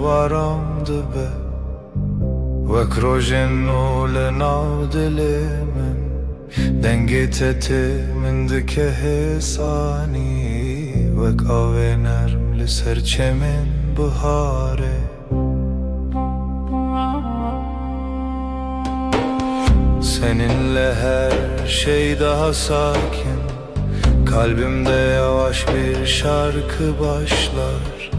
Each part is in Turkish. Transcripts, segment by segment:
varam dibe Wek rojin u le navdili min Dengit eti min dike hisani Wek ave nerm li serçemin bihare Seninle her şey daha sakin Kalbimde yavaş bir şarkı başlar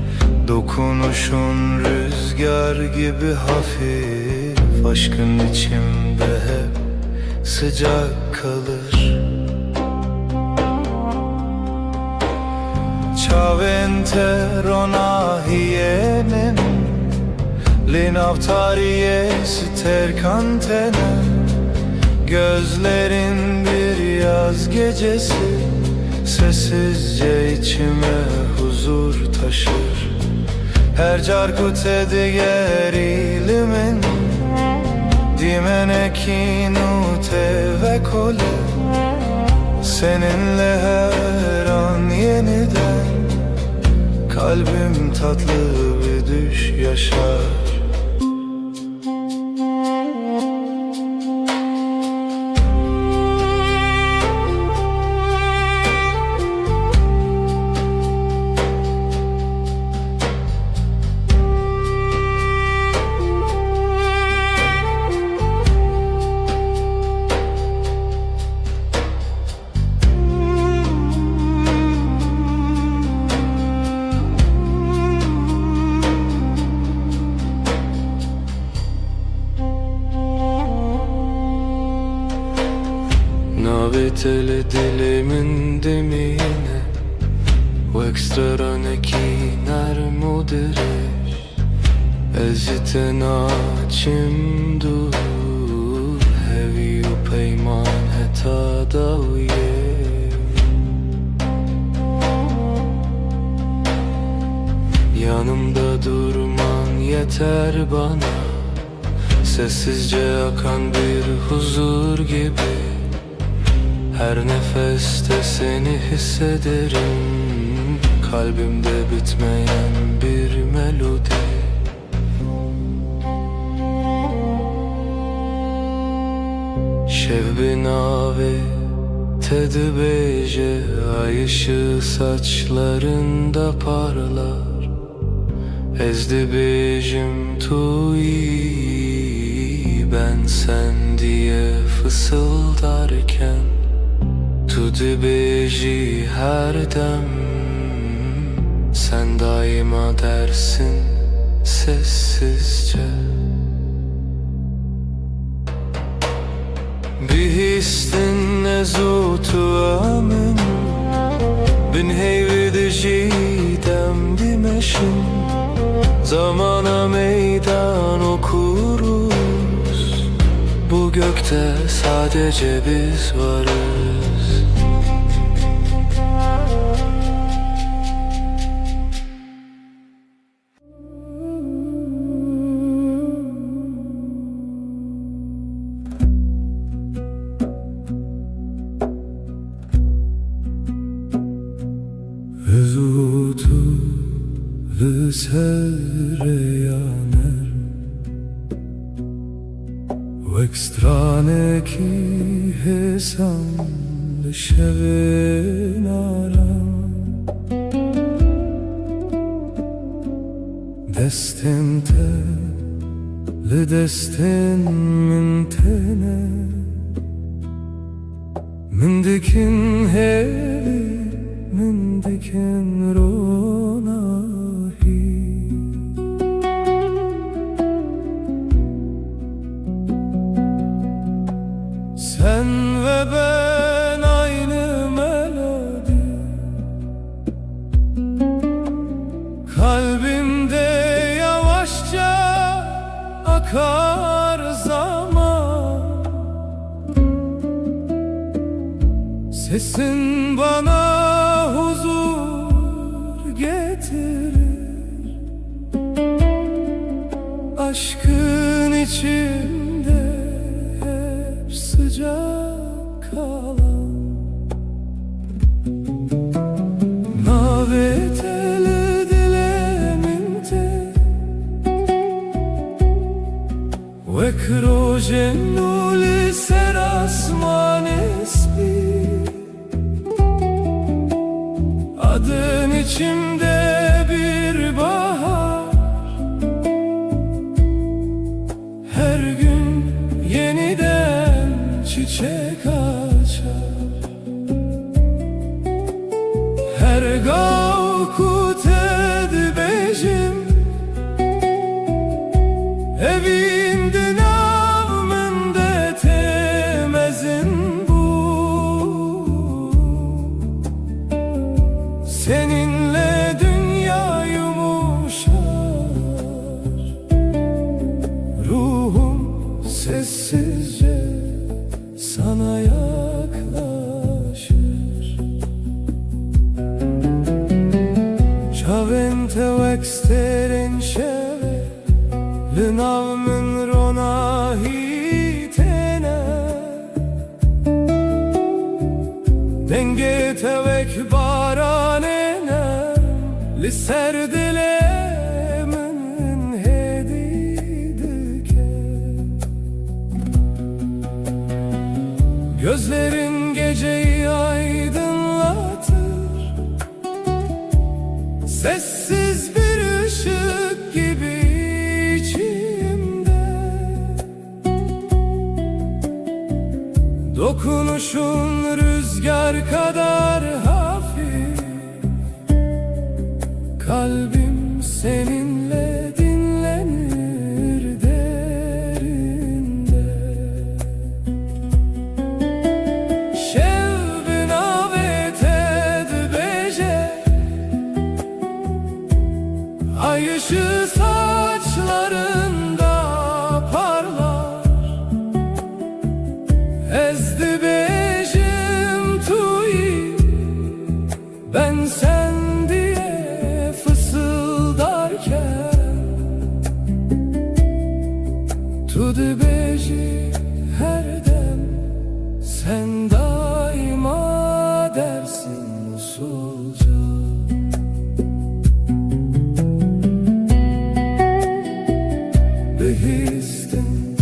Dokunuşun rüzgar gibi hafif Aşkın içimde hep sıcak kalır Çaventero hiyenin Linavtariye sterkantene Gözlerin bir yaz gecesi Sessizce içime huzur taşır Her carkute diğer ilimin Dimenekinu ve kole Seninle her an yeniden Kalbim tatlı bir düş yaşar Navetele dilimin demine Wek straneki nermudirish Ezite naçim dur Hevi u peyman heta davye Yanımda durman yeter bana Sessizce akan bir huzur gibi Her nefeste seni hissederim Kalbimde bitmeyen bir melodi Şevbi nave tedbeje Ay ışığı saçlarında parlar Ezdi bejim tuyi Ben sen diye fısıldarken Tu dibeji her dem Sen daima dersin sessizce Bir histin nezutu amin Bin heyvedici demdimeşin Zamana meydan okuruz Bu gökte sadece biz varız Vezutu sereyaner Wek straneki hesam Şevenaram Destinte le destin min tene Min dikin hevi Min dikin ronahi Sen ve ben aynı melodi Kalbimde yavaşça akar zaman Sesin bana huzur getirir Aşkın içimde hep sıcak kalan Navetele dileminte ve croce seras manes bir. Adın içimde bir bahar, her gün yeniden çiçek açar. Her gavkut edbejim evinde navmende temezin bu. Seninle dünya yumuşar, ruhum sessizce sana yaklaşır. Chavente vexteren şeve Lınavmın rona hitene, denge tevek baranene Lisserdilemin hedidike. Gözlerin geceyi aydınlatır, sessiz bir ışık gibi içimde. Dokunuşun rüzgar kadar hafif, kalbim seninle dinlenir derinde. Şevbin avet edbeje, ay ışığı saçlarında parlar. Ezdi bejim tuyi, ben sen diye fısıldarken. Tudu beji her dem, sen daima dersin usulca. Behistin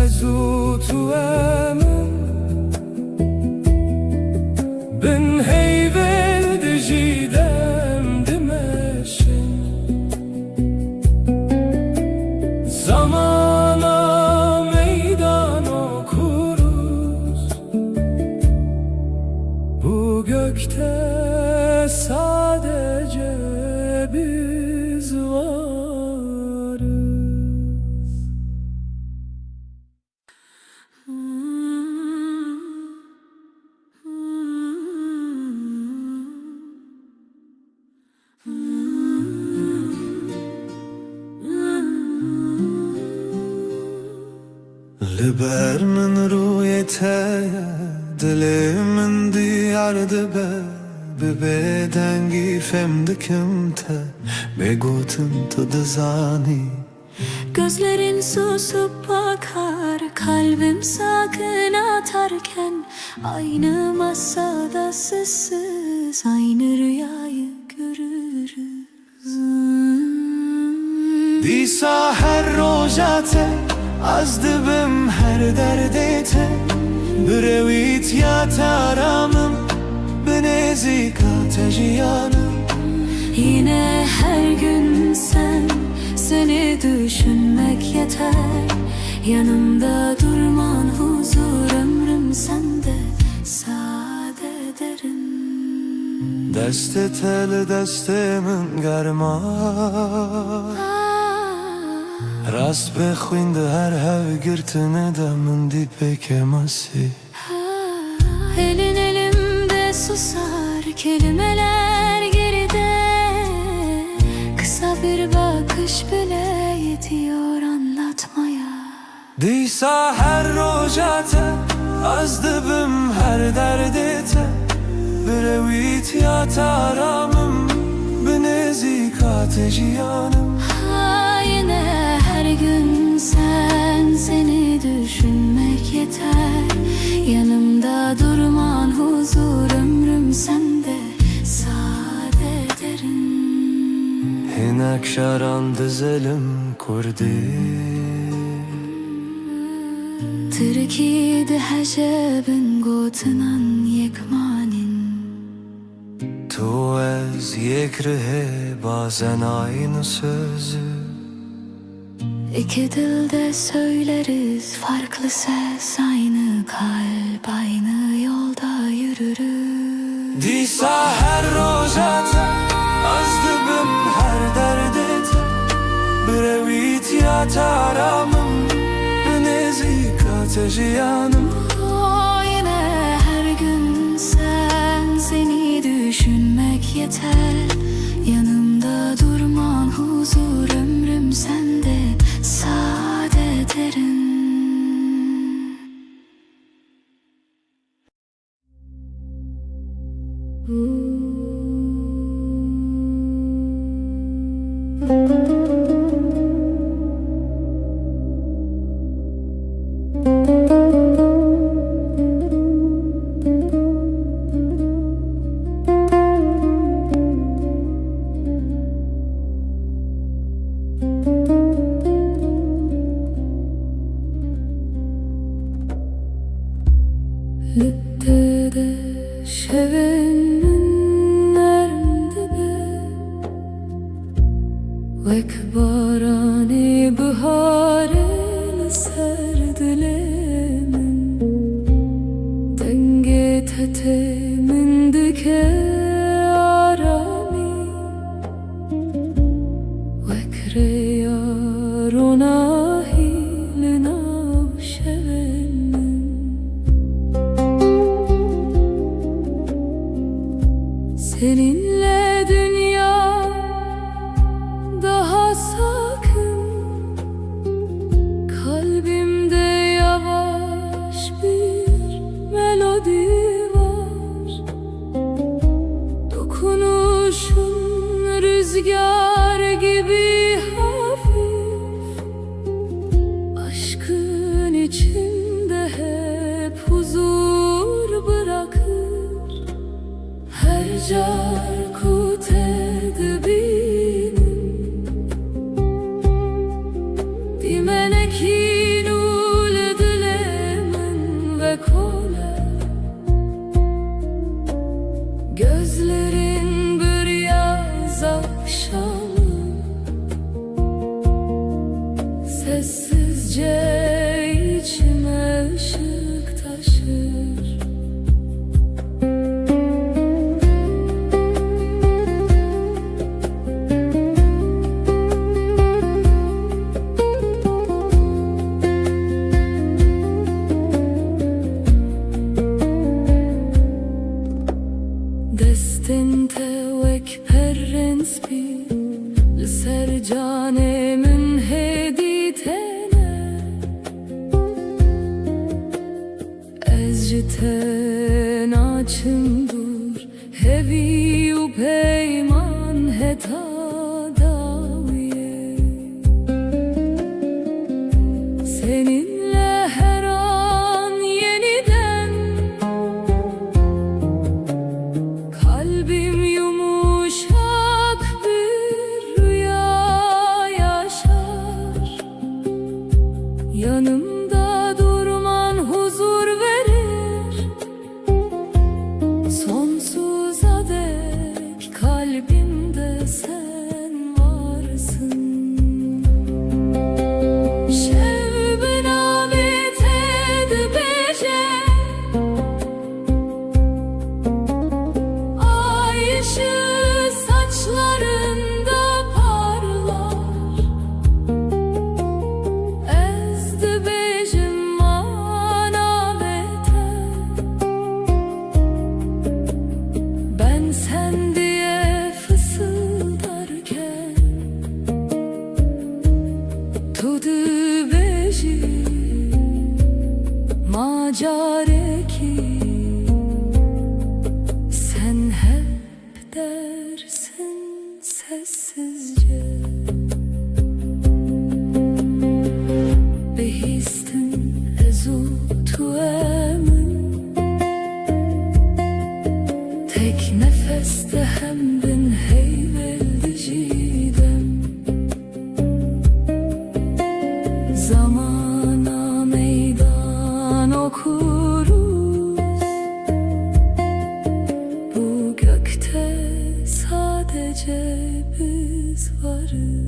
ezutu emin, bin heyvel dijidem dimeşin. Zamana meydan okuruz, bu gökte sadece biz varız. لبر من رویته دل من دیارده به بدنگی femdikim te begotum tadızani. Gözlerin susup bakar, kalbim sakın atarken. Aynı masada sessiz, aynı rüyayı görürüz. Disa her rojate az dibim her derdete, brevit ya taramım benezika tejiyanım. Yine her gün sen, seni düşünmek yeter. Yanımda durman huzur, ömrüm sende sade derin. Deste tel destemin germa, rast بخوینده هر هفگرتنه دمن دی پکمسی. Elin elimde susar, kelimeler geride. Kısa bir bakış bile yetiyor anlatmaya. Disa her rojate az dibim her derdete, brevit ya taramım benezika tejiyanım. Yine her gün sen, seni düşünmek yeter. Yanımda durman huzur, ömrüm sende sade derin. Hinek şaran dizelim کردی تركي حجابن قوتنان يكمانين تو از یک ره bazen aynı sözü İki dilde söyleriz farklı ses, aynı kalp, aynı yolda yürürüz. دیسا her rojata az dibim her derdete Brevit ya taramım Nezik ateşi yanım Yine her gün seni düşünmek yeter. Yanımda durman huzur, ömrüm sende sade derin. Lüttede şevenin nerede Vek barani bıharel serdilemin Denge tetemin dike arami Vek reyar ona hilina şevenin Seninle dünya daha sakın Kalbimde yavaş bir melodi var Dokunuşun rüzgar gibi hafif Aşkın içinde hep huzur bırakır Her carkut edibinin Dimeneki nul dilemin ve kole Gözlerin bir yaz akşamı Sessizce içime ışık taşır Destinte vek perrens bi Lser canemin heditene Ezciten açımdur Hevi u peyman heta daviye Seninle her an yeniden Kalbim yumuşak bir rüya yaşar Yanımda durman huzur verir Sonsuza dek kalbimde sen varsın Şevben amet edbece Ay ışığı saçlarında parlar Ezdi bejim manavete Ben sen diye fısıldarken Tudu beji macareki Sen hep dersin sessizce Behistin ezu tuemin Tek nefeste hem bin heyveldi jidem Zamana meydan okuruz. Bu gökte sadece biz varız.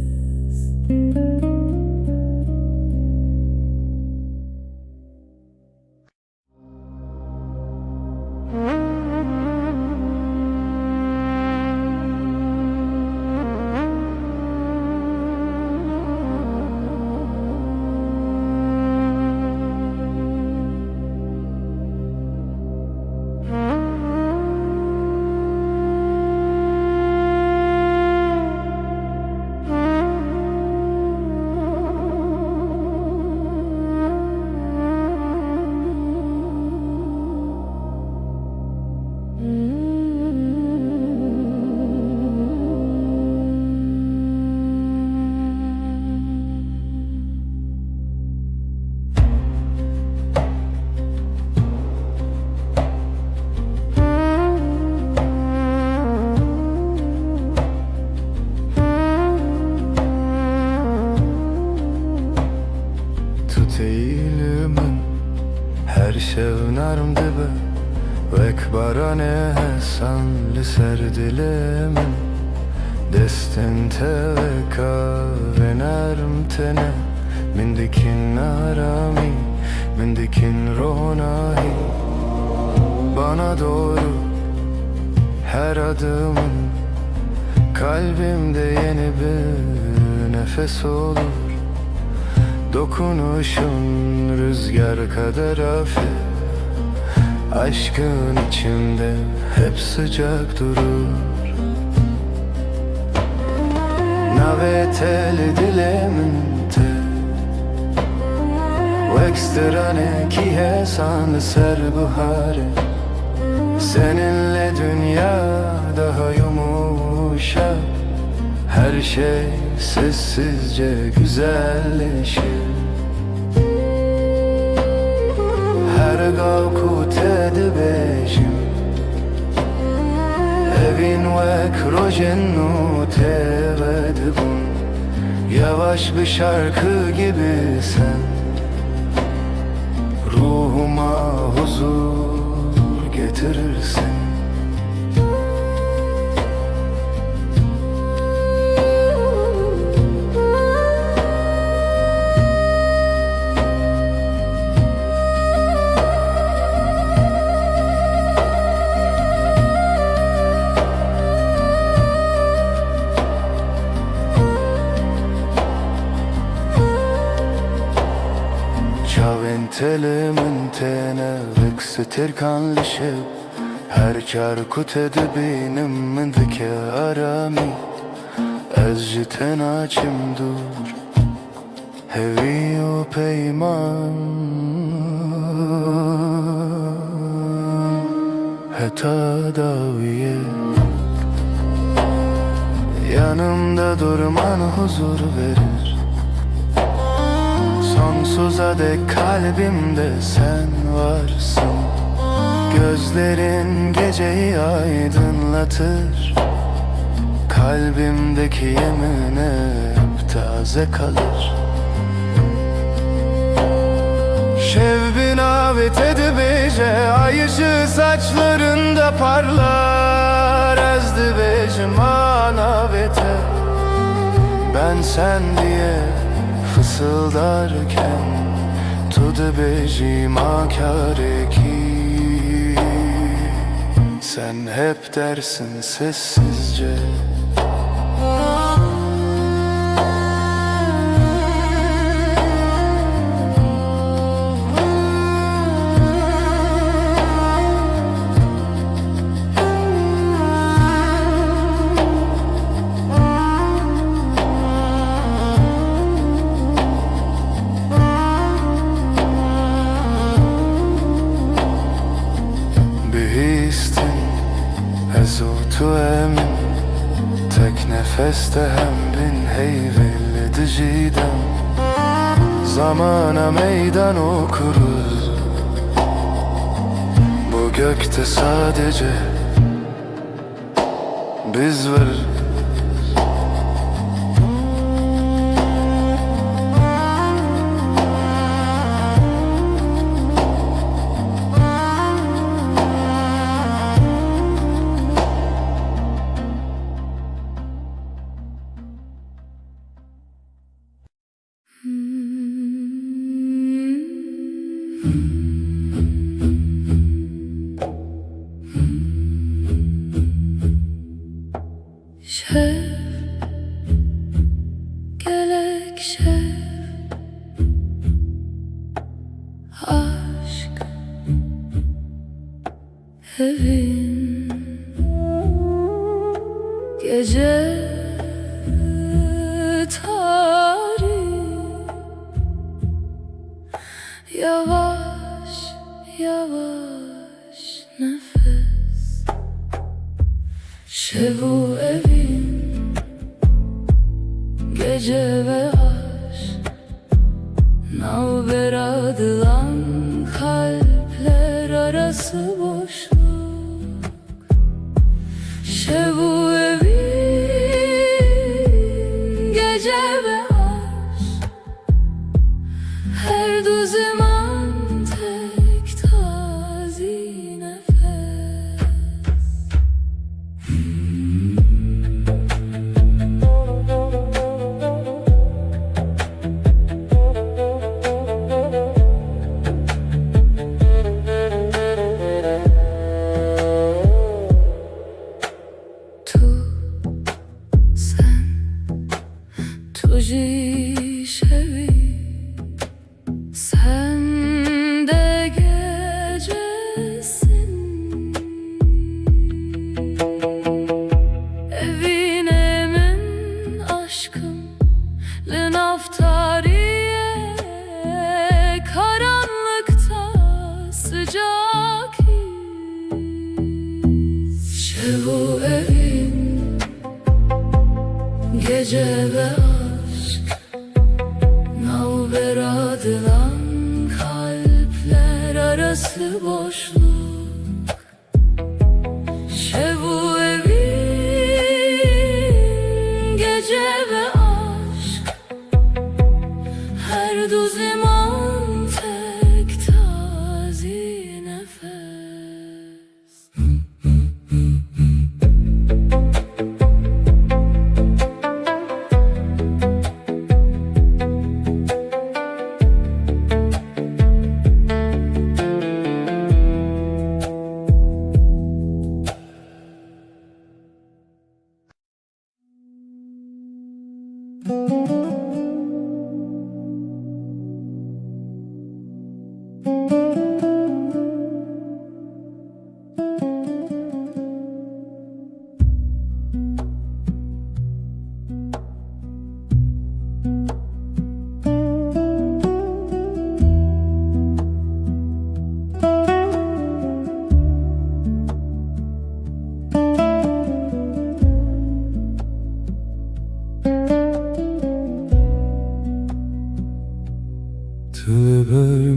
Tut eğilimin her şevnarm dibe Vek barane hesan li ser dilimin Destin te veka ve nerm tene Min dikin arami, min dikin ronahi Bana doğru her adımın Kalbimde yeni bir nefes olur Dokunuşun rüzgar kadar hafif Aşkın içimde hep sıcak durur Naveteli dilemente Vekstrane ki hesan ser buhare Seninle dünya daha yumuşak Her şey sessizce güzelleşir Her gavkut edibejim Evin vek rojennu tevedibun Yavaş bir şarkı gibi sen Ruhuma huzur getirirsin Telimin tene veksetir kanlışıp Her çarkut edibinim mindike arami Ez jiten açım dur Hevi o peyman Heta daviye Yanımda durman huzur verir Sonsuza dek kalbimde sen varsın Gözlerin geceyi aydınlatır Kalbimdeki yemin hep taze kalır Şevbin avet edibece Ay ışığı saçlarında parlar Ezdibecim anavete Ben sen diye fısıldarken Tudu bejim akareki Sen hep dersin sessizce Tu emin tek nefeste hem bin heyvelli diciden Zamana meydan okuruz Bu gökte sadece biz varız Şef, gerek şef, aşk evin gece tarih, yavaş yavaş nefes. Şevu evin gece ve aşk, navber adılan kalpler arası boşluk. Şevu evin gece ve aşk, her du zaman tek tazi nefes. Tuji şevi, sen de gecesin. Evin emin aşkım, lin aftariye, karanlıkta sıcak his. Şevu evin gece ve aşk, navber adılan kalpler arası boşluk. Şevu evin gece ve aşk, her du zaman tek tazi nefes.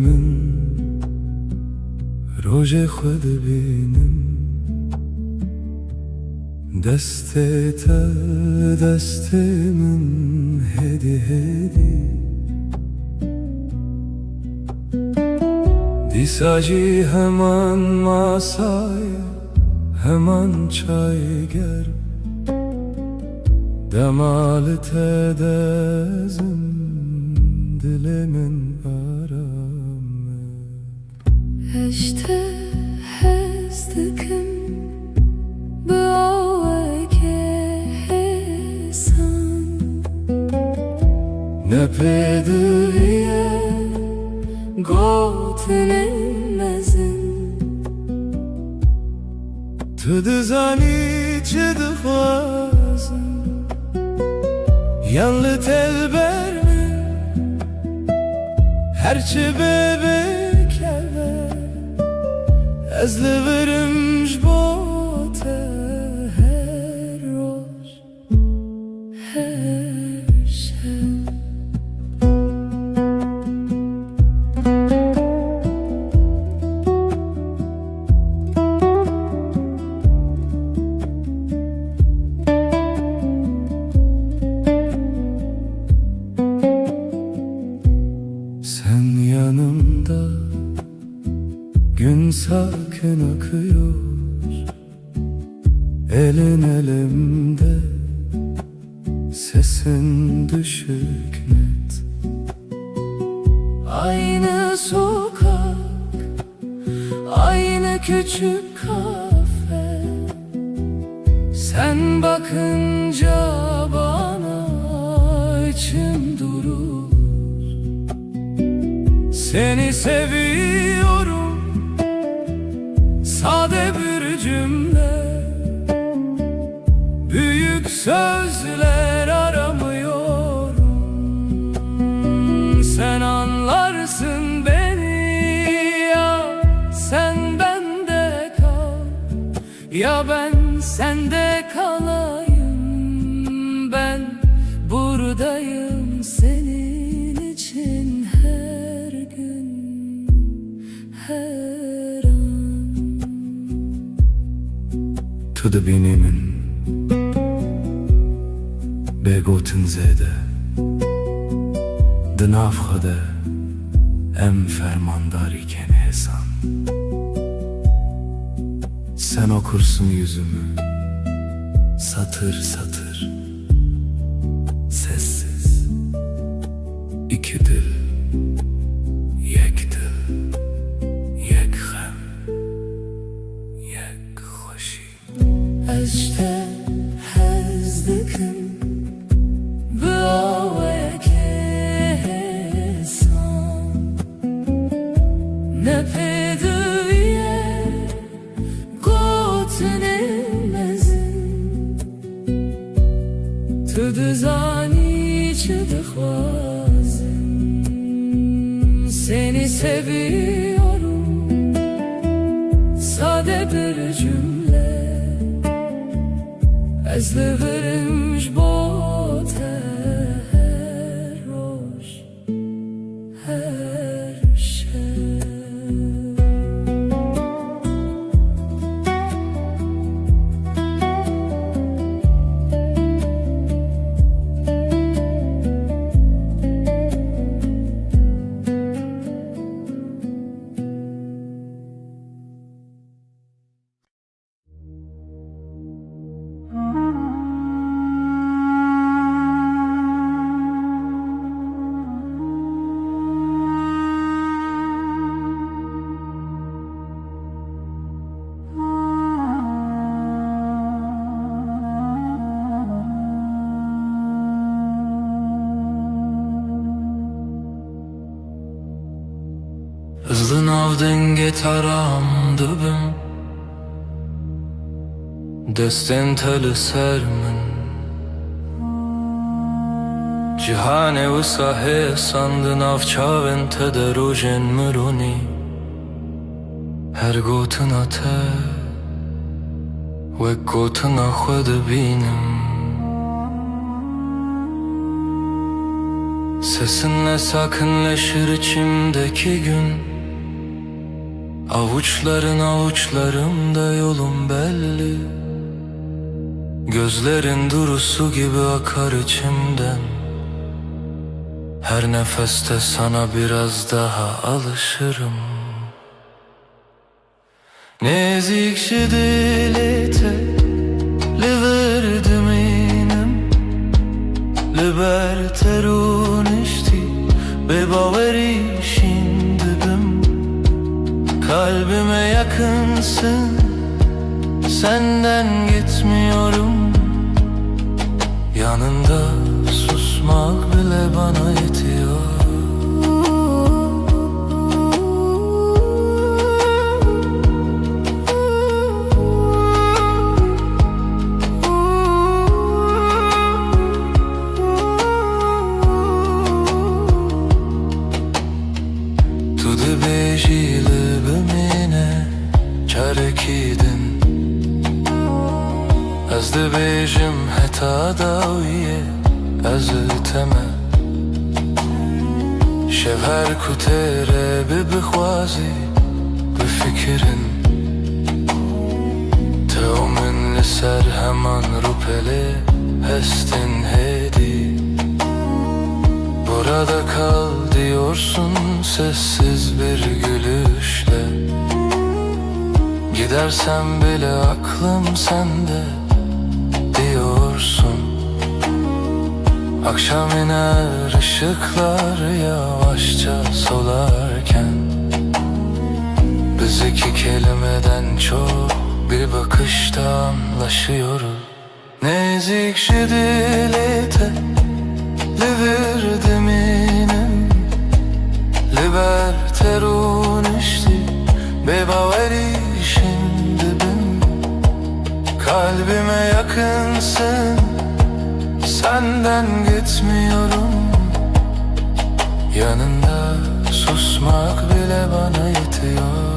من روژ خود بینم دست تل دست من هدی هدی دیساجی hemen masaya hemen çay ger demalı tedezim dilimin aramı Eşte hezdikim Böğeke hesan ne pediye Gotinin mezin Tıdızani çıdıfazın Yanlı telber mi Herçi bebek eve Ezli verimş bote Her roş her şey Sen yanımda gün sakin akıyor Elin elimde sesin düşük net Aynı sokak küçük kafe, sen bakınca bana içim durur. Seni seviyorum, sade bir cümle, büyük sözler aramıyorum. Sen anlarsın beni, ya sen bende kal, ya ben sende kalayım. Ben buradayım senin için her gün, her an. To the beginning, begotten zede, de nafhade, em fermandar iken hesan. Sen okursun yüzümü, satır satır, sessiz. İki dil, yek dil, yek hem, yek hoşi. Eşte hezdikim Bıavaya kesan Ne pedüye Gotunelmezin Tüdü zani çıdı khvazin Seni seviyorum, sade bir cümle, ez livirim jbot her roş, her şev. Hızlı nav denge taram dibim Destên te li ser min Cîhanê wisa hê sand nav çavên te de rojên mironî Her gotina te wek gotina xwe dibînim Sesinle sakinleşir içimdeki gün Avuçların avuçlarımda yolum belli Gözlerin durusu gibi akar içimden Her nefeste sana biraz daha alışırım Nezik şidilete Liverdim inem Liber terun işti Ve baveri şimdidim Kalbime yakınsın Senden gitmiyorum Yanında susmak bile bana yetiyor Tu dibêjî li bimîne çarekîdin Ez dibêjim heta dawiyê ez te me Şev her ku têre bibixwazî bifikirin Tev min li ser heman rûpelê hestin hêdî Burada kal diyorsun sessiz bir gülüşle Gidersem bile aklım sende diyorsun Akşam iner ışıklar yavaşça solarken Biz iki kelimeden çok bir bakışta anlaşıyoruz. Nezik dilete liver minem Liber unişti bebaveri şimdi ben. Kalbime yakınsın, senden gitmiyorum. Yanında susmak bile bana yetiyor.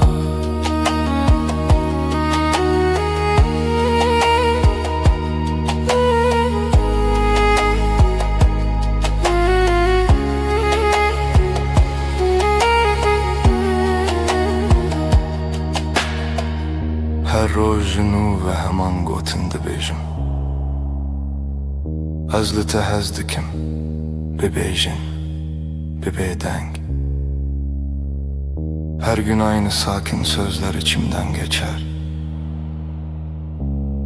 هر روز نو و همان گوتنده بیجم از لته هزدکم ببیجin bebeğdeng. Her gün aynı sakin sözler içimden geçer.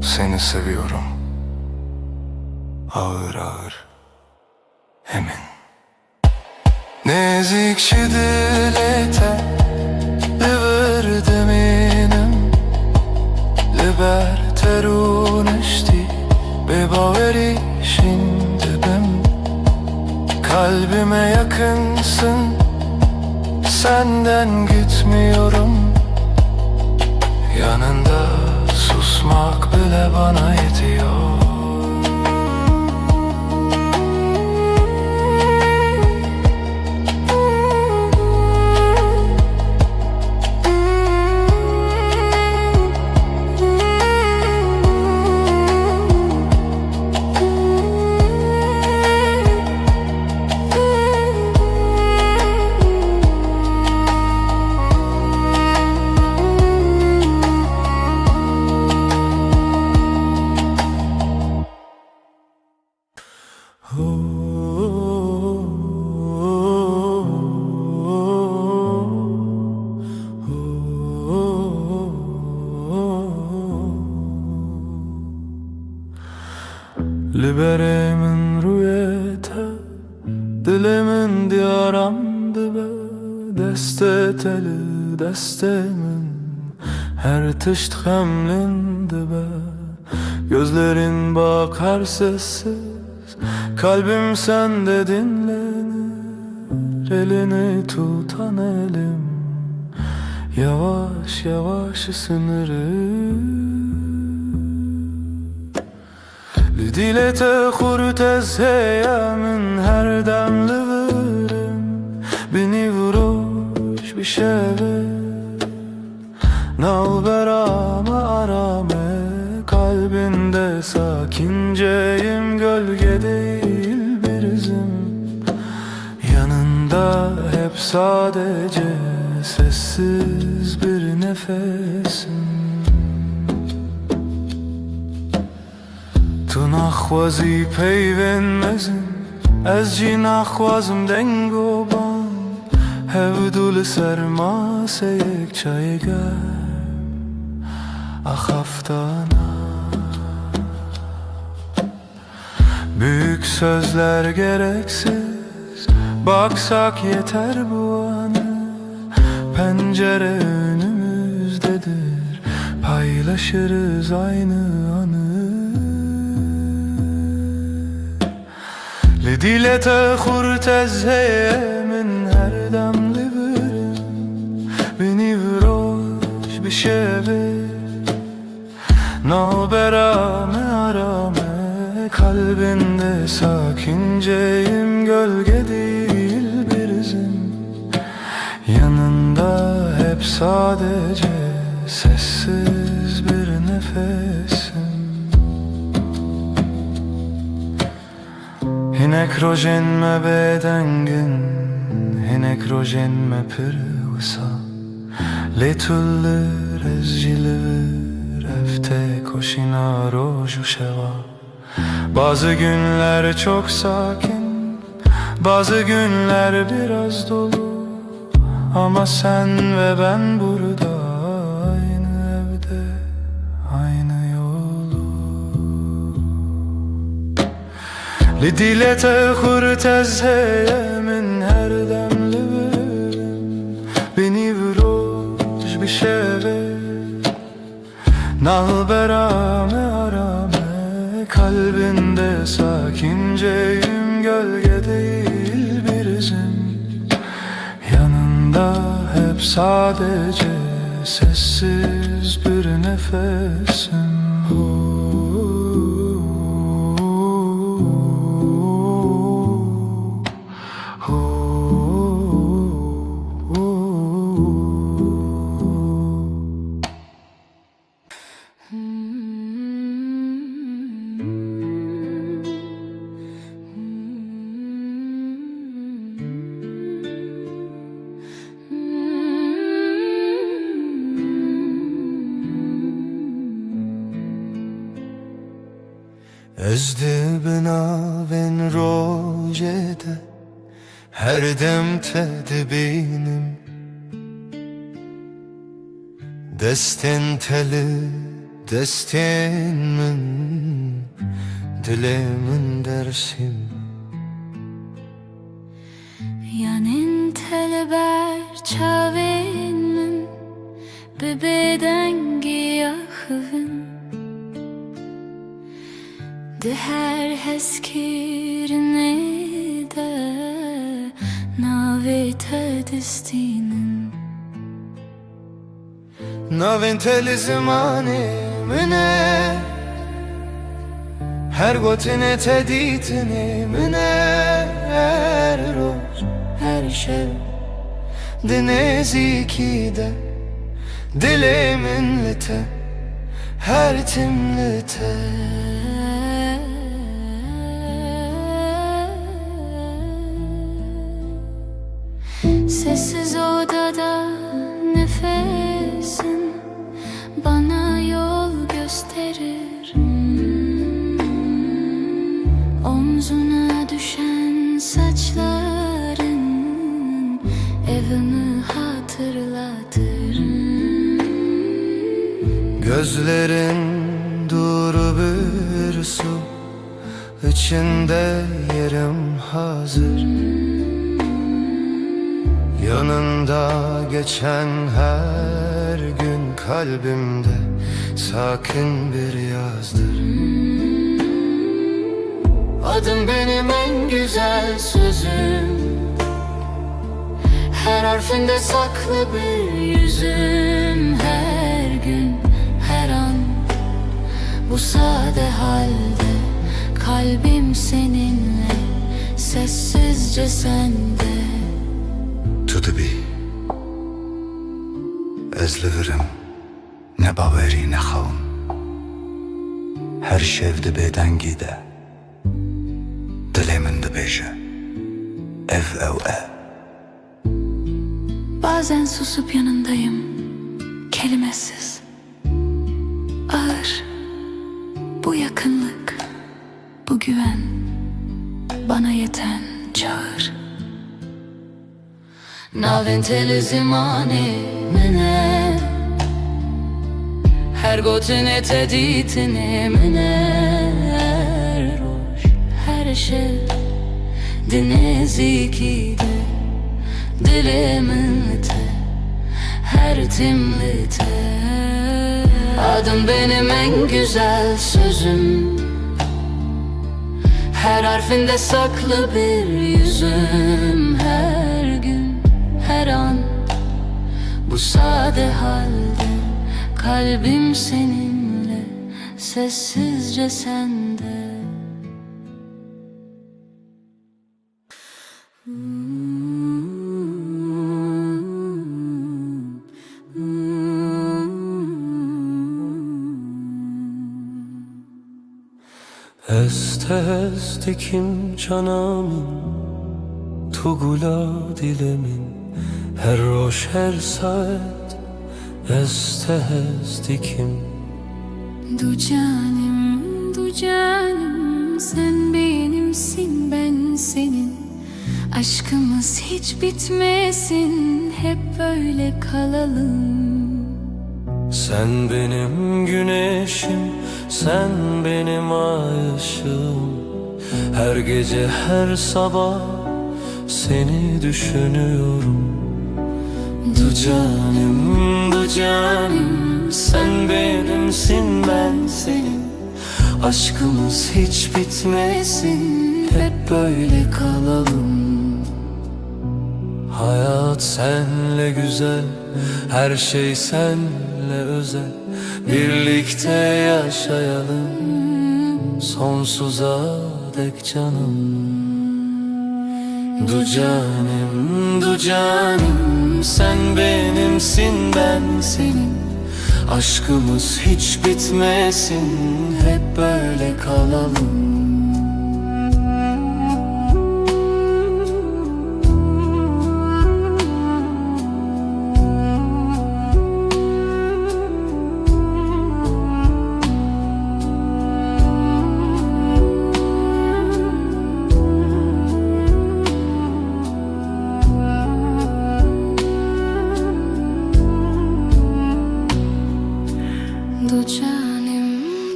Seni seviyorum, ağır ağır, emin. Nezikçi dilete liverdim inem Liber unişti bebaveri şimdi ben. Kalbime yakınsın, senden gitmiyorum. Yanında susmak bile bana yetiyor. Liberemin rüyete dilimin diyaramdı be. Deste teli destemin her tışt hemlindi be. Gözlerin bakar sessiz, kalbim sende dinlenir. Elini tutan elim yavaş yavaş ısınır. Lidilete kurtez heyemin her demli verim. Beni vuruş bir şeve nalberame arame. Kalbinde sakinceyim, gölge değil bir izim. Yanında hep sadece sessiz bir nefesim. تو نخوازی پیوندمزم از جی نخوازم دنگ و بان هودول سرماسه یک چای گرم ahaftana. Büyük sözler gereksiz, baksak yeter bu anı. Pencere önümüzdedir, paylaşırız aynı anı. Lidilete kurtez heyemin her damlı birim. Beni vuruş bir şeve nalberame arame. Kalbinde sakinceyim, gölge değil bir izim. Yanında hep sadece sessiz bir nefesim. Hinek rojen me bedengin, hinek rojen me pırvısa. Letullir ezcilir, efte koşina roju şeva. Bazı günler çok sakin, bazı günler biraz dolu. Ama sen ve ben burada, aynı evde, aynı yolu. Lidilete kurtez heyemin her demli birim. Beni vuruş bir şey Nalberame arame kalbinde sakinceyim, gölge değil bir izim. Yanında hep sadece sessiz bir nefesim. Ezdi binavên rojê de her dem te dibînim. Destên telî destên min, dilê min dersim. Yanên te ber çavên min, bi bêdengî axivin. Di her hezkirinê de navê te distînin. Navên te li zimanê min e, her gotinê te dîtinê min e. Her roj her şev di nêzîkî de dilê min li te, her tim li te. Sessiz odada nefesin bana yol gösterir. Omzuna düşen saçların evimi hatırlatır. Gözlerin duru bir su, içinde yerim hazır. Yanında geçen her gün kalbimde sakin bir yazdır. Adın benim en güzel sözüm, her harfinde saklı bir yüzüm. Her gün, her an, bu sade halde kalbim seninle, sessizce sende. Tu dibî, ez li virim, ne bawerî ne xewim. Her şev di bêdengî de dilê min dibêje ev ew e. Bazen susup yanındayım, kelimesiz. Ağır, bu yakınlık, bu güven, bana yeten çağır. Navên te li zimanê min e, her gotinê te dîtinê min e. Her roj her şev di nêzîkî de dilê min li te, her tim li te. Adın benim en güzel sözüm, her harfinde saklı bir yüzüm. Her gün, her an, bu sade halde kalbim seninle, sessizce sende. Hest hest dikim canamın, tu gula dilemin. Her roj her saat hest hest dikim. Du canım, sen benimsin, ben senin. Aşkımız hiç bitmesin, hep böyle kalalım. Sen benim güneşim, sen benim ay ışığım. Her gece her sabah seni düşünüyorum. Du canım, sen benim benimsin, ben senin. Aşkımız hiç bitmesin, hep böyle kalalım. Hayat senle güzel, her şey senle özel. Birlikte yaşayalım, sonsuza dek canım. Du canım, du canım, sen benimsin, ben senin. Aşkımız hiç bitmesin, hep böyle kalalım.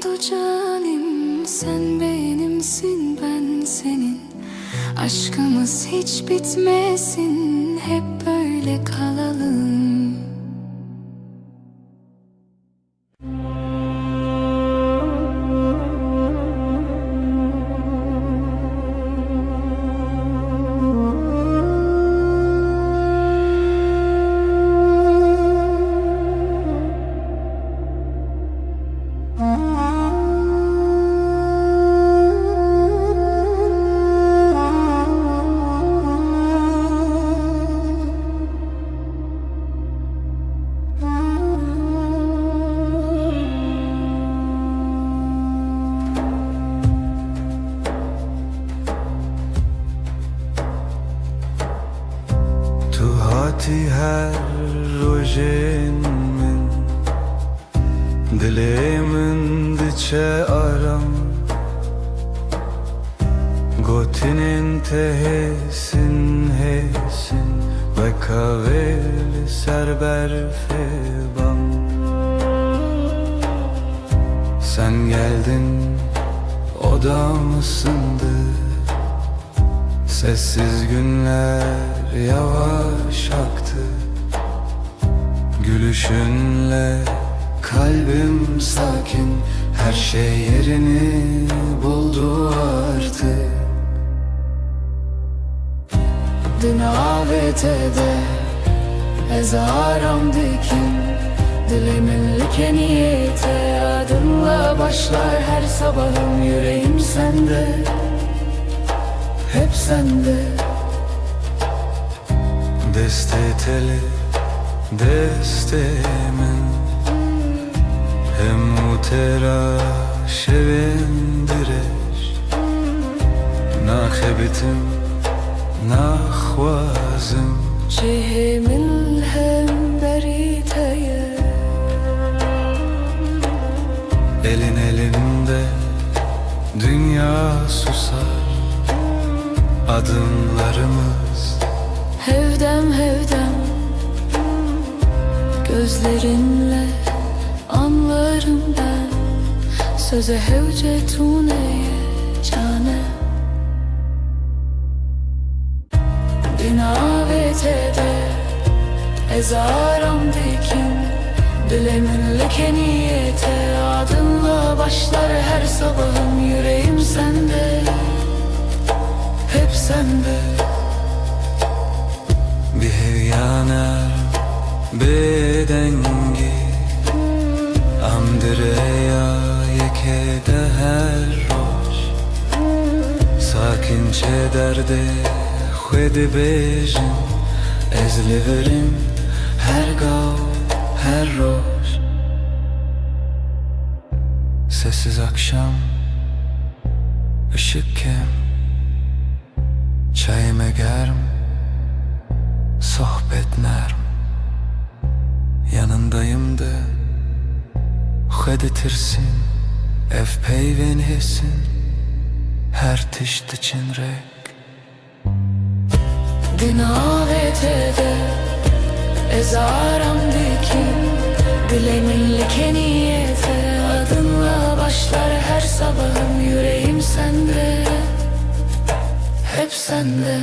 Du canim, sen benimsin, ben senin. Aşkımız hiç bitmesin, hep böyle kalalım. Tu hati her rojen min, dilê min diçe aram. Gotinên te hêsin hêsin, veka vê li ser berfê bam. Sen geldin, odam ısındı. Sessiz günler yavaş aktı. Gülüşünle kalbim sakin, her şey yerini buldu artık. Din avetede ez aram dikin, dilimin like niyete. Adınla başlar her sabahım, yüreğim sende, hep sende. Deste teli, deste min, hem utera şevindireş. Nakhebitim, nakhwazim, cehimin hem beriteye. Elin elinde dünya susar, adımlarımız hevdem hevdem. Gözlerinle anlarım ben, söze hevce tuneye cane. Din avetede ez aram dikin, dilemin leke niyete. Adınla başlar her sabahım, yüreğim sende, hep sende. Bir hevyaner bedengi, amdireya yekede her roş. Sakinçe derde xwedi bejim, ez liverim her gav her roş. Sessiz akşam, ışık kem, çayime germ, sohbet nerm. Yanındayım da xweditirsin, ev peyven hesin, her tişt için rek. Din avetede ez aram dikin, dilemin like niyete. Adınla başlar her sabahım, yüreğim sende, hep sende.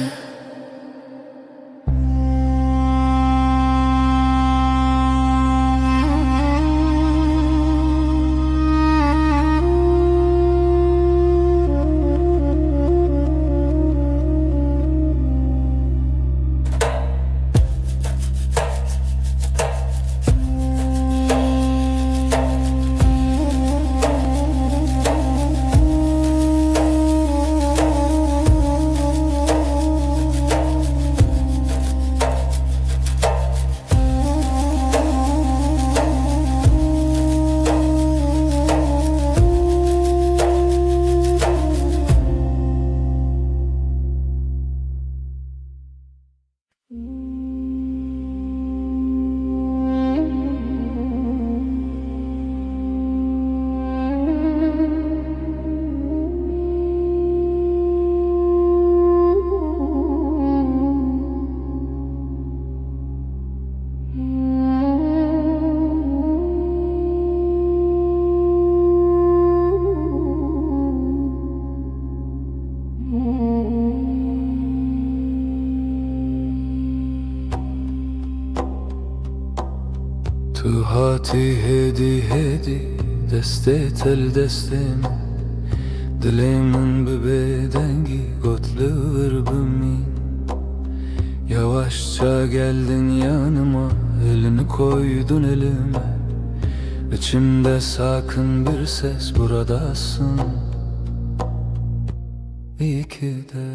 تو هاتی هدی هدی دسته تل دستم Dilimin bir bedengi gotluğur bumi Yavaşça geldin yanıma elini koydun elime İçimde sakın bir ses buradasın İyi ki de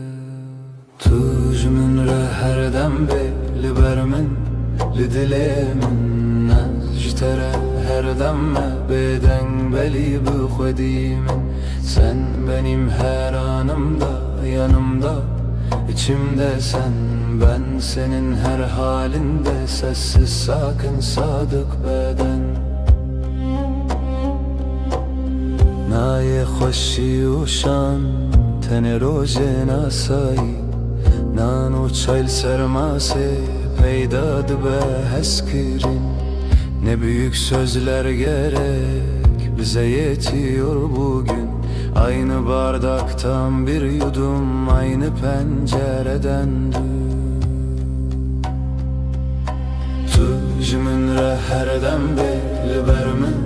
Tuj min re herdem beli bermin li dilimin Najtere herdem me beden beli bu khodimin Sen benim her anımda yanımda İçimde sen ben senin her halinde Sessiz sakin sadık beden Naye خوشی و شان تن روز ناسایی نان و çayl sermase peydad be heskirin Ne büyük sözler gerek bize yetiyor bugün Aynı bardaktan bir yudum aynı pencereden Tuj min re herdem beli bermin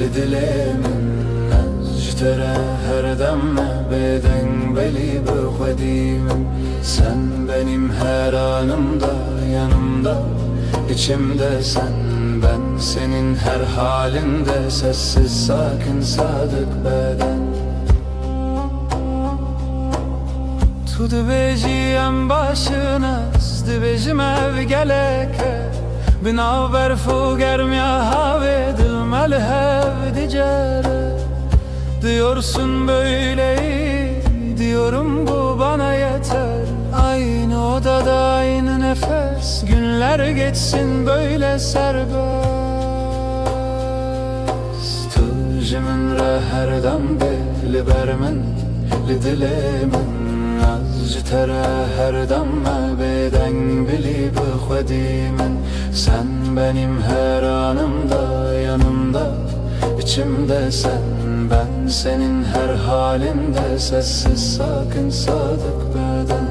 li dilimin Najtere herdem me beden beli bu khodimin Sen benim her anımda yanımda İçimde sen ben senin her halinde Sessiz sakin sadık beden Tu dibêjiyem başınız dibêjim ev geleke Binaver fu germiya havê dilmel hev dicere Diyorsun böyle iyi diyorum bu bana yeter Aynı odada aynı nefes günler geçsin böyle serbest Tuj min re herdem beli bermin li dilimin Najtere herdem me beden beli bu khodimin Sen benim her anımda yanımda İçimde sen ben senin her halinde Sessiz sakin sadık beden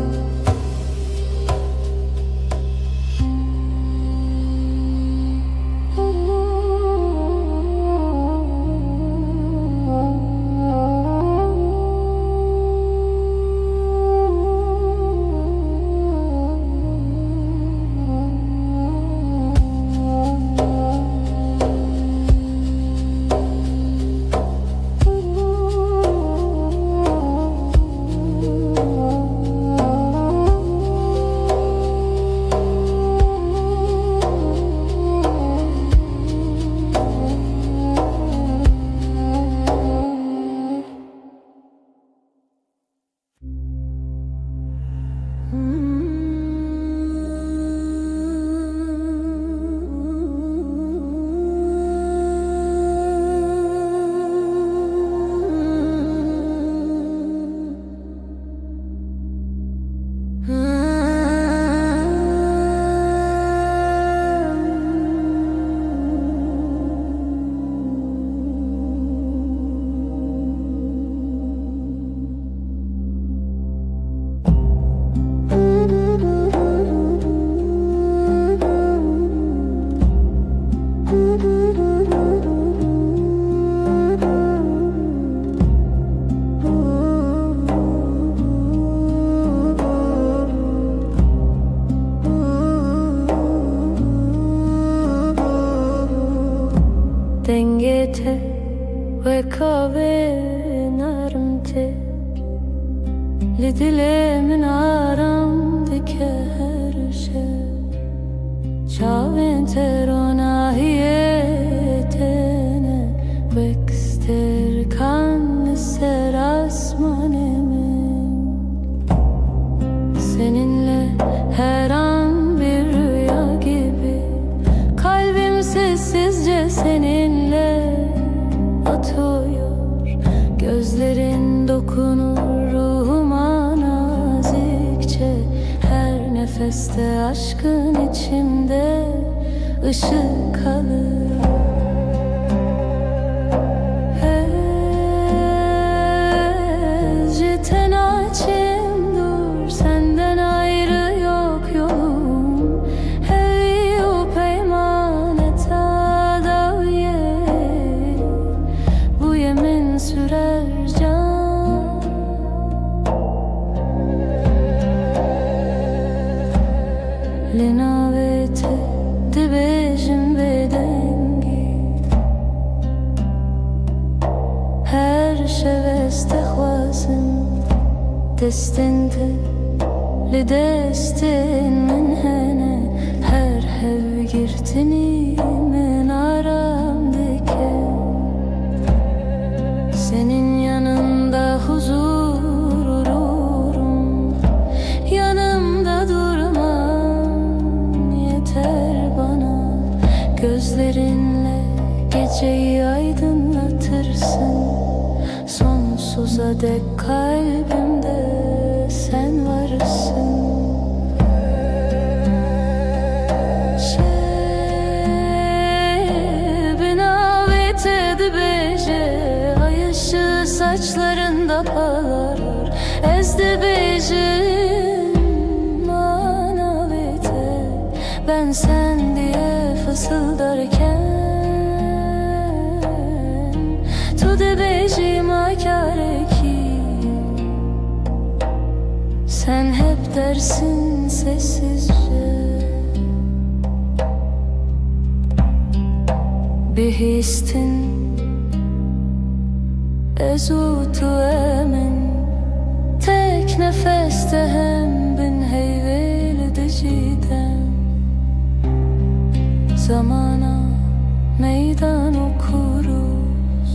Dengete ve kahve narmte li dilimin aramdaki her şey Çavin terona hiyetene Vekster kan ser asmanemin Seninle her an bir rüya gibi Kalbim sessizce seninle atıyor Gözlerin dokunur ruhuma nazikçe Her nefeste aşkın içimde ışık alır Tenaçim dur senden ayrı yok yolum Hevi o peymaneta دستنده لدستن من هنه her hev girtini men aramdaki senin yanında huzur ururum, yanımda durman yeter bana. Gözlerinle geceyi aydınlatırsın, sonsuza dek kalbimde sen varsın. Ay ışığı saçlarında parlar, ezdi bejim manavete. Ben sen diye fısıldarken tu de bejim akare ki sen hep dersin sessizce. Bihistin ezutu emin tek nefeste hem bin heyvel decidem. Zamana meydan okuruz,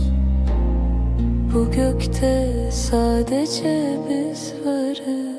bu gökte sadece biz varız.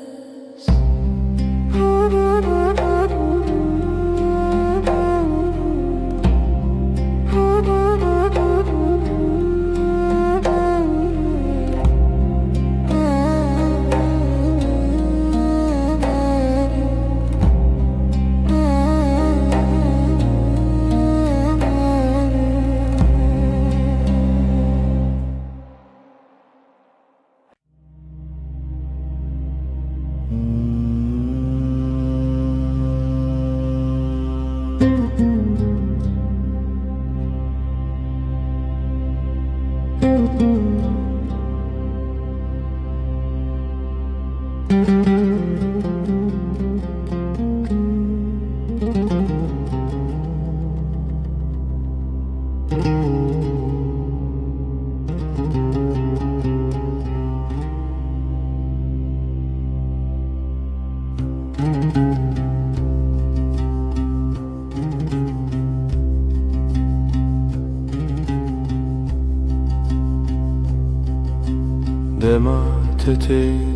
دمعت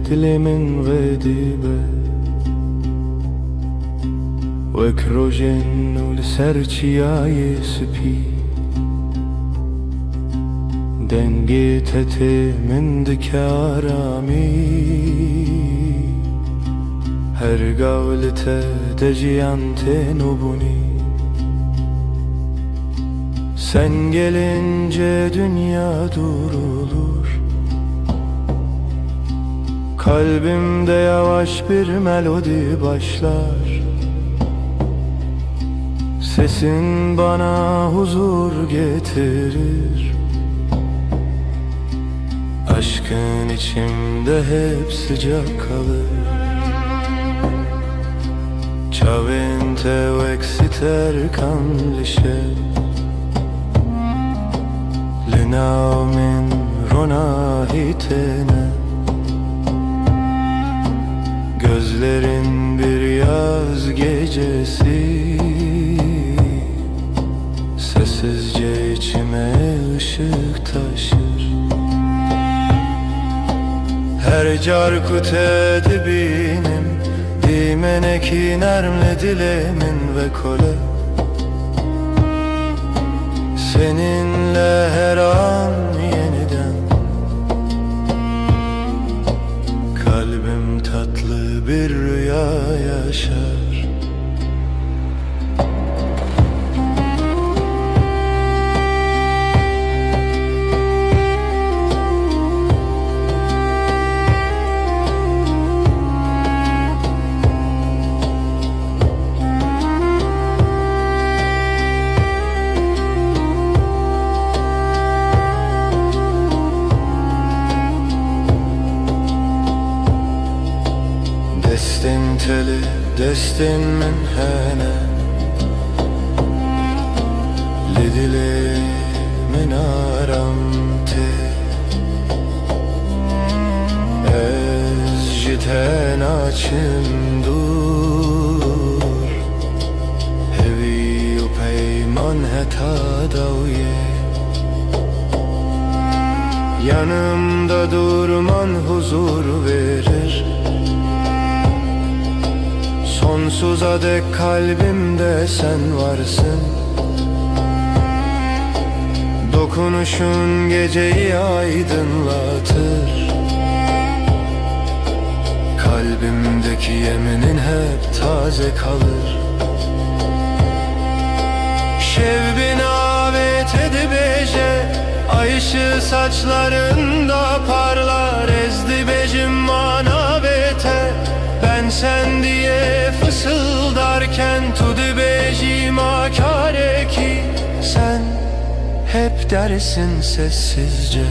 دل من غديبة وكروجن ولسرچياي سبي دنگيتت من دكارامي her gavlete deciyante nubuni. Sen gelince dünya durulur, kalbimde yavaş bir melodi başlar. Sesin bana huzur getirir, aşkın içimde hep sıcak kalır. Ciavente exiter canlisce Linaumin ronahitene. Gözlerin bir yaz gecesi sessizce içime ışık taşır. Her carkut edibinim dimeneki nermle dilemin ve kole. Seninle her an yeniden kalbim tatlı bir rüya yaşar. Destin teli, destin min hene Lidili min aram te Ez بچم دور هوی و پیمان heta daviye Yanımda durman huzur verir Sonsuza dek kalbimde sen varsın Dokunuşun geceyi aydınlatır Kalbimdeki yeminin hep taze kalır Şevbin avet edibece Ay ışığı saçlarında parlar Ezdi becim manavete Ben sen diye fısıldarken Tudi becim akare ki Sen hep dersin sessizce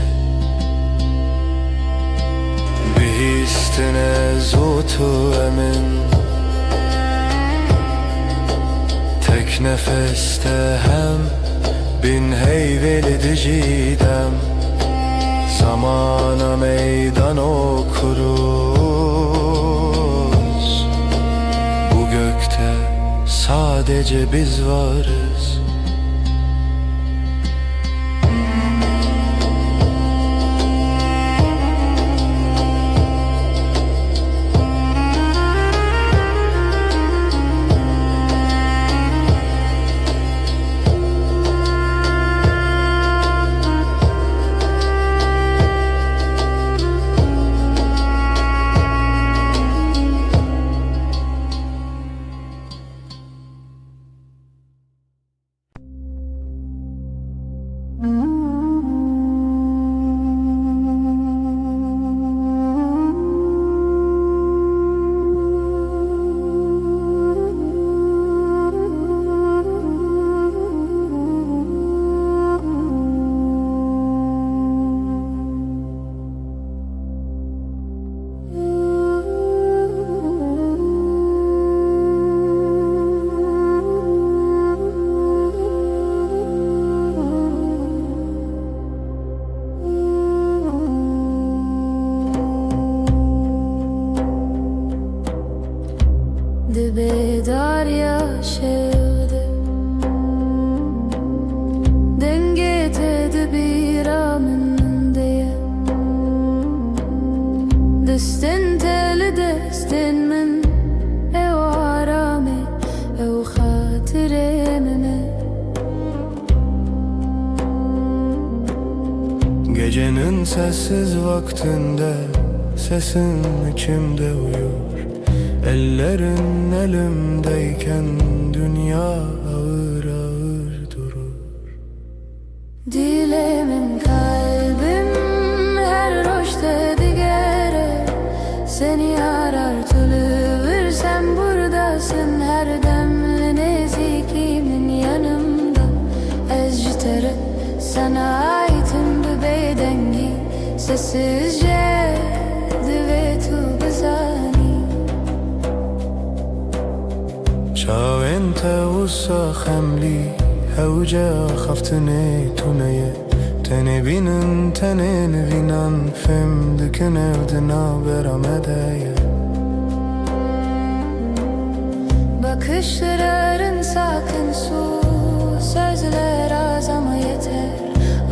Bihistine zutu emin Tek nefeste hem bin heyveli dicidem Zamana meydan okuruz Bu gökte sadece biz varız Bedar yaşadı Denge tedbir amındıya Destin teli destin min Ev arame Ev hatıremime Gecenin sessiz vaktinde Sesin içimde uyur Ellerin elimdeyken dünya ağır ağır durur Dilemin kalbim her roşta digere Seni arar tülüvür sen buradasın her demli nezikimin yanımda Ezcitere sana aitim bu bedengi Sessizce divetu bizani شاو انت وسا خملي هوجا خفتني تونية تني بينن تني نبينن فم دكن evdina beramedeye Bakışların sakın su Sözler az ama yeter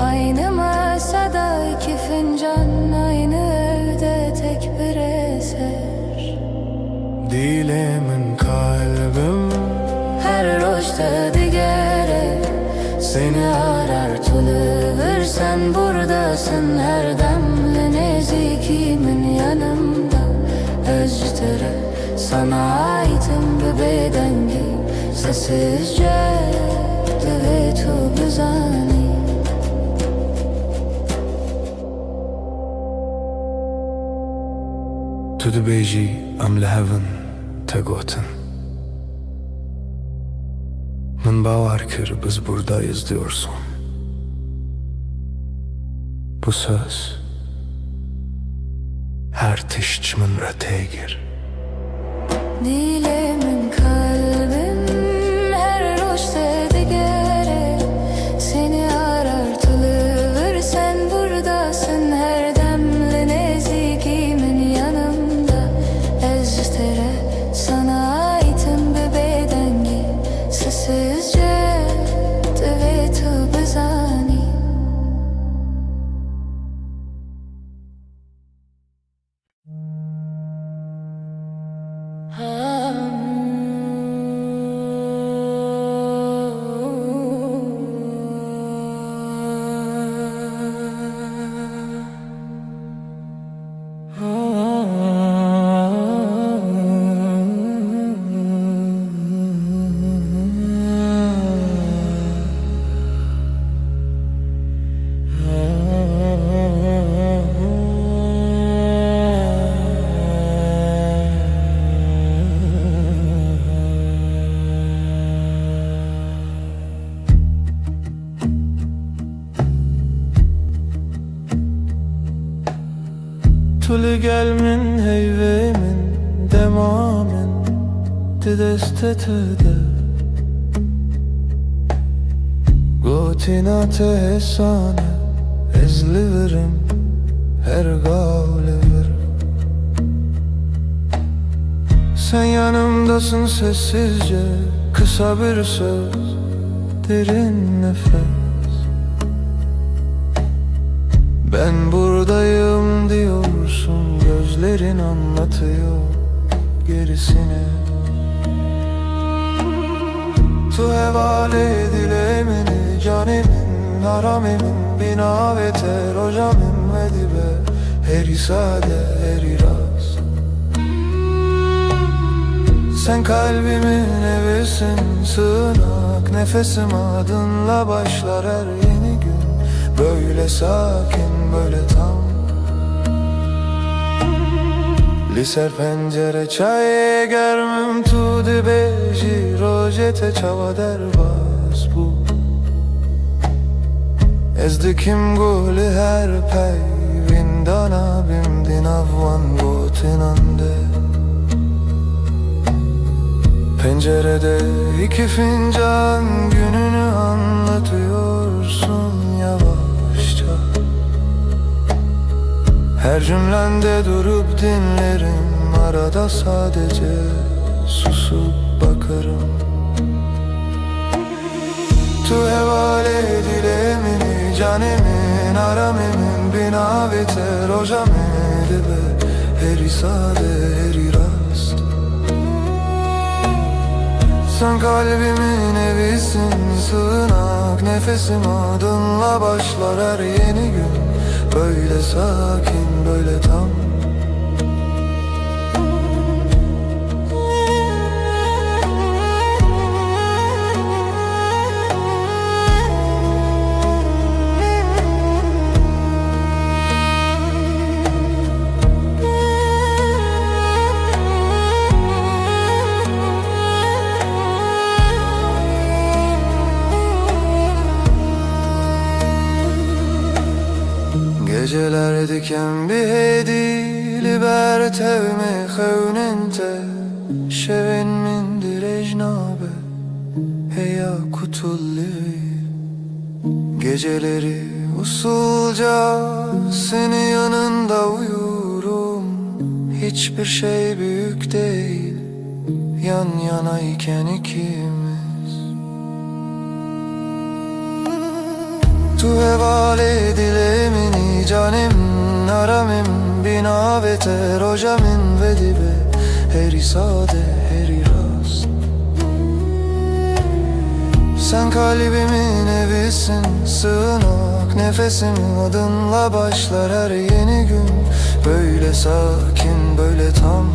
Aynı masada iki fincan Aynı evde tek bir eser Dilemin kalbim Her roşta digere Seni arar tülüvür sen buradasın her demli nezikimin yanımda Özcütere sana aitim bu bedengi Sessizce divetu bizani تو دبیجی ام لهون تگوتن من باور kır biz buradayız diyorsun Bu söz her tişçimin rötegir Dilemin kalbim her roşta digere Seni arar tülüvür sen buradasın her demli nezikimin yanımda Ezte sessizce دويت بزاني Tuli gelmin heyvemin demamin Didestetede Gotinate hesane ezliverim her gavliverim Sen yanımdasın sessizce kısa bir söz derin nefes Ben buradayım diyorsun gözlerin anlatıyor gerisini Tu hevale dilemini canimin haramemin bina ve terocamim ve dibe heri sade heri rast Sen kalbimin evisin sığınak nefesim adınla başlar her yeni gün Böyle sakin böyle tam Liser pencere çay germim tu dibeji rojete çava derbas bu Ezdikim guli her pey vindana bimdin avvan gotinande Pencerede iki fincan gününü anlatıyorsun yavaşça Her cümlende durup dinlerim Arada sadece susup bakarım Tu hevale dilemini canimin aramemin bina ve terojamedi be Heri sade heri rast Sen kalbimin evisin sığınak nefesim adınla başlar her yeni gün Böyle sakin böyle tam Geceler diken bir hedi libertev me xewnente Şevin min direjnabe heya kutulli Geceleri usulca seni yanında uyurum Hiçbir şey büyük değil yan yanayken ikimiz Tu hevale dilemini canim naramim bina ve terojamin ve dibe heri sade heri rast Sen kalbimin evisin sığınak nefesim adınla başlar her yeni gün Böyle sakin böyle tam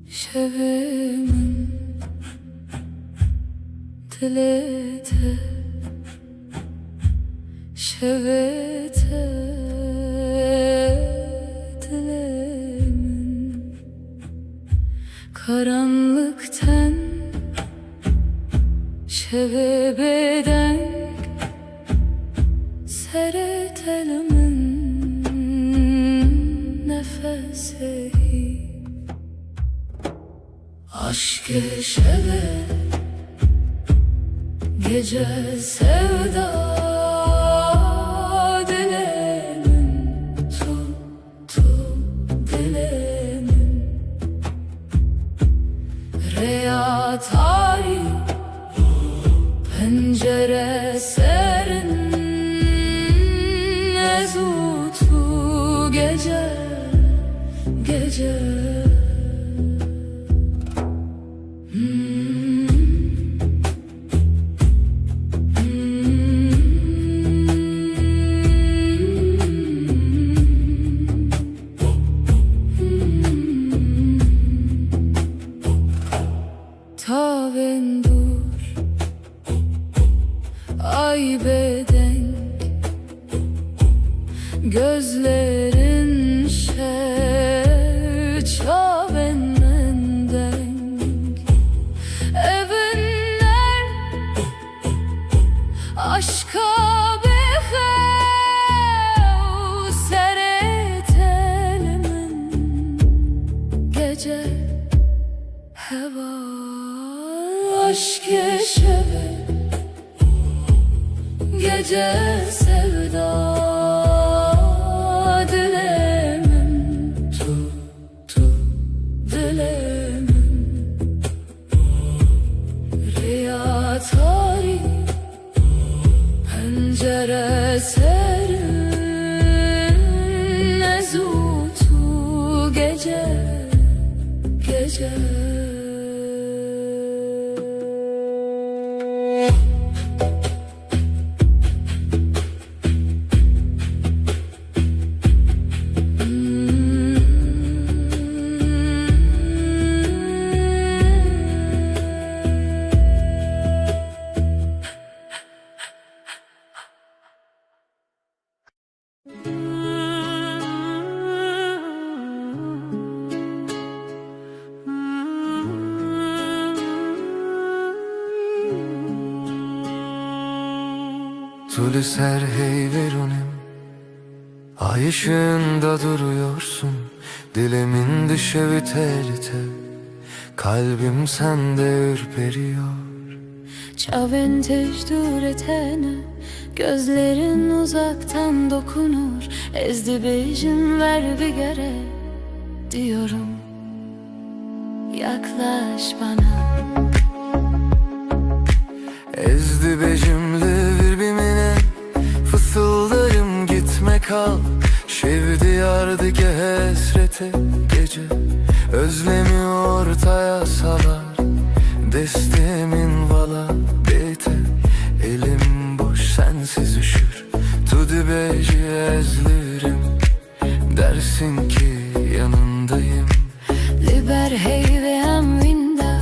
Şevimin dilete şevete dilete karanlıktan şevebeden seretelimin nefesi aşk-ı şeve gece sevda dilemin tuttu dilemin Reya tarih pencere serin ezutu gece gece Tavendur ay bedenk gözlerin çaven mendenk evinler aşka behev seretelimin gece heva aşk-ı şeve gece sevda dilemin tuttu dilemin Riya tarih pencere serin ezutu gece gece Tülü ser hey verunim, ay ışığında duruyorsun. Dilimin düşevi telite, kalbim sende ürperiyor. Çaven tecdür etene gözlerin uzaktan dokunur. Ezdi bejim ver bir gere diyorum. Yaklaş bana. Ezdi becimli birbirine, fısıldarım gitme kal. Şevdi yardı ki hesrete gece, özlemi ortaya salar. Destemin vala bete, elim boş sensiz üşür. Tudu beci ezlirim, dersin ki yanındayım. Liber hey ve amvinda,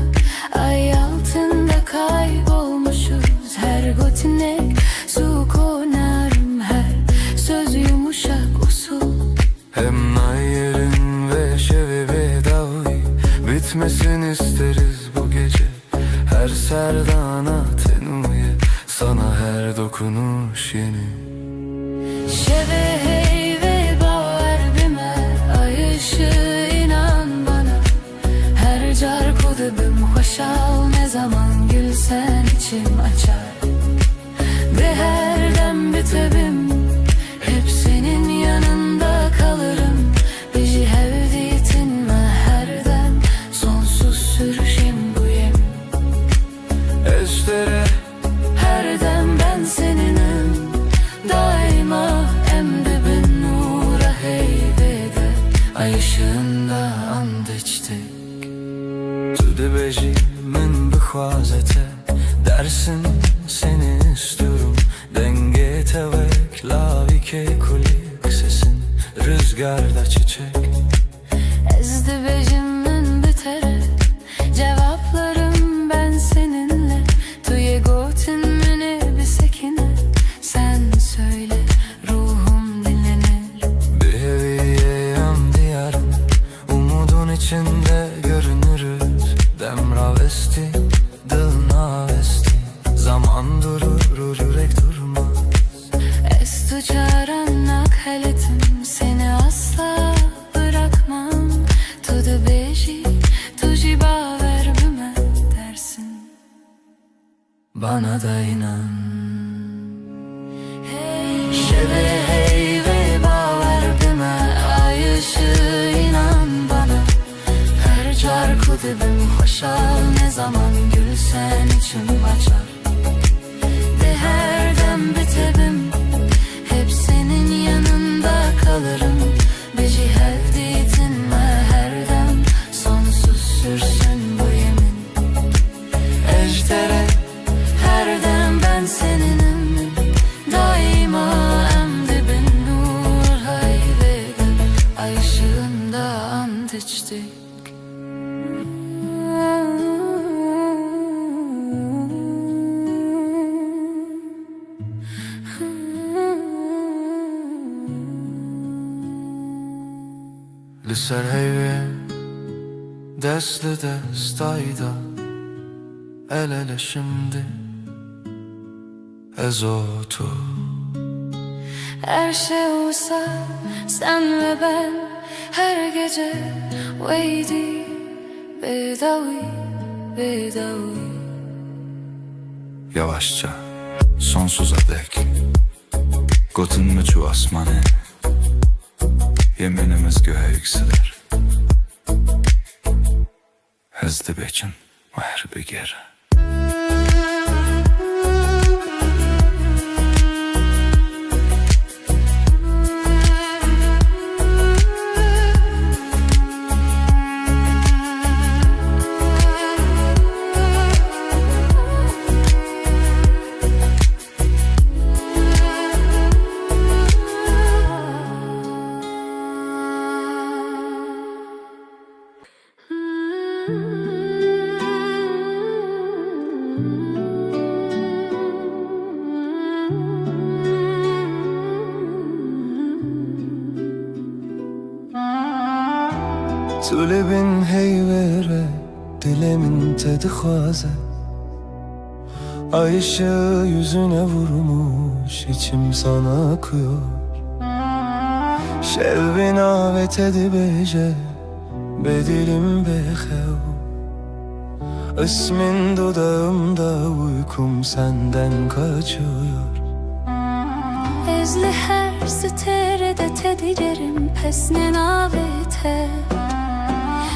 ay altında kaybolmuşuz. Her gotinek su konarım, her söz yumuşak usul. Hem nayerin ve şevevi davi, bitmesin isteriz bu gece. Her serdana tenuye, sana her dokunuş yeni. Şeve hey ve bağır bime, ay ışığı inan bana. Her car kudubim hoşal, ne zaman gülsen içim açar. Ve her dem bitebim, hep senin yanında kalırım. Bizi hevditin me her dem, sonsuz sürüşüm bu yem. Estere Her dem ben seninim, daima emdibin nura heybede. Ay ışığında and içtik. Tudu beci min bixwazete, dersin seni istiyorum. Denge tevek lavike kulik sesin, rüzgarda çiçek. Ezdi bejimin bitere, cevaplarım ben seninle. Tuye gotin mini bir sekine, sen söyle ruhum dinlenir. Bir heviyeyem diyarım, umudun içinde görünürüz. esti, dılına esti. Zaman durur, yürek durmaz. Es tu çarannak heletim, seni asla bırakmam. Tudu beji, tuji baver büme dersin. Bana da inan. Şeve hey ve baver büme, ay ışığı inan bana. Her çarkı dibim hoşal, ne zaman gülsen içim açar. De her dem bitebim, hep senin yanında kalırım. Bici hevditinme her dem, sonsuz sürsün bu yemin. Ejder'e her dem ben seninim, daima en dibin nur hayvede. Ay ışığında ant içtik. Lisser heyve, destli destayda. El ele şimdi, ezotu. Her şey olsa sen ve ben, her gece weydi bedavi bedavi. Yavaşça, sonsuza dek Gotun mu asmanı, yeminimiz göğe yükselir. Hızlı beçin ve her bir geri. Tulebin heyvere, dilemin tedi xaze. Ay ışığı yüzüne vurmuş, içim sana akıyor. Şevvin avet edi bece, bedilim bexev. İsmin dudağımda, uykum senden kaçıyor. Ezli her siterede tedicerim pesne navete.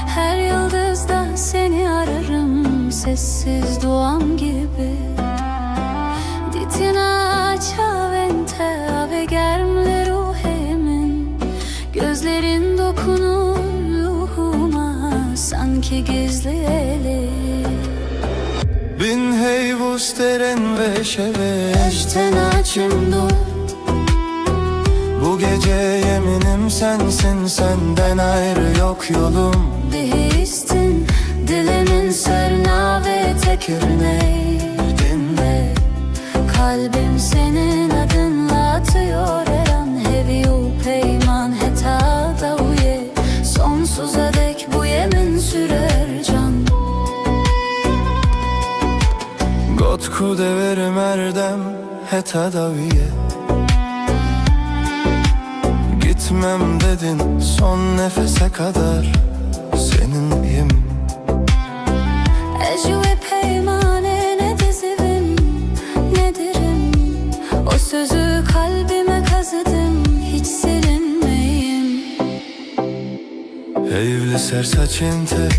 Her yıldızdan seni ararım, sessiz duam gibi. Ditina çavente ave germle ruhemin. Gözlerin dokunur ruhuma, sanki gizli eli. Bin heyvus deren ve şeve, Eşten açım dur. bu gece yeminim sensin, senden ayrı yok yolum. Bihistin dilimin sırna ve tekirney. Dinle, Kalbim senin adınla atıyor her an. Heviyu peyman heta da uye. Sonsuza dek bu yemin sürer can. Gotku deverim erdem heta daviye. Gitmem dedin son nefese kadar, seninleyim. Ecü ve peymane ne dizivim, ne dirim. O sözü kalbime kazıdım, hiç silinmeyim. Evli sersaçente,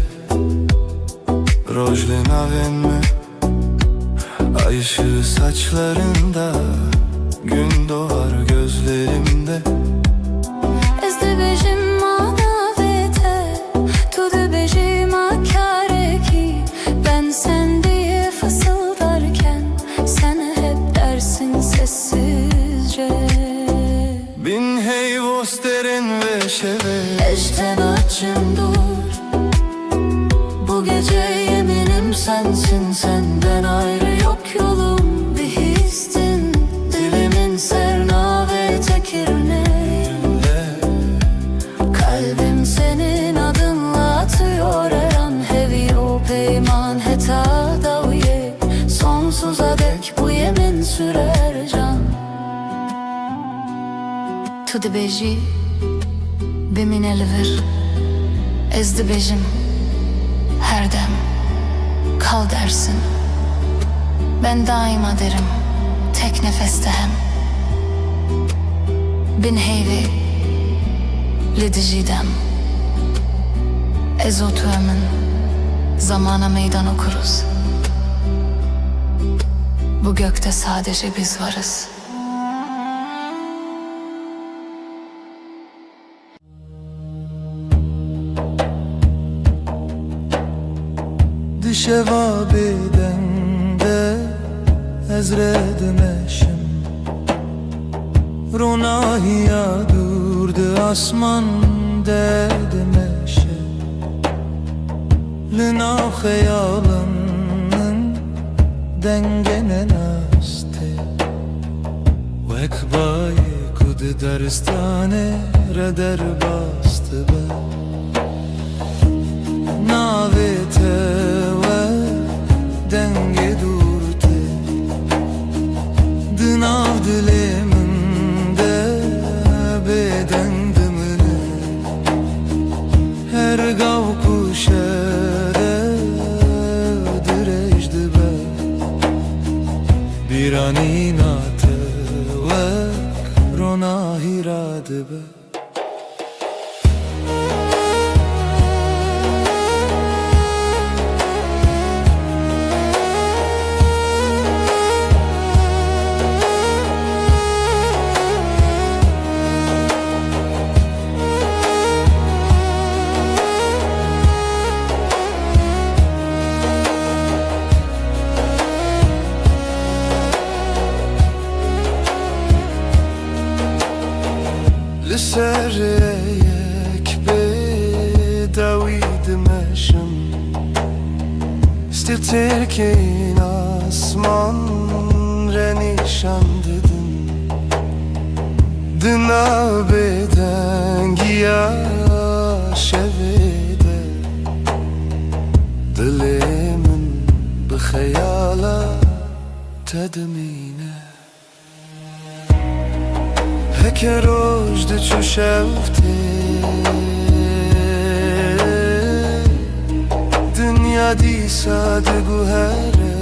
rojli navenme. Ay ışığı saçlarında, gün doğar gözlerimde. Ezde bejim manavete, tudu bejim akareki. Ben sen diye fısıldarken, sen hep dersin sessizce. Bin heyvos derin ve şeve, Eşten açım dur. Bu gece yeminim sensin, senden ayrı yok yolum. Bir histin dilimin serna ve tekirney. Kalbim senin adınla atıyor her an. Hevi o peyman heta Tu dibêjî bimîne li vir, ez dibêjim her dem kal dersin. Ben daima derim tek nefeste hem. Bin heyvê li dijî dem. Ez û tu emin zamana meydan okuruz. Bu gökte sadece biz varız. Dişeva bedende ezredemeşim, Ronahiya durdu asman dedemeşe, Lina hayalının dengene naste, Vekbaye kud derstane reder bastı be. Navete ve denge durte, Dınav diliminde beden dımını, Her gav kuşere direjdi be. Bir an inatı ve ronahiradı be. Sereyek bedavidim eşim, Stil terkin asman renişan dedin, Dına beden giya şevede, Dilimin bi khayala tedmine. Heke rojde çu şevte, Dünya dîsa de guhere,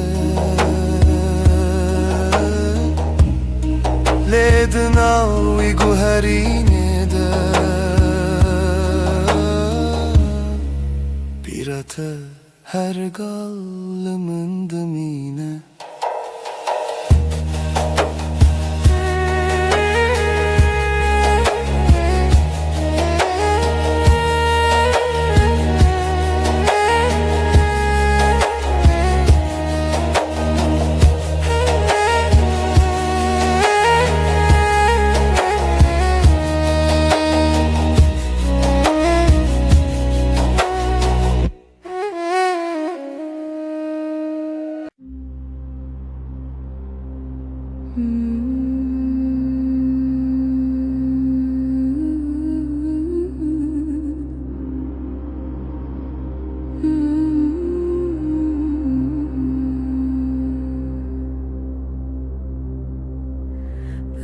Lêdina wî guherînê de, Bîrete her gal min dimîne.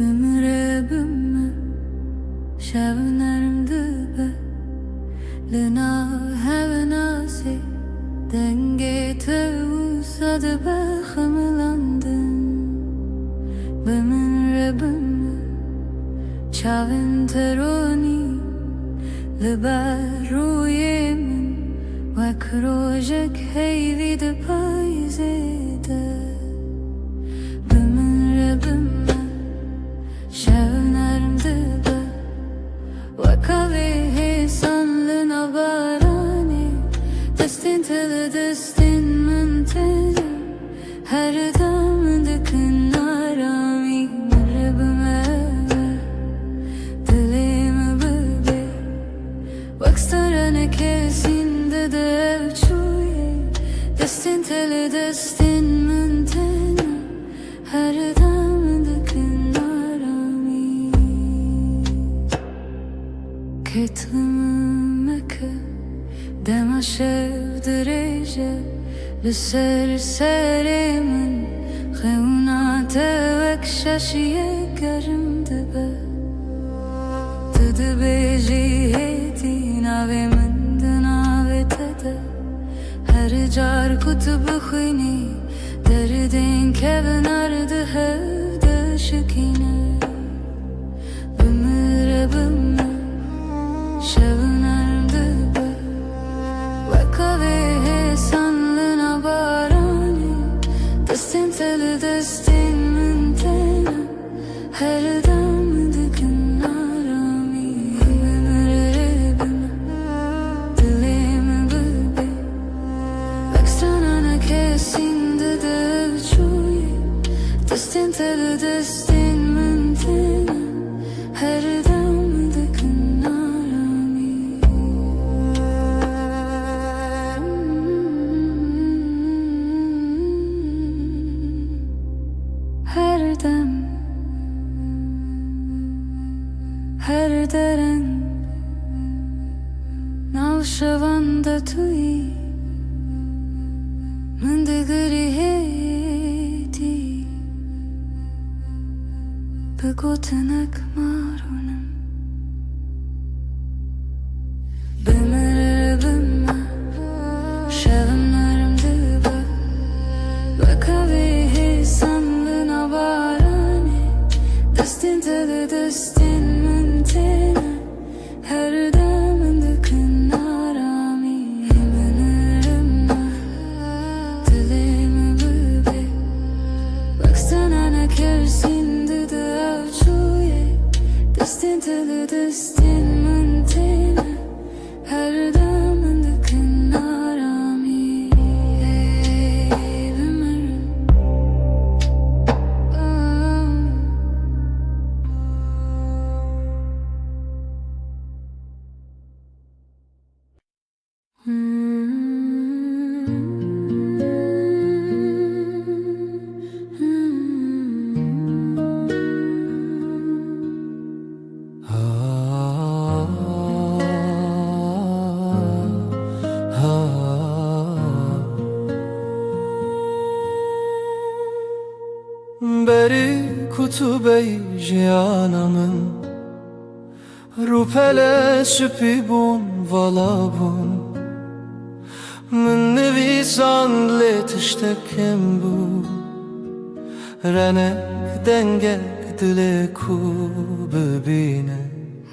Ömre bümme şevnerim dübe, Lina hevenasi denge tevsadı be xımlandın. Ömre bümme çavin teroni Liberuyemin vek rojek heyvi de payzede. Ömre bümme şevnerim dübe, Vek avi sanlı nabarani, Destin tili destin müntene, Her dam dikin arami. Ömre bümme dilimi bebe, Vek starane kesinde de evçuye, Destin tili destin müntene, Her dam dikin arami. Ketlemeke dema şevdireje, Lser serimin xeuna tevek şaşiye gerim dibe. Mırdı beji heti nave mındı nave tede Her car kutubu khini Derdin kevin ardı hevde şikine Bımır bımır şevin ardı be Ve kave sanlına barani Destin teli destin mintena Her dam dikin arami Bımır bımır Dilim bıbe Vekstranana kesin dedev çuye Destin teli destin mintena Her dam dikin arami Her dem Her deren Navşavanda tui Mındıgırı heti Begotenek marunum Bımır bımır Şevimlerim dıbı Ve kavihi sandına barani Destin teli destin mintena Her damın dıkın arami Bımır bımır Dilimi bıbe Baksana ne kersin dıdı avçuye Destin teli destin mintena Her damın dıkın arami Bımır Beri kutube jiyanamın Rupele süpi bun vala bun Min nevisan le tiştekem bu Renek denge dile ku bibine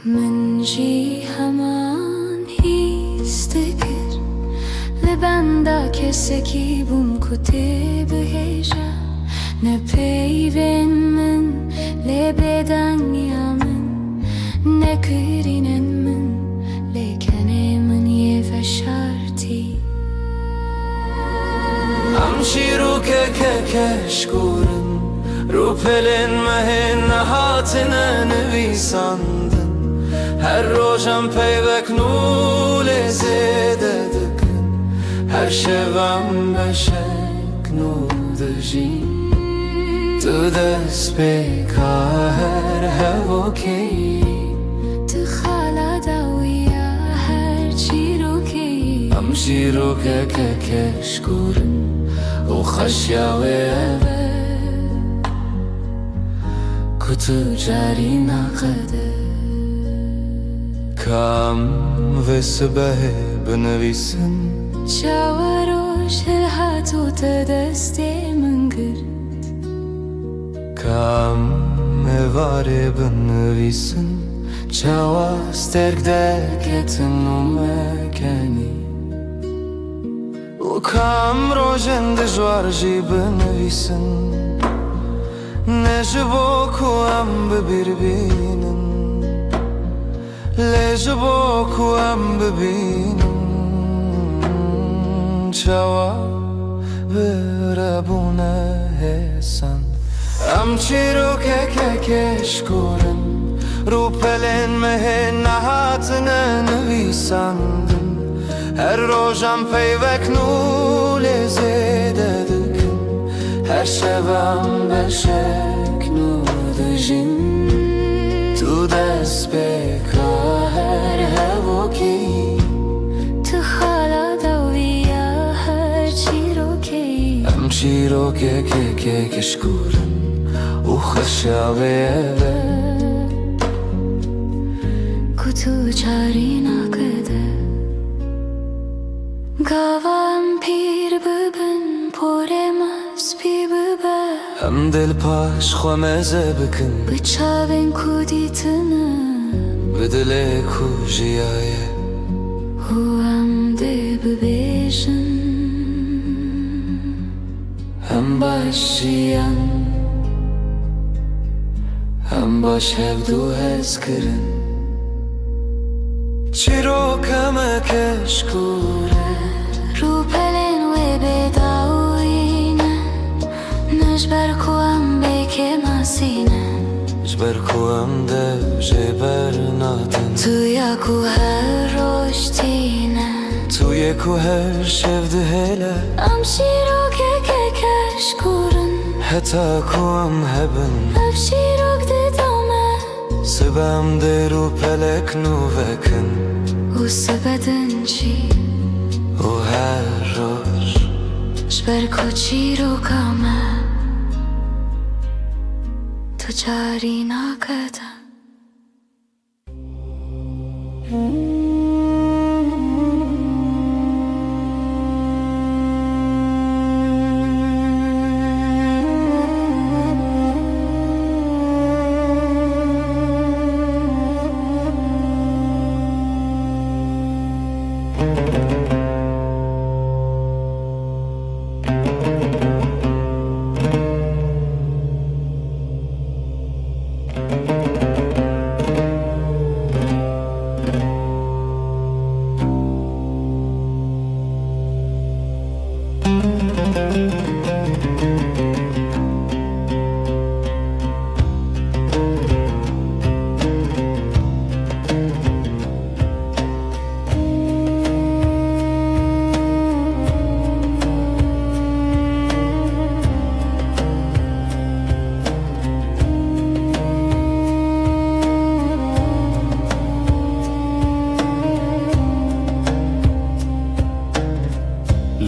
من جی همان هیستکر لبندا کسکی بوم کتی بهجا نه پیوین من لبدن یامن نه کرینن من لیکنه من یه فشارتی Amşiru keşkurun Rupelin mehin hatine nevisandın Her rojam peyvek nule zede dıkın Her şevem beşek nudji Tu despeka her hevoki تخالا داویا هر چی رو کی Amşiru keşkurun O خشیاوه Kutu cari naqede Kam ve sıbehe benevisin شاوروش الهاتو تدستی من گرد Kam evare benevisin Çava sterk derketin o mekeni O kam rojen de jwarji benevisin Ne jiboku am birbirinin Le jiboku am birbirinin Çava verabune hesan Am çiro keşkurun Rupelen mehen nahatine nevisandın Her rojam peyvek nule zede dıkın Her şevem beşek nudjin Tu despeka her hevoki تخالا داویا هر چی رو کی Am çiro keşkurun U خشاوه kutu çari nakede Gavan pir bibin poremaz pi bibe Hem dil paş xwemeze bikin Bıçavin kuditini Bidile ku jiyaye Hu hem de bibêjin Hem baş jiyan Hem baş hevdû hez kirin Çîrok heme keşkûre Rupelin ve bedawine Nejber ku em beke masine Jber ku em dev jêber natin Tu ya ku her roştine Tu yê ku her şev dihêle Em şîrok eke keşkurin Heta ku em hebin Ev şîrok didame Sibem dê rû pelek nû vekin U sibedin çi û her roj Jber ku çîroka me Tu carî nakede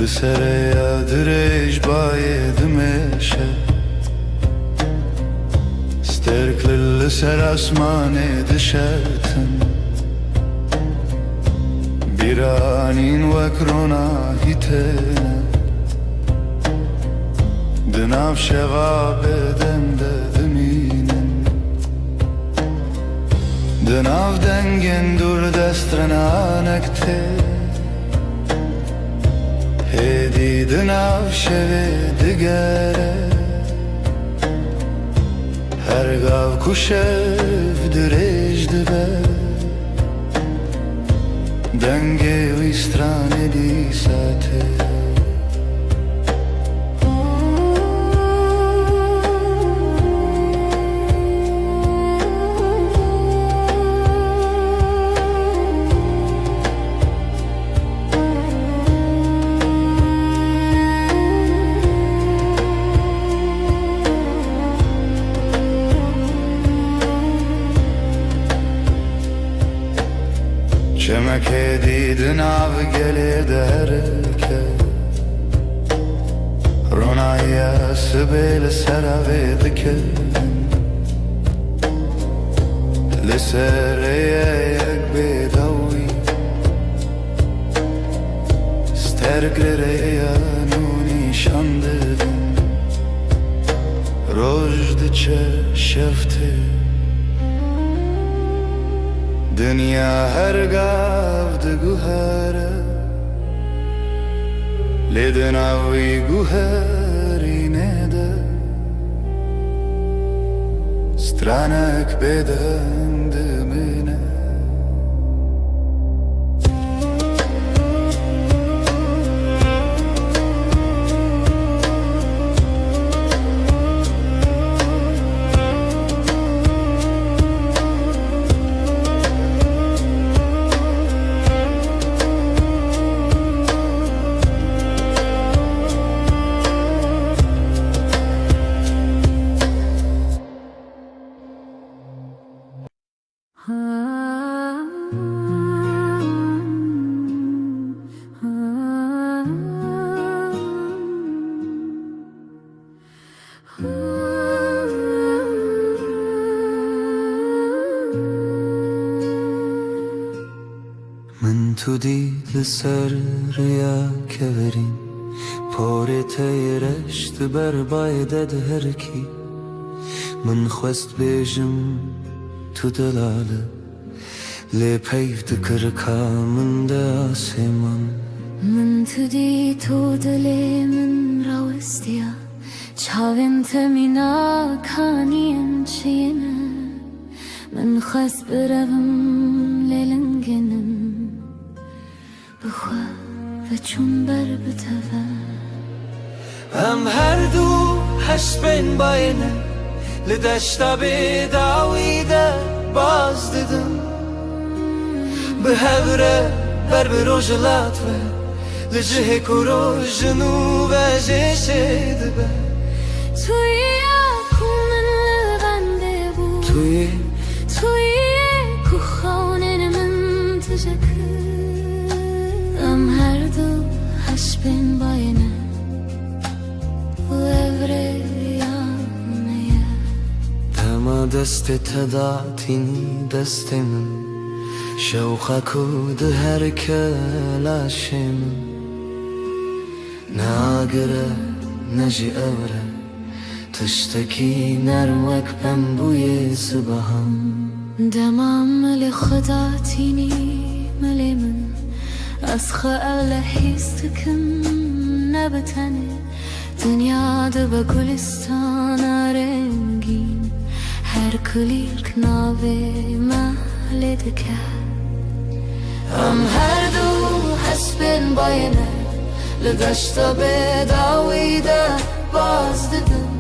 Li sereya dirêj bayê dimeşe Sterkli li ser asmanê dişetin Bîranîn wek rona hîtene Di nav şevabê dem de dimînin Di nav dengên dûr destrenanek tê Hêdî di nav şevê digere Her gav ku şev dirêj dibe Dengê wî stranê dîsa tê Çemek hêdî nav gelê derke Ronaya sibê li sera vê dikin Li serê yek bêdawî Sterk li rêya nû nîşan didin Roj diçe şev tê Dünya her gav diguhere Lê di nav wî guherînê de Stranek bêdeng dimîne تو دی لسر ریا کورین پاره تیرشت بر بایدد هر کی من خواست بیجم تو دلاله لی پیف دکرکا من ده آسمان من تو دی تو دلی من راوستیا چاوین تمینا کانیم چینه من خواست بروم لیلنگنم بخوا و چون بر بتوه هم هر دو هشت بین باینه لدشتا بداویده باز دیدم به هوره بر بروجلات و لجه کرو جنوب جشه دبه توی اکومن لبنده بود توی کو خانه من تجکر ام هر دو هش بین باینه و evre yanmaya دما دست تداتینی دست من شوقا کود هر کلاشم ناگره نجی اوره تشتکی نروک بم بوی صبحم دمام ملی خدا تینی ملی من از خیال حیستکم نبتنه دنیا ده با گلستان رنگین هر کلیل کناوه محل دکر هم هر دو حسبین باینه لدشتا بداویده باز دیدم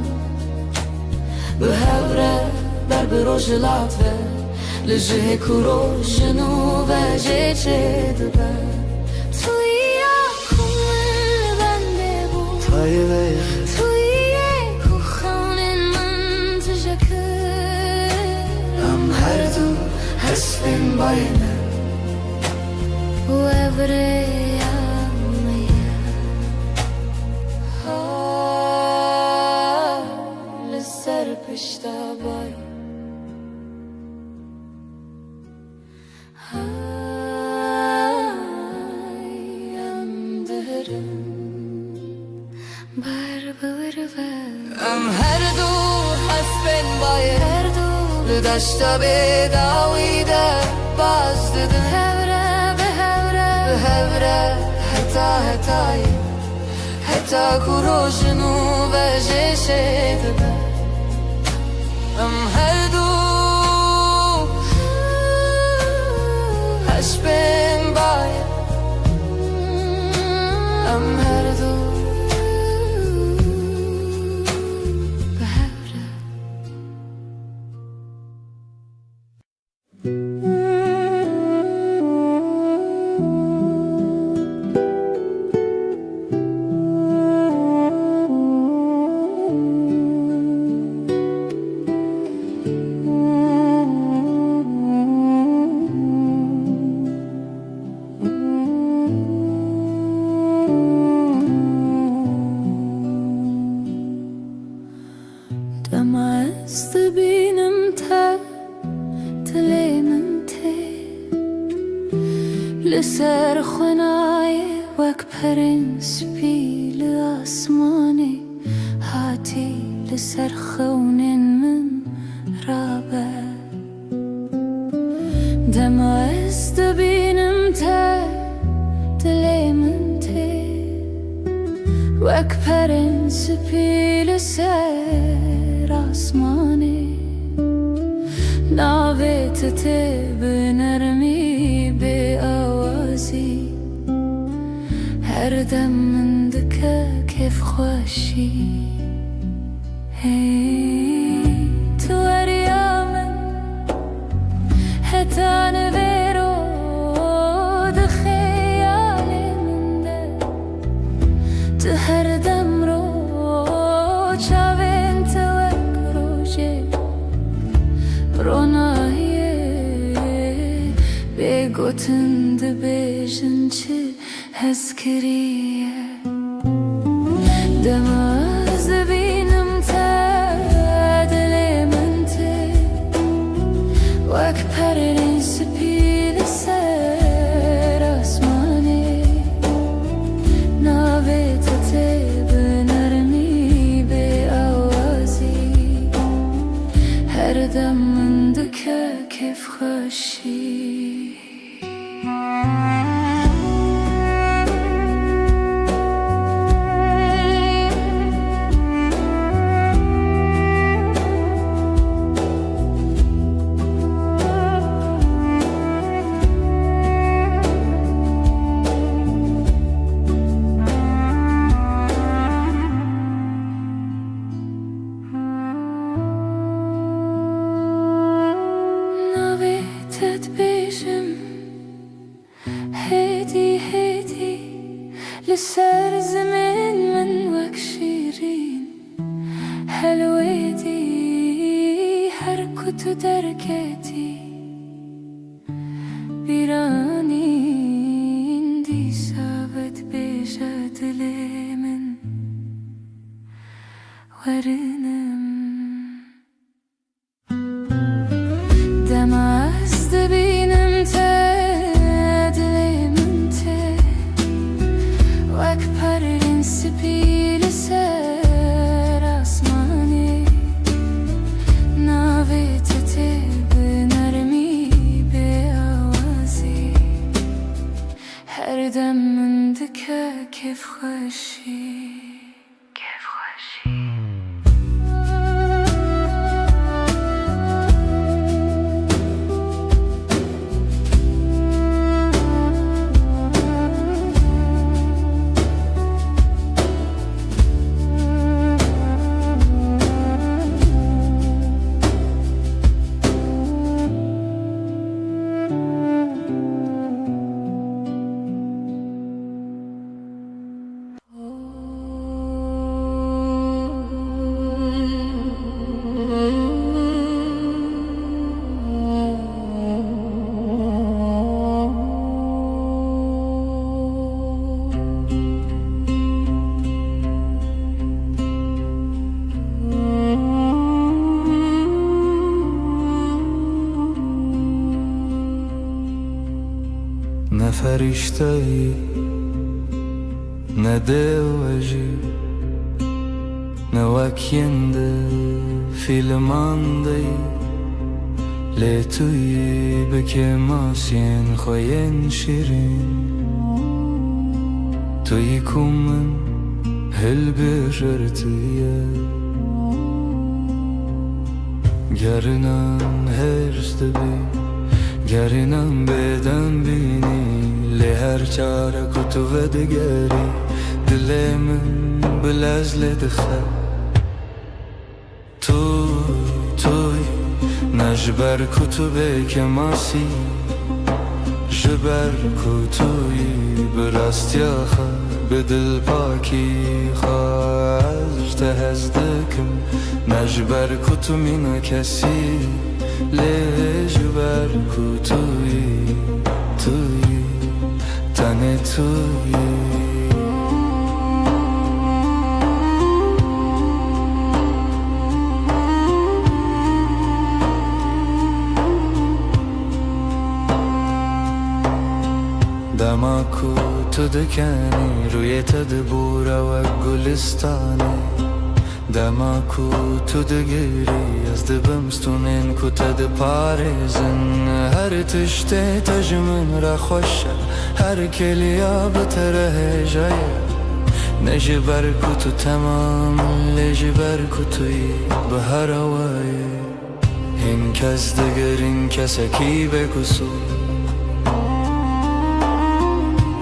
به هوره بر بروجلات و لجه کرو جنوب جیچه دبه توی اکومن بنده بود توی کو خانه من تجکر هم هر دو حسبین باینه و evre yanmaya لسر پشتا بای ام هر دو حسبین باینه هر دو لدشتا بداویده باز دیدم هوره به هوره حتا کرو جنوب جشه دبه ام هر دو هش بین باید ام هر دو به هوره دمست بینم تا تلیمن تی لسر خنای وک پرنس پیل آسمانی هاتی لسر خونین من رابه دمست بینم تا تلیمن تی وک پرنس پیل سر آسمانی ناویت تی به نرمی به آوازی هر دم من دکه کیف خوشی هی تو اریامن حتی نویرو ده خیالی من ده تو هر دم رو چاوین توک روشه رونایه بگوتن ده بیجن چه هز کریه دماز بینم تا دل من تی وک پرنس پیل سر خوشی لسر زمن من وك شيرين حلوة دي حركة دركتي بيرانين دي سابت بيشات من ورنم دمعز دبينم سپیل سر آسمانی ناویت به نرمی به آوازی هر دم منده که کیف خوشی نه فرشته‌ای نه دیوژی نه وکینده فیلماندهی لی توی بکه ماسین خوین شیرین توی کومن هل بجرتیه گرنم هرست بی گرنم بدن بینی لی هر چاره کتو و دگری دل من بلزل دخل توی نجبر کتو بکه ماسی جبر کتوی براستی آخه به دل پاکی خواهد تهزدکم نجبر کتو مینا کسی لجبر کتوی تنه توی دماکو تو دکنی روی تدبورا و گلستانی دماکو تو دگیری از دبمستونین کو تد پارزن هر تشته تجمن را خوشه هر کلیا بتره جایه نجبر کتو تمام لجبر کتوی به هر آوایه این کس دگر این کسکی بکسو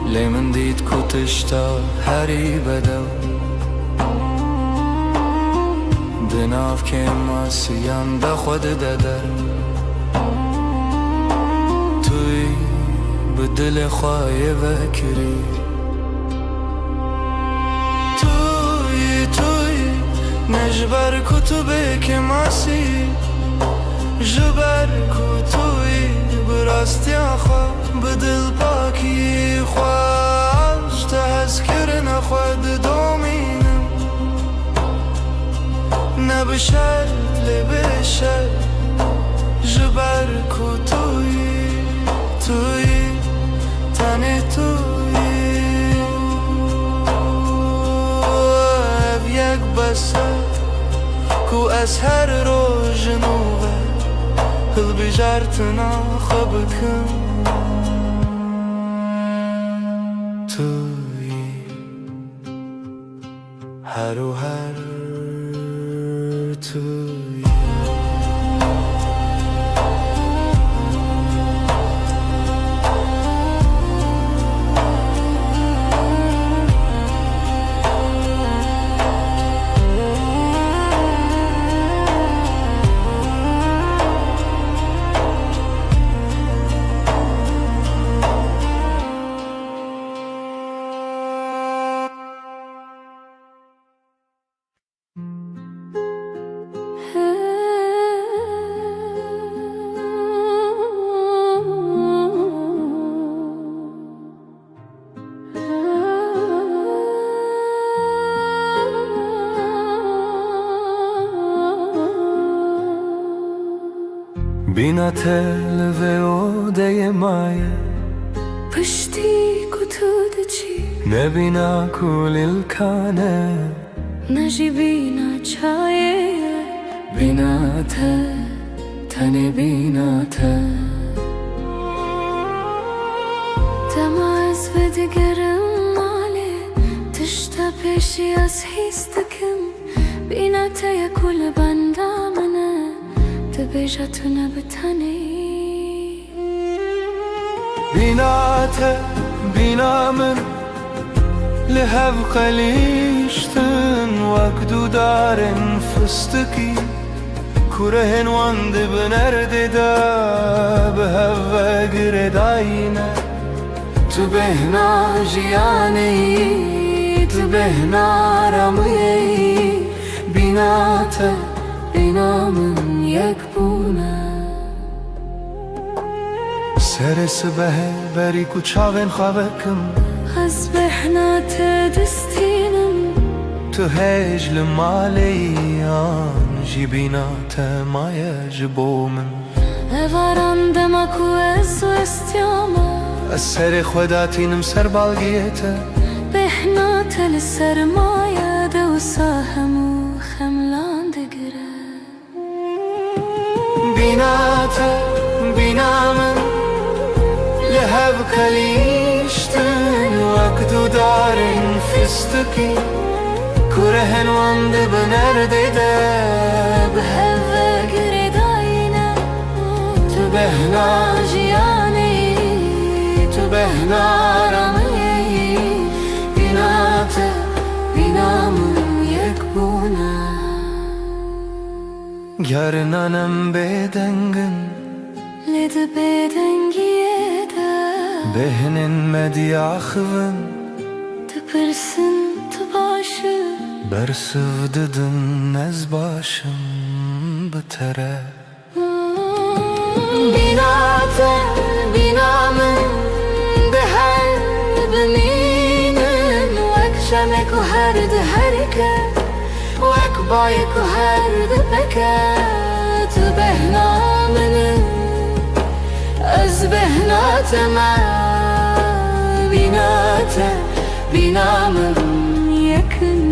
لی من دید کتشتا هری بدو دناف که ماسیان دا خود دادر توی به دل خواهی وکری توی نجبر کتو که ماسی جبر کتوی براستی آخوا به دل پاکی خواهش تحذکر نخواد دومینم نبشر لبشر جبر توی تنه توی اب یک بسر کو از هر روز نوبه خل بجارتنا خبكم توی هر و هر توی بینا تل و اوده مایه پشتی کتو دچی نبینا کل الکانه نجی بینا چایه بینا تنه بینا تماز و دیگرم ماله تشتا پیشی از هیستکم بینا تیا کل بندامنه تبیجتونه بتنی بینا من لهب قلیشتن وقدو دارن فستکی کرهن واند بنرد دا بهوا گرداینه تو بهنا جیانی تو بهنا رمیی بینا من یک بونه سر سبه بری کچاون خوابکم از بهنا تدستینم تو هجل مالیان جی بینا تمایه جبومن اواران دمکو از و استیامه از سر خوداتینم سر بالگیته بهنا تل سرمایه دو ساهم و خملان دگره بینا من لهب کلیشتن وقدو دارن فستکی کرهن واند بنرده ده بهوا گرداینه تو بهنا جیانی تو بهنا رمیی بینا من یک بونه گرنانم بدنگن لید بدنگیه ده بهنن مدیاخون تپرسن تباشه برسوددن از باشم بتره بینا من به هر بنینن وک شمک و هر ده هرکه وک بایک و هر ده بکه تو بهنا من از بهنا تما بینا من yakın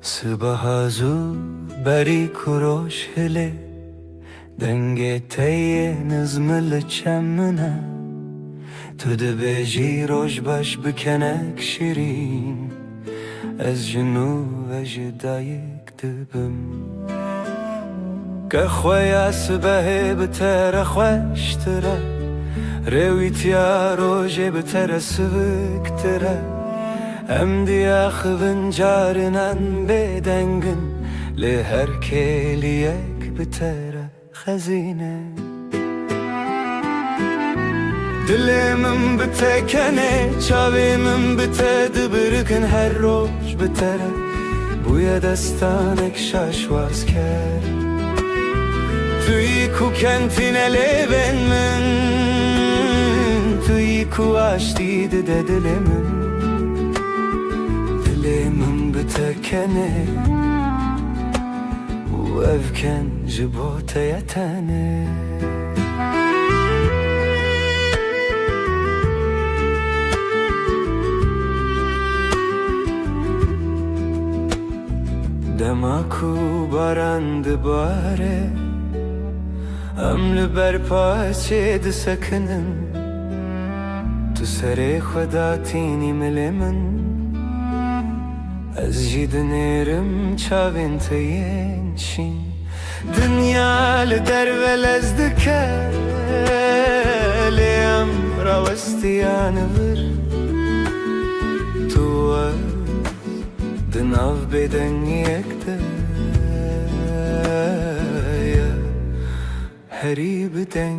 Sıbahazu beri kuroş hele Denge teye nızmılı çemmine تو دبیجی روش باش بکنک شیرین از جنو و جدایک دبم که خوی سبه بتر خوشتره رویتیا روژه بتر سبکتره ام دیا خوین جارنان بدنگن لهر کلیک بتره خزینه دلمم بتکنه چاویمم بتد برکن هر روز بتره بوی دستانک شاشواز کرد توی کو کنتین لیبن من توی کو آشتی ده دلمم بتکنه و افکن جبوت یتنه دماکو بارند باره امل بر پاچه دسکنن تو سر خدا تینی مل من از جید نیرم چاوین تین شین دنیا لدر ولز دکه لیم راوستیان ور تو دناف بدن یکده هری بدن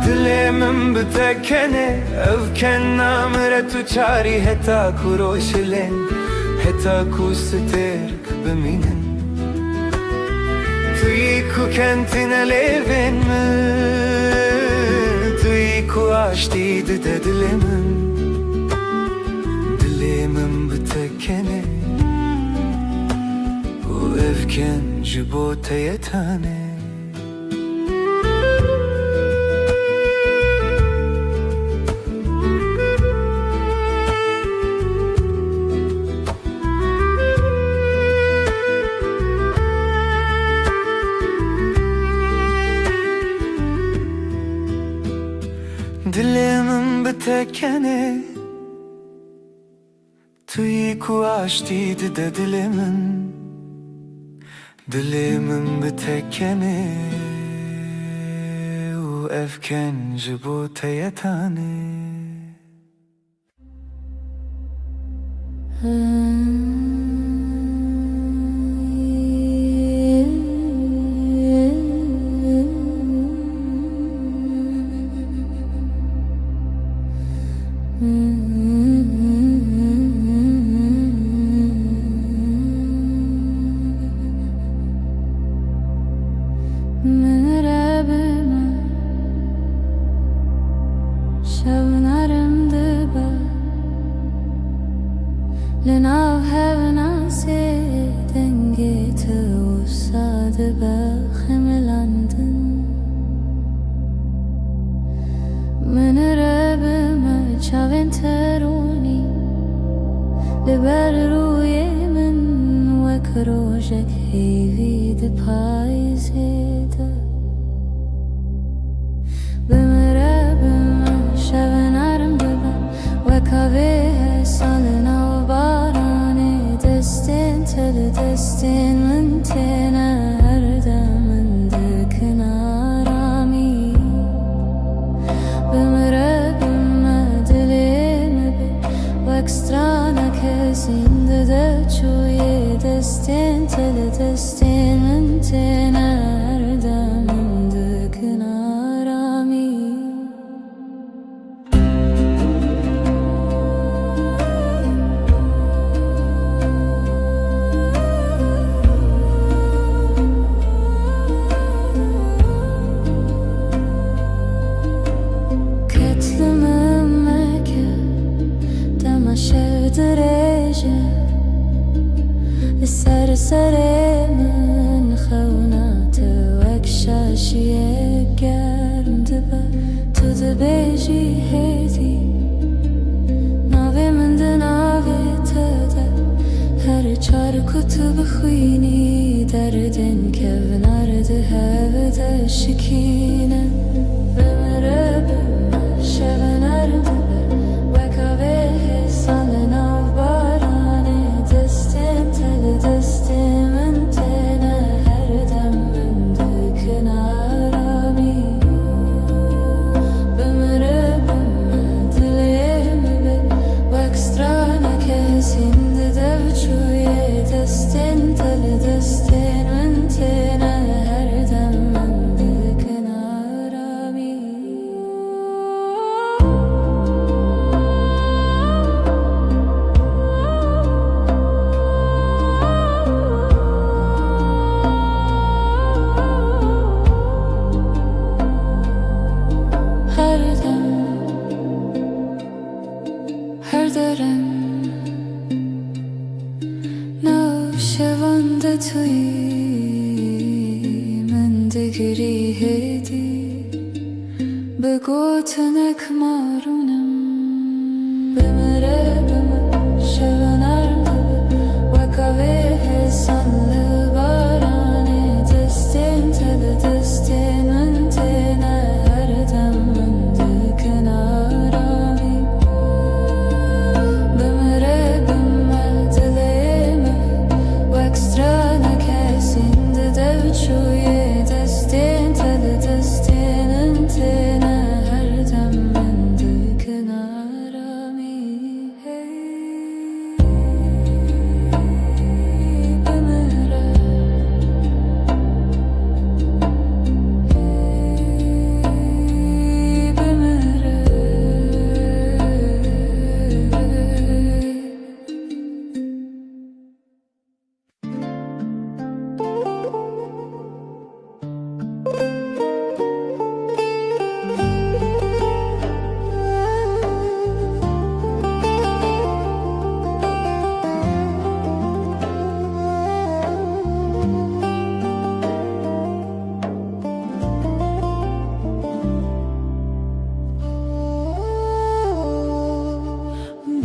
دلمم بتکنه افکن نامره تو چاری هتا کو روشلن هتا کو سترک بمینن توی کو کنتین لیون من توی کو آشتی ده دلمم بتکنه و افکن جبوت یتانه دلمم بتکنه توی کو آشتی ده دلمم بتکنه و افکن جبوت یتانه لناو هفنا سيدنگي تو ساد بخملاندن من رب ما چاوين تروني لبر روی من وک روژک هیوید پایزیده بمرب ما شب نرم ببن وکاوه سالنا و بارانه دستین تل دستین من تینه هر دمند کنارامی بمرب ما دلیم بی وکسترانا کسین ده چوی دستین تل دستین من تینه هر دمند کنارامی سر من خونات وک شاشیه گرم دبا تو دبیجی هیدی ناوی من ده ناوی تده هر چار کتب خوینی دردن که ونارده هوده شکینه بمره بمش گری هدی به گوتنک مارونم بمره شبنرم و کاوه حسانlı barane destin tele destin antena her deminde kenarami bemre dileme و ekstrana kesinde devçuye destin tele destin antena her deminde kenarami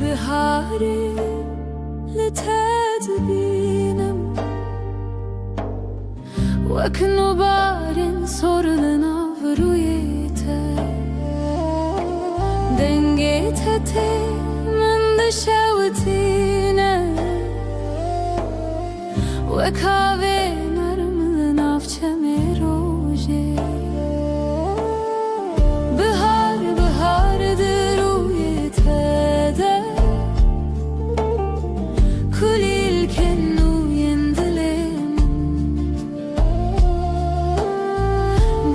بهاری لتدبینم وکنو بارین sorulana vuruyete denge tete من دشوتینه و کاوه نرمل نافچم روژه بهار بهار درویته kulir kennu yendilim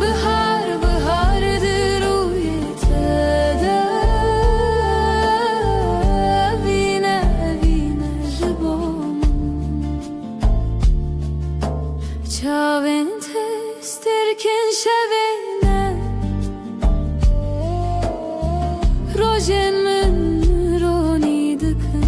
Bahar bahardır uyetede Vine vine jibom Çavente sterken şevene Rojen min roni dıkın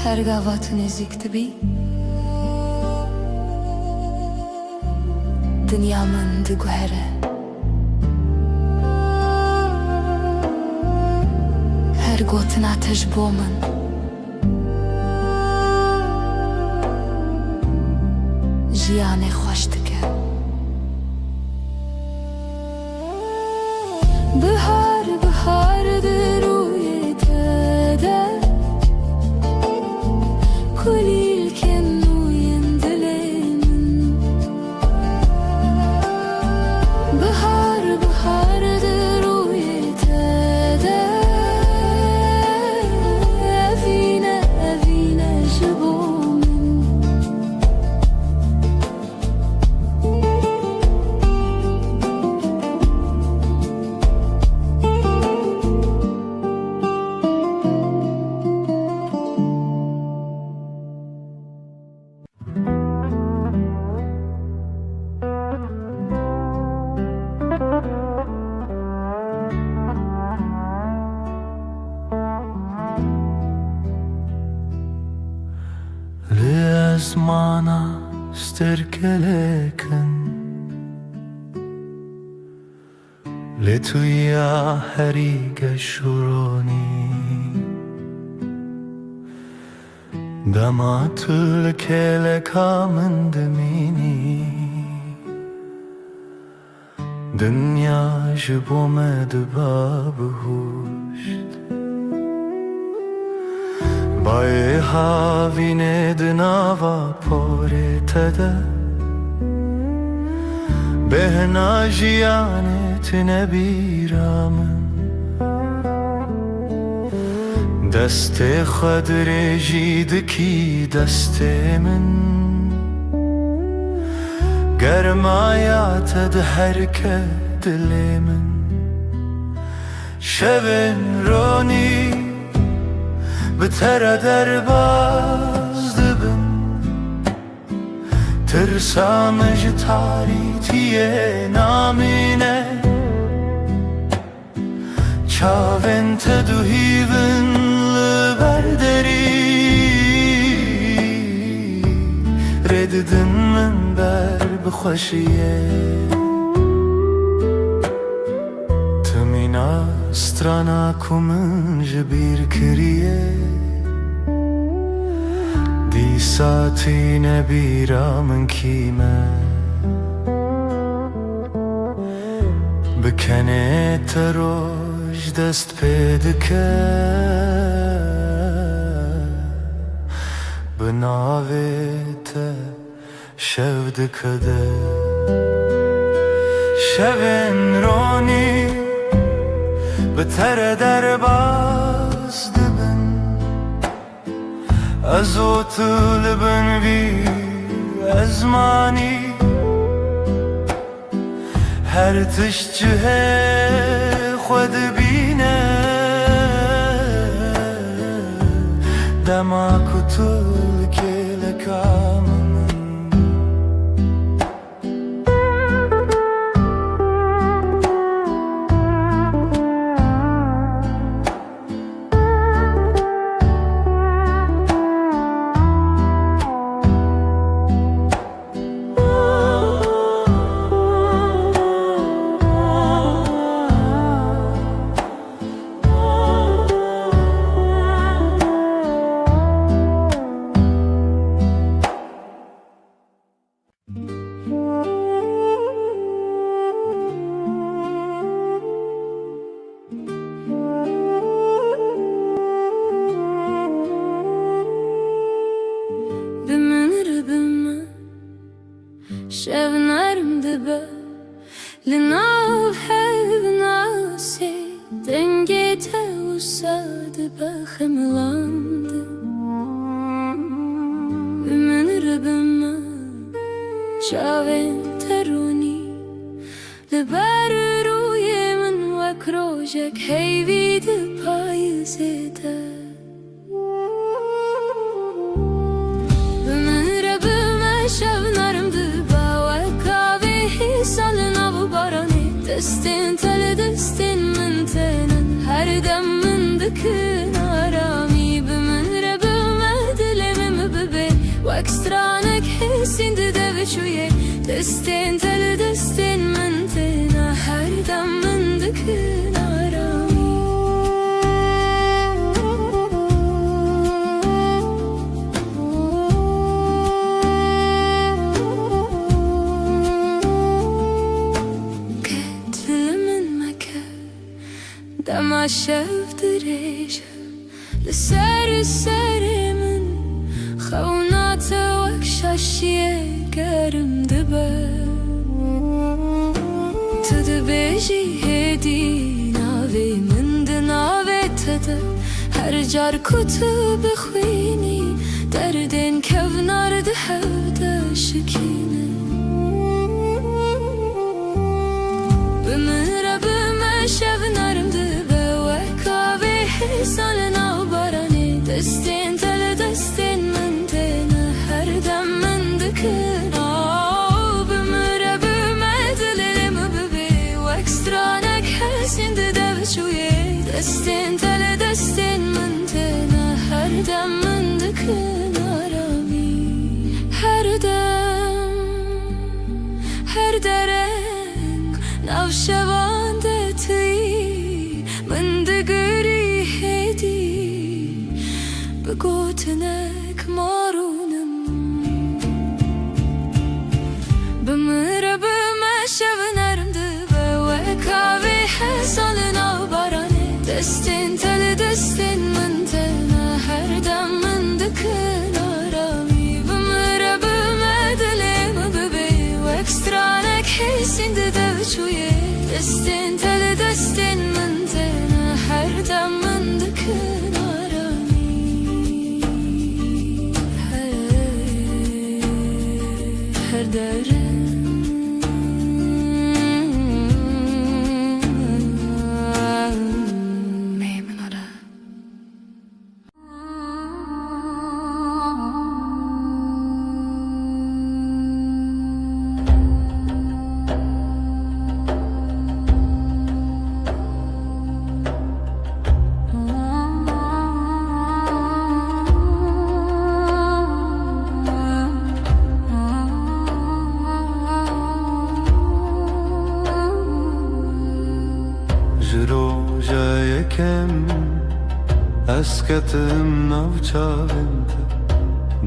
Her gavatı nezikti bi Dünyamın gühere Her gotin ateş bomun Jiyane hoş dike Bahar bahardır uyetede kulir kennu yendilemin Bahar bahardır uyetede Evine evine jibomin Resmana sterkeleken Letuya herige shuroni Damatul kele kamendemini Dünya ji bo me diba bihuşt Bayê havînê di nava porê te de Bêhna jiyanê tune bîra min Destê xwe dirêjî dikî destê min Germaya te diherke dilê min Şevên ronî bi te re derbas dibin Tirsa me ji tarîtiyê namîne Çavên te duhîvin li ber derî Rê didin min ber bi xweşiyê Tu mîna strana ku min ji bîr kiriye Dîsa tîne bîra min kîme Bi kenê te roj dest pê dike Bi navê te şev dikede Şevên ronî bi te re derbas dibin Ez û tu li bin vî ezmanî Her tişt cihê xwe dibîne Dema ku tu li kêleka min Şevnarım dibe Linav hevnasi Denge te usadı Baxımlandı Ümen rıbıma Şavên teruni Liber ruyemin Vek rojek heyvidi payizede Ümen rıbıma Şevnarım dibe Salına bu barani Destin tele destin min tenen Her dem min dikin arami Bimin rebime dilemimi bibe Vek stranek hissindi deviçuye Destin tele destin min tenen Her dem min dikin arami Dema şev dirêje Li ser serimin Xewnate wek şaşiyê gerim dibe Tu dibêjî hêdî navê min di navê te de Her car ku tu bixwînî Derdên kevnar di hev de şikîne Bi min re bime şevnarım dibe Wek avê salına baranê Destên tele destên min têne Her dem min dikin Bi min re bime dilême bibe Wek stranek hesîndi deviçûyê Destên tele destên min têne Her dem min dikin aramî Her dem her dereng Navşevan de tî min digirî hêdî Bi gotinek marûnim Bi min re bime şevnerim dibe جروجا یکم اسکتم نوچاوند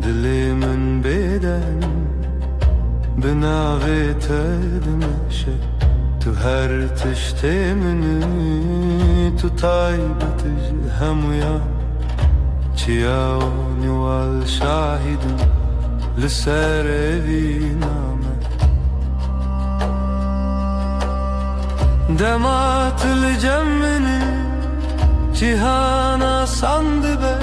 دلی من بدن بناوی تدمشه تو هر تشتی منی تو تایبتش همویا چیاونی والشاهدم لسر وینامه دمات الجمني جهانا صندبه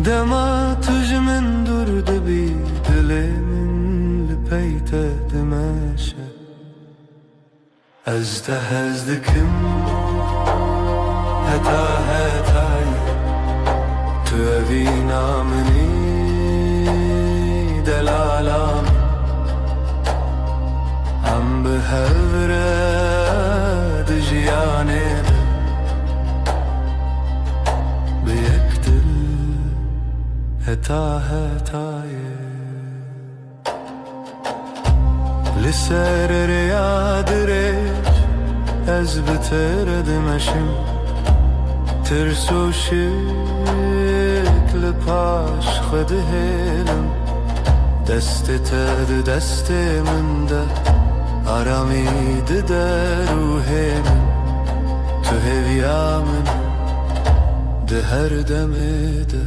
دمات جمن درد بي دلي من لبيته دماشة ازدكم هتا هتاي تأذينا مني دلالام عم بهبره دجياني بيقتل هتا هتاي لسر رياد ريش از بترد مشم ترسو شكل باش خد هلم دست تد دست من ده آرامید در روحه من تو هویا من ده هر دمه ده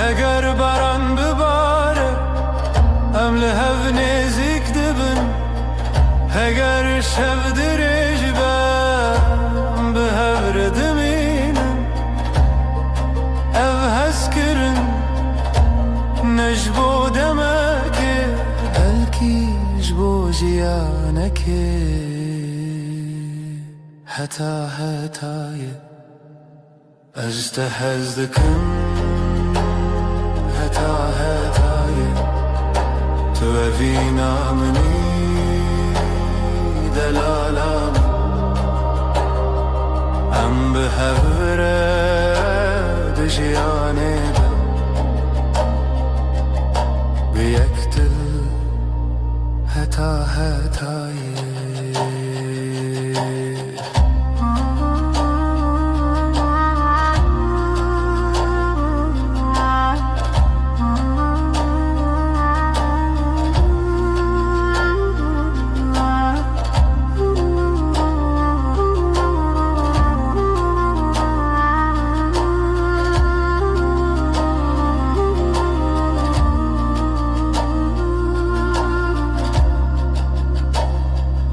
اگر باران بباره ام لهف نزیک دبن اگر شب درج بام به هفر دمینم او هسکرن نجبو دمکه بلکی جبوجيانك هتا هتاي أجتهزدكم هتا هتاي توفينا مني دلالام أم بهفرة دجياني بيقتل هتا هتاي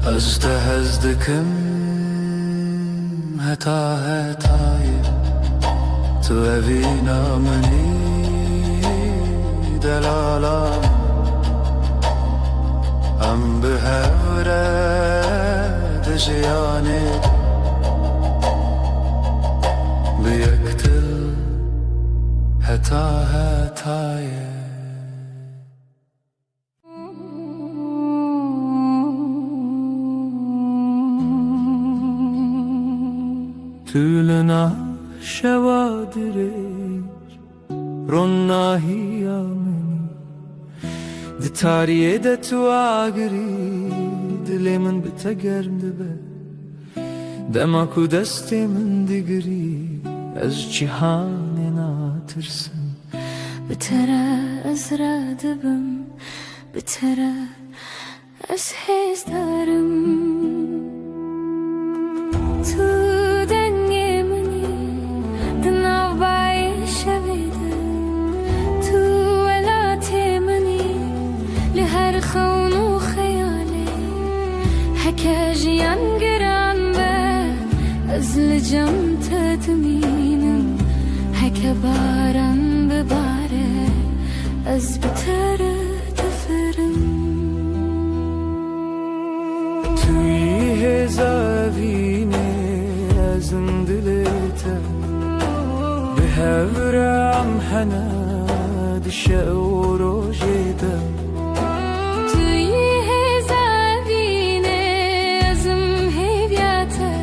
أجتهزدكم هتا هتاي توفينا مني دلالا أم بهفرة دجياني بيقتل هتا هتاي تولنا شوادرش رنا هي مني دي تاريه ده تو آگری دلی من بتگرم دبه دماکو دستی من دیگری از جهان ناترسم بترى أزرع دبم بترى أسحز دارم تو دنيا مني دناو باي شبيدة تو ولاتي مني لهر خون وخيالي حكا جيان قران به أزل جمت تمينم حكا باران بباره أز بتر تفرم توی زاوینه ازم دلته به هورم حنا دشه و روجیده توی زاوینه ازم هیبیاته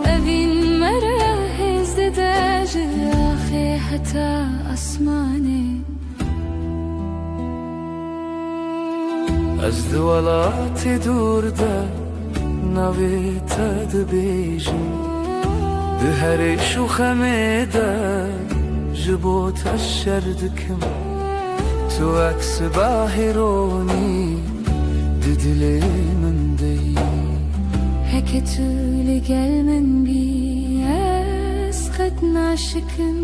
اوین مرا هزده جراخي حتى أسماني از دولات دورده نوی تد بیجم ده هر شوخمه ده جبوت الشردكم تو عكس باهروني ددلي من دي هكتولي قل من بي اسقط ناشكم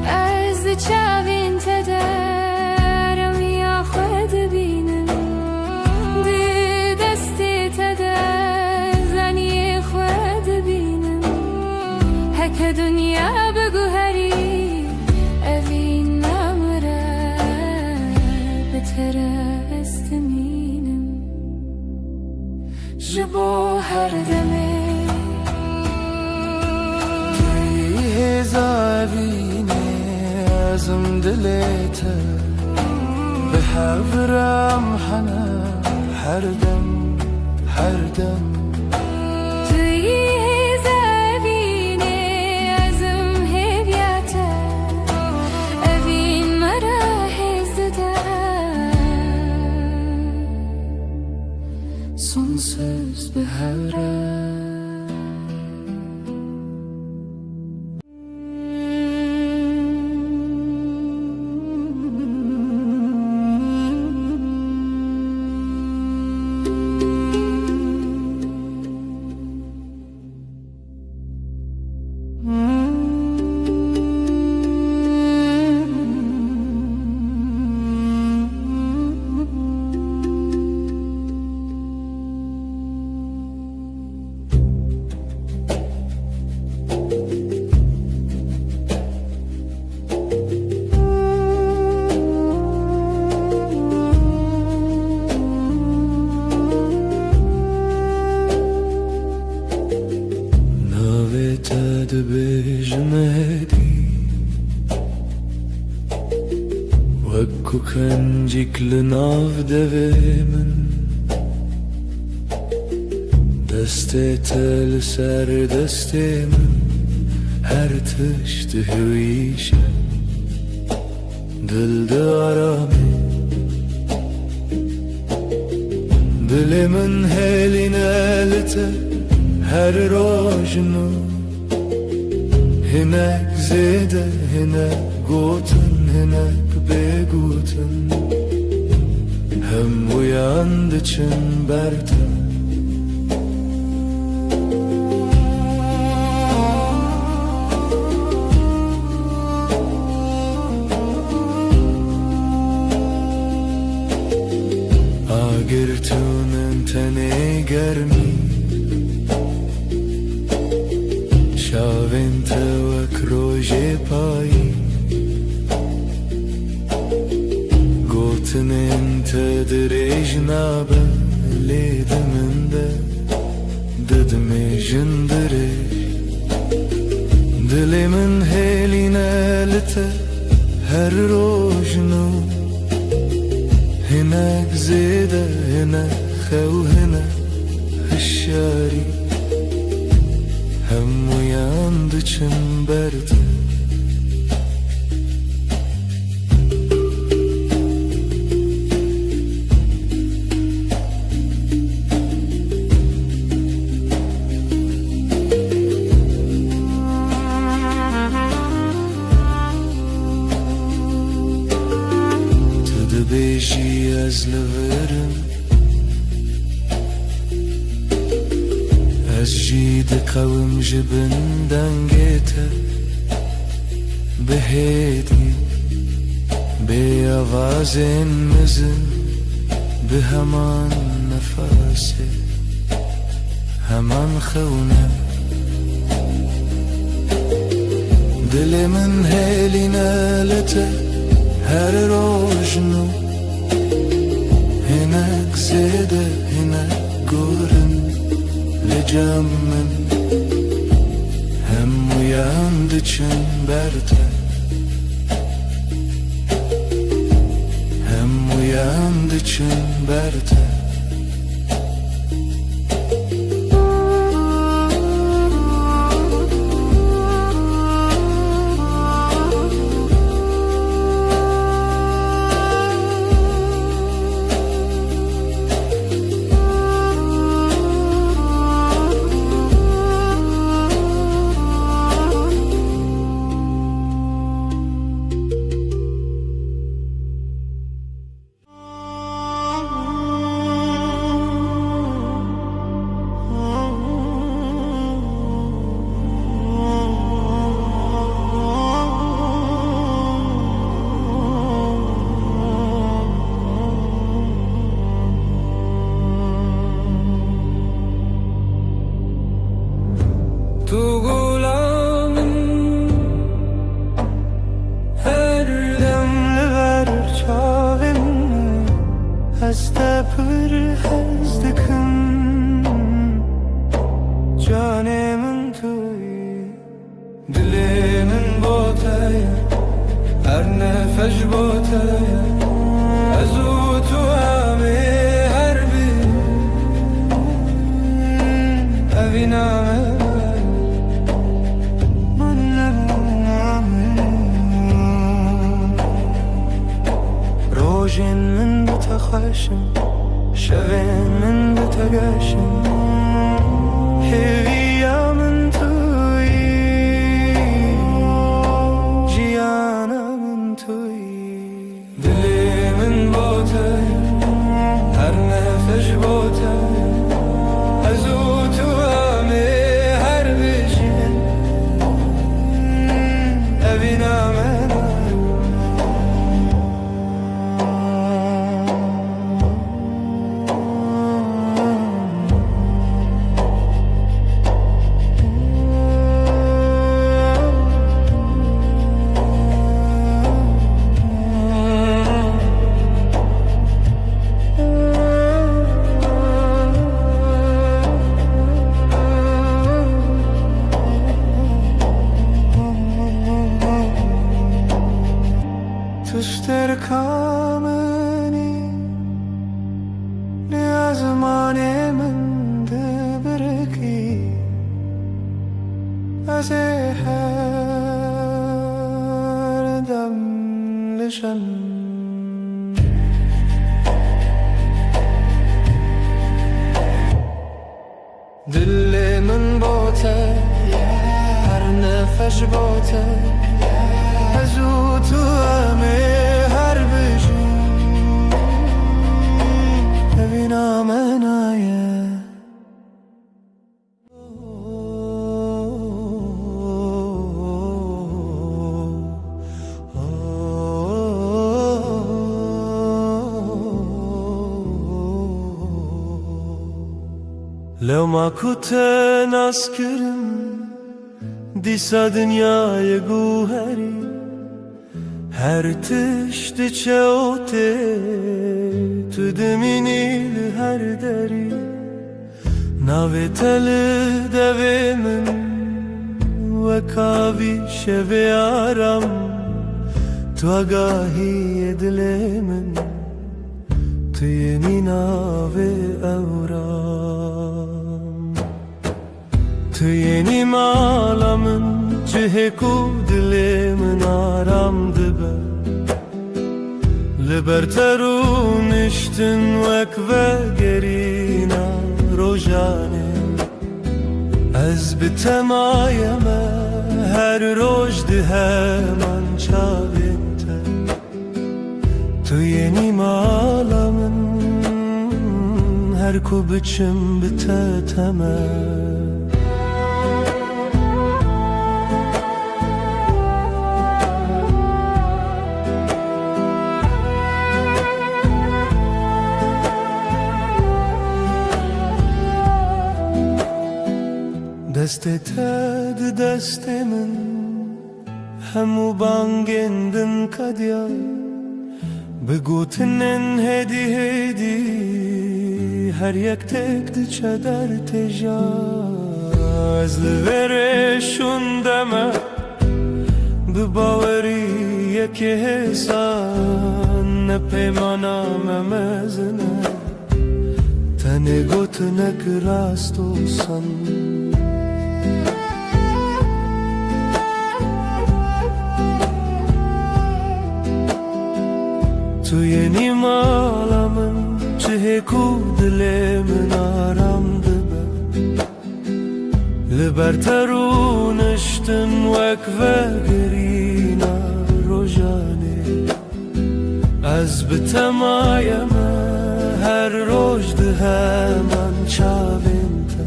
از چاوين تدارم يا خد بينم دي دستي تدار زني خد بينم هكا دنيا بگوهری اوین نمره بتره استمینم جبو هر دمه توی زاوینه ازم دلیته به حبرم حنا هر دم هر دم sonsuz bir havra. بجمدي وكو كان جيك لناف من دستي تل سر دستي من هر تشتهويش دل دارامي دل من هلي نالته هر روجنو هناك زيدة هناك قوتن هناك بيقوتن هم وياندچن برتن آگرتونن تنه گرمی شاوین توک روژه پایی گوتن انت دریج نابه لیدمنده ددمی جندریج دلی من هیلی نالته هر روجنو هناك زيدة هناك خو هناك الشاري هم uyandıçın berdi Tadı beji azlıverim از جید قوم جبندن گیته به هیدی به آوازین مزن به همان نفاسه همان خونه دل من هیلی نالته هر روجنو هناك زیده هناك گورن لجمن هم uyandıçın berde hem uyandıçın berde گشم هویا من توی جیانا من توی دلی من با ته هر نفس با ته از او تو همه هر بشه اوینا من تستر کامنی نیاز مانه من دبرکی از هر دم لشم دل من با ته هر نفس با ته از او تو همه هر بشه ببینا من آیه لو ما كنت ناسكرم دیسا دنیای گوهری هر تشت چوته تو دمینی هر دری ناوی تل دوی من وکاوی شوی آرام تو آگاهی دل من تو یعنی ناوی اورام تو یعنی مالامن چه کو دل من آرام دبه لبرترونشتن وک و گرینا روژانه از بتمایم هر روز ده من چاوینته تو یعنی مالامن هر کو بچم بتتمه دست دست من همو بانگندن کدیا بگوتنن هدی هدی هر یک تک دچه در تجا از لورشون دمه بباوری یک حسان نپیمانا ممزنه تنه گوتنک راست و سن تو یعنی مالامن چه کو دل من آرام دبه لبرترونشتن وک و گرینا روژانه از بتمایم هر روز ده من چاوینته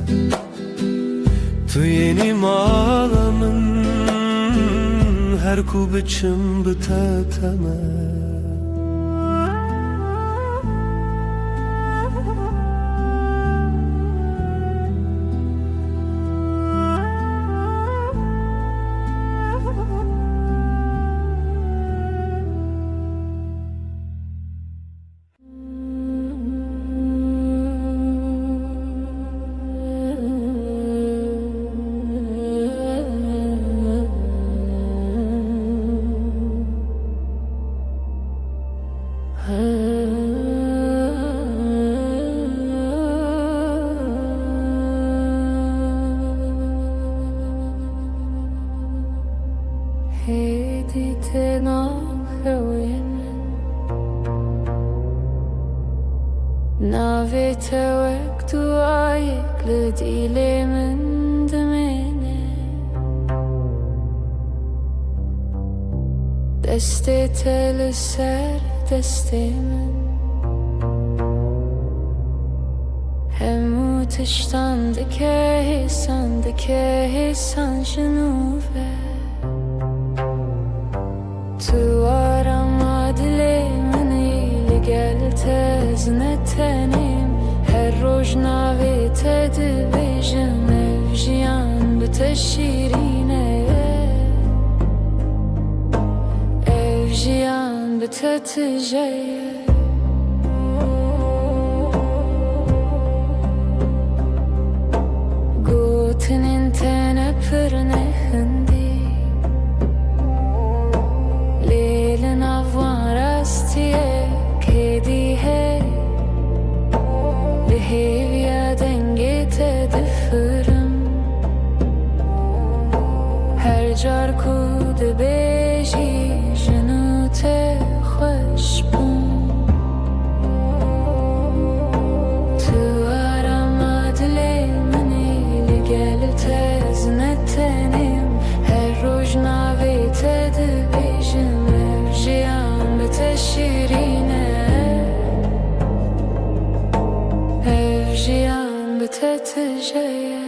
تو یعنی مالامن هر کو بچم بتتمه Navete vekt duayek li dilê min dimêne Destê te li ser destê min Hemû tiştan dike hêsan jinû ve Tu arama dilê minî li gel tez ne tenêm Her roj navê te dibêjim ev jiyan bi te şîrîn e Ev jiyan bi te tije ye Gotinên te ne pir ne hindî Lê li nav wan rastiyek hêdî hey Li hêviya dengê te difirim Her car ku dibêjî jinû te xweş bûn Tu arama dilê minî li gel tez ne tenêm Her roj navê te dibêjim ev jiyan bi te şîrîn e Ev jiyan bi te tije ye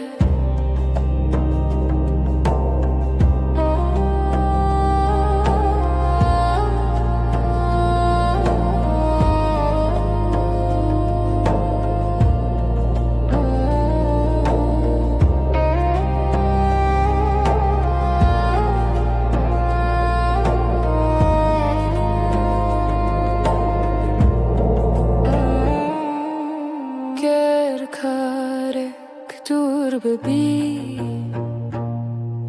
Ger karek dur bibî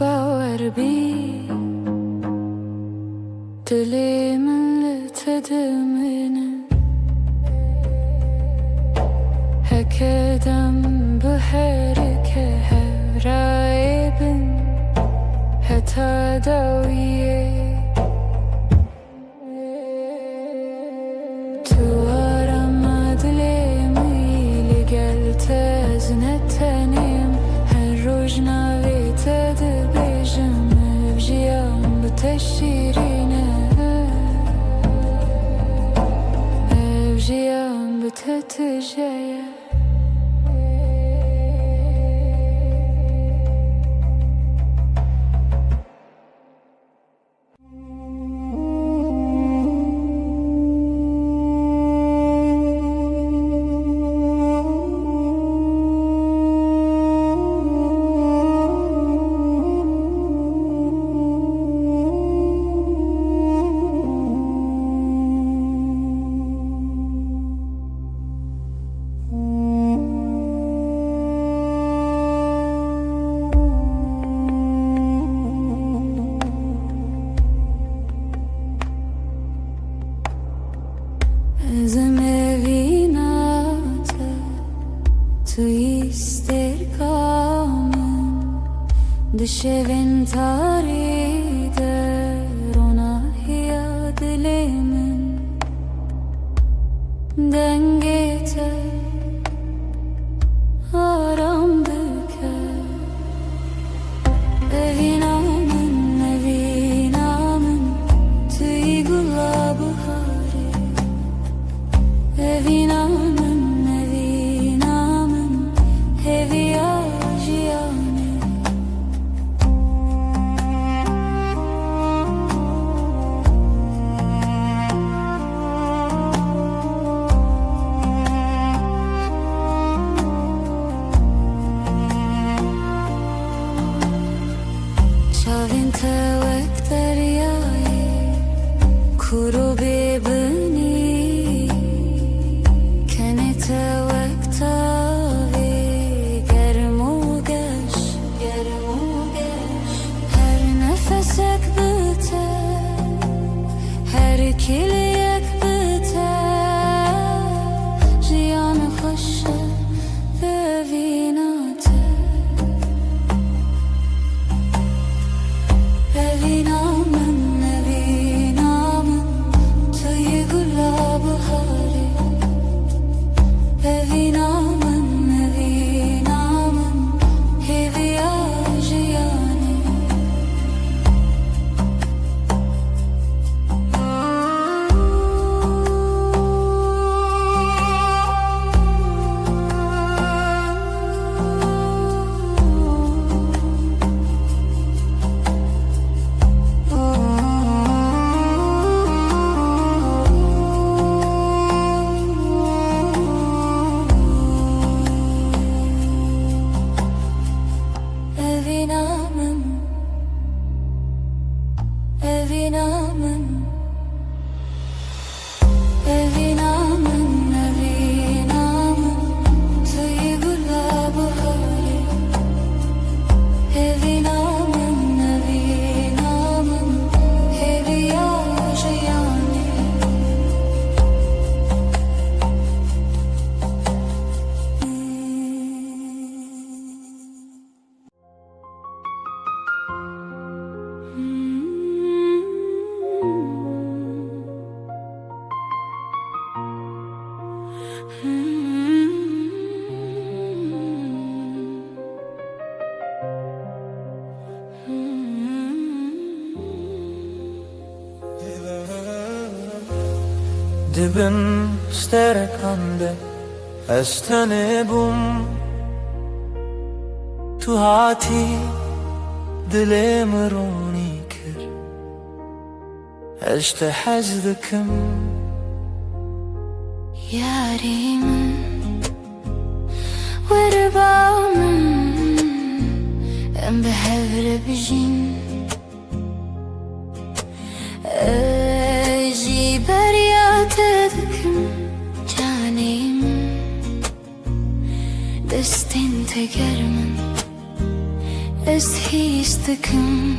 bawer bî Dilê min li te dimîne Heke dem bi herike hevrayê bin Heta dawiyê Tu arama dilê tez ne tenêm Her roj navê te dibêjim ev jiyan bi te şîrîn e Ev jiyan bi te tije ye Ezem evinate tu ister kamen Dişevin tarider ona hiya dilemin Dengete aram büker Evinamın tüy gulabı hari Evinamın heviya jiyane دبم سترکانده استنه بوم تو هاتی دلم رونی کر اشت حزدکم ياريم ورباوم ام بهفر بجين اجي برياتكم جانيم دستين تقرمن استهيستكم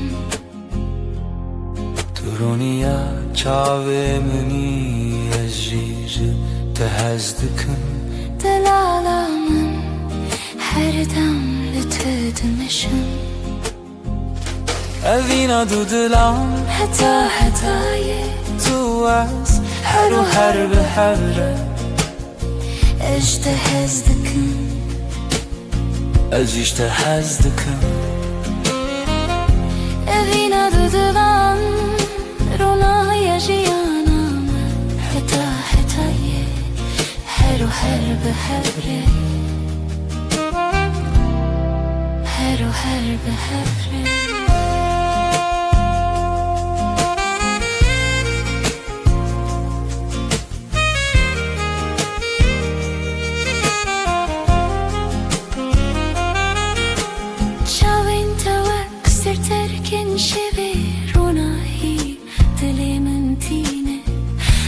ترونيا چاوه مني اجيج تهزدكم دلالامن her dam لتدمشم أذينا دودلام حتى تواس حرو حرب حبرة اجتهزدكم أجيش تهزدكم evina dudulan rona yaşayanam hetaye heru herbe hebre heru herbe hebre تركن شبه روناهي دلي من تينه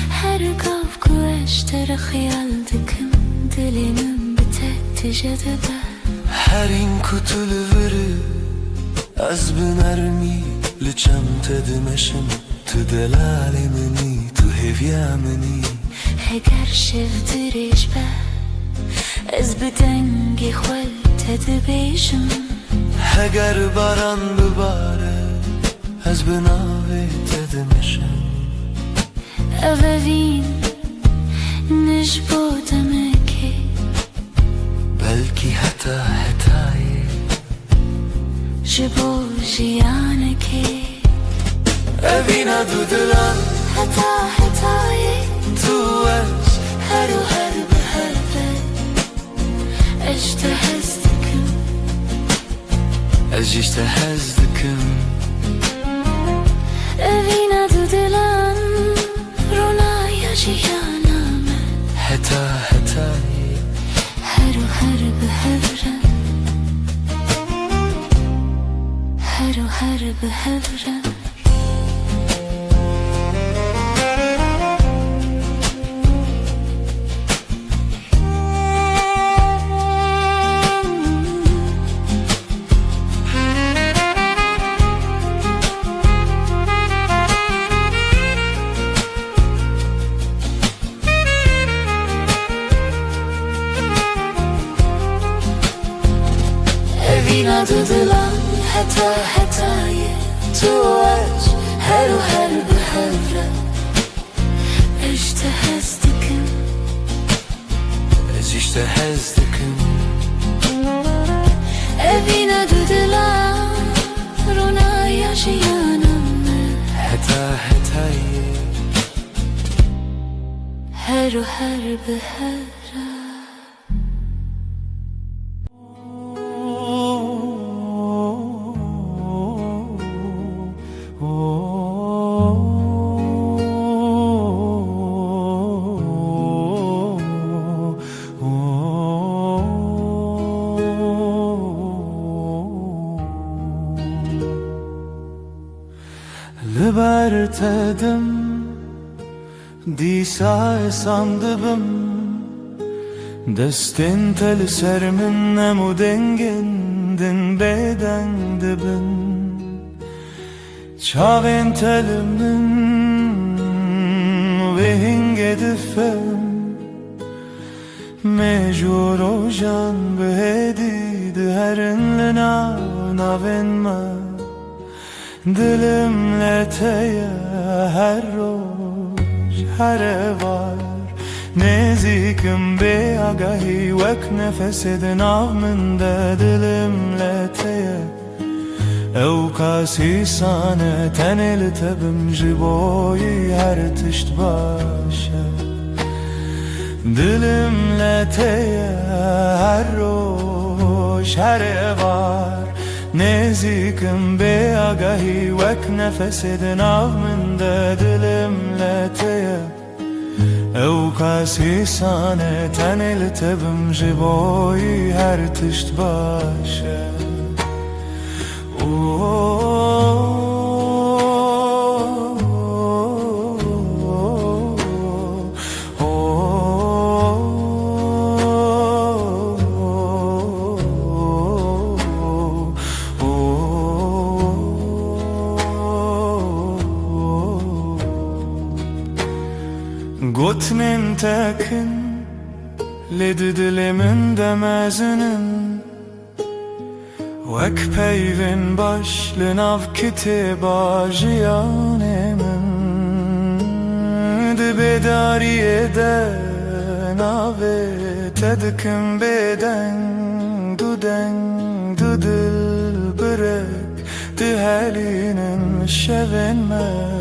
هر قافكو اشتر خيال دكم دلي من بتت جذبه هرين كتل وري از بنرمي لچم تدمشم تدلالي مني تهيفيا مني هگر شفترش به از بدنگي خول تدبيشم هگر باران بباره از بناوی تدمشم اوین نجبو دمكي بلكي حتاي جبو جيانكي أبينا دودلان حتاي تواس هرو هرب هربه اجتهزتكم أجيش تهزدكم evina dudulan rona yaşayanam حتاي heru herbe hevren heru herbe hevren evina dudulan hetaye tuvaç heru herbe hevren اجتهزتكم أجيش تهزدكم evina dudulan rona yaşayanam حتاي heru herbe hevren Libertedim Disa sandım Destin tel sermin nemu dengendin beden dibin Çavin telimin ve hingedifem Mecur o jan behedid herinle navenma Dilimle teye her roş her var Nezikim be agahi vek nefesidin avminde dilimle teye Ew kasî sane tenê li te bim ji boî her tişt baş e Dilimle teye her roş her var Nezikim be agahi vek nefesidin avminde Dilimle teye ev kasi sane tenil tebim jiboy her tişt başı Gotnin tekin ledi dilimin demezinin Vek peyvin başlı nav kitiba jiyanemin Di bedariye de nave tedikim beden Du dil bırek di helinin şevenme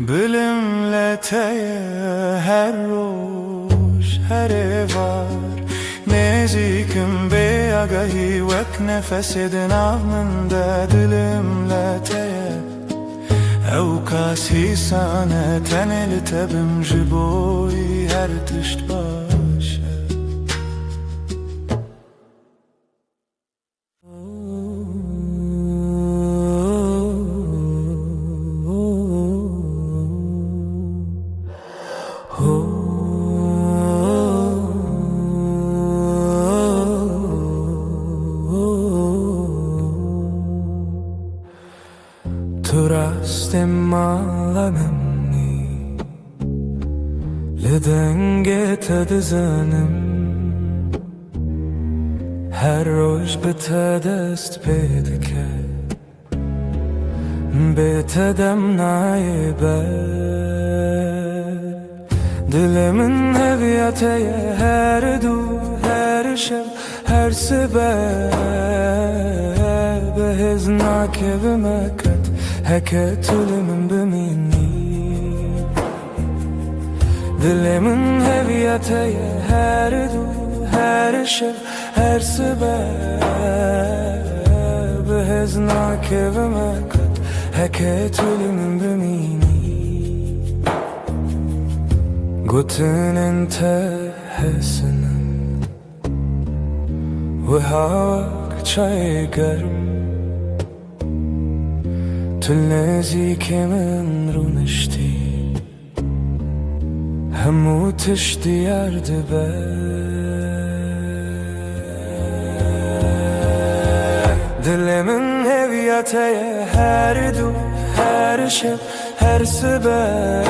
Bilimle teye her roş her var Nezikim be agahi vek nefesidin avminde Dilimle teye ev kasi sane tenil tebim jiboy her tişt başı Turastem alanımni Lidenge tedizanim Her roş bitedest pedike Bitedem naibe Dilimin heviyateye her du her şev her sebep Behiznake bimeket Heket ölümün bimini Dilimin heviyateye her du her şev her sebep Behiznake bimeket Heket ölümün bimini Gotinin tehesinin Ve havak çay garm Tülnezi min runişti Hemu tişti yardı be Dilimin heviyateye her du her şev her sebep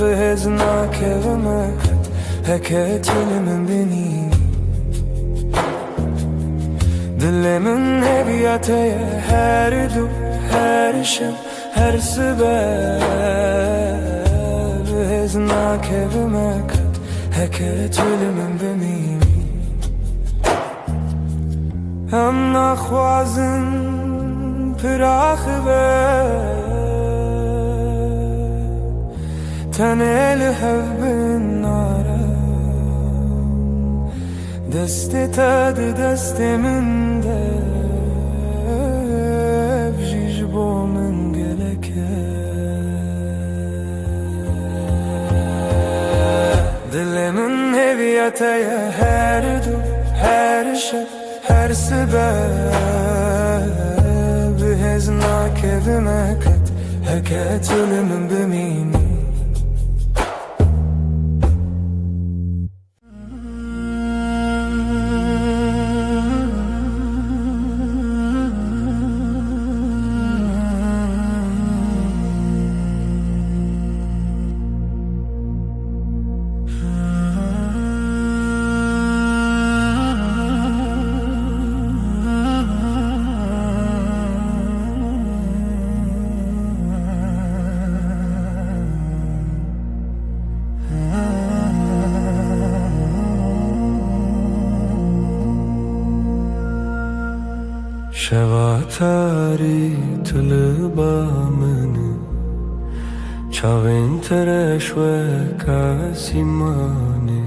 Behiznake vemeket heket ilimin beni Dilimin heviyateye her du her şev her sebep Behiznake vemeket heket ilimin beni Hem nakhwazin pirakh be Tenel hevbin nara Desti tad destimin de Bjiş bomin geleke Dilimin heviyateye her du her şev her sebep Behiznake vemeket heket ölümün bimini Şevatari tülbamını چاوین ترش و کاسیمانی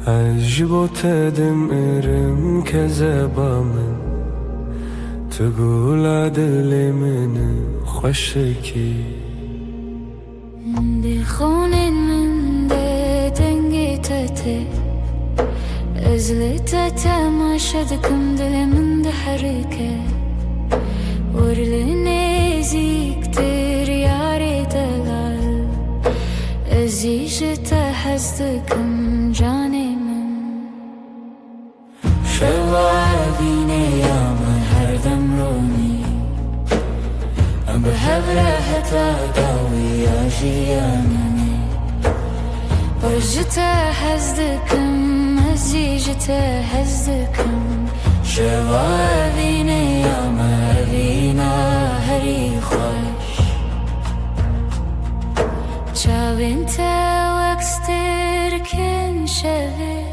عجب تدم ارم كزبامن تقول عدل من خوشكي بخون من ده دنگی تته ازلت تماشدكم دل من ده حركه ورلنزيك تر ياري دلال ازيجت حزدكم جاني من شوابيني يا من هردم روني ام بهبره حتى داوي يا جيانني وجت حزدكم ازيجت حزدكم شوابيني يا مهرينا هري خوش چاوين تا وكستر كن شوه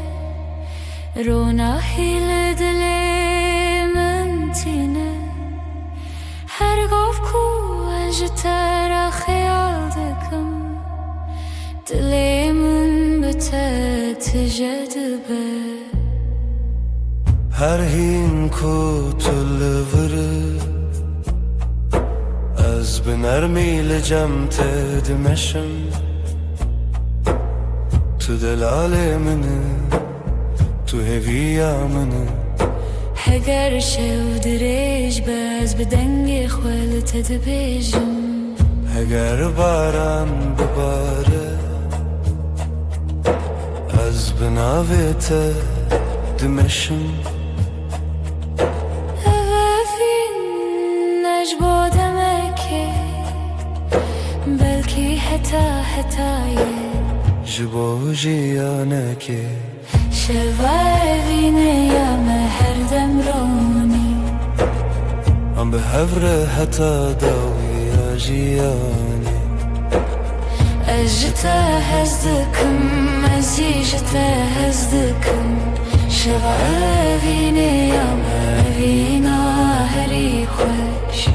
رونا هيل دلي من تينه هر گوف کو اجتر خيال دكم دلي من بتت جدبه هر هین کو تلوره از بنرمی لجم تدمشم تو دلال منه تو هویا منه هگر شو دریج باز بدنگ خوال تدبیجم اگر باران بباره از بناویت دمشم اوافین نجبو دمکه بلکی حتایه جبو جیانکه شوابینه یا مهر دم رونی ام به هفره حتا داوی جیانی اجتا هزدکم ازیجتا هزدکم شوابینه یا مهرینا هری خوش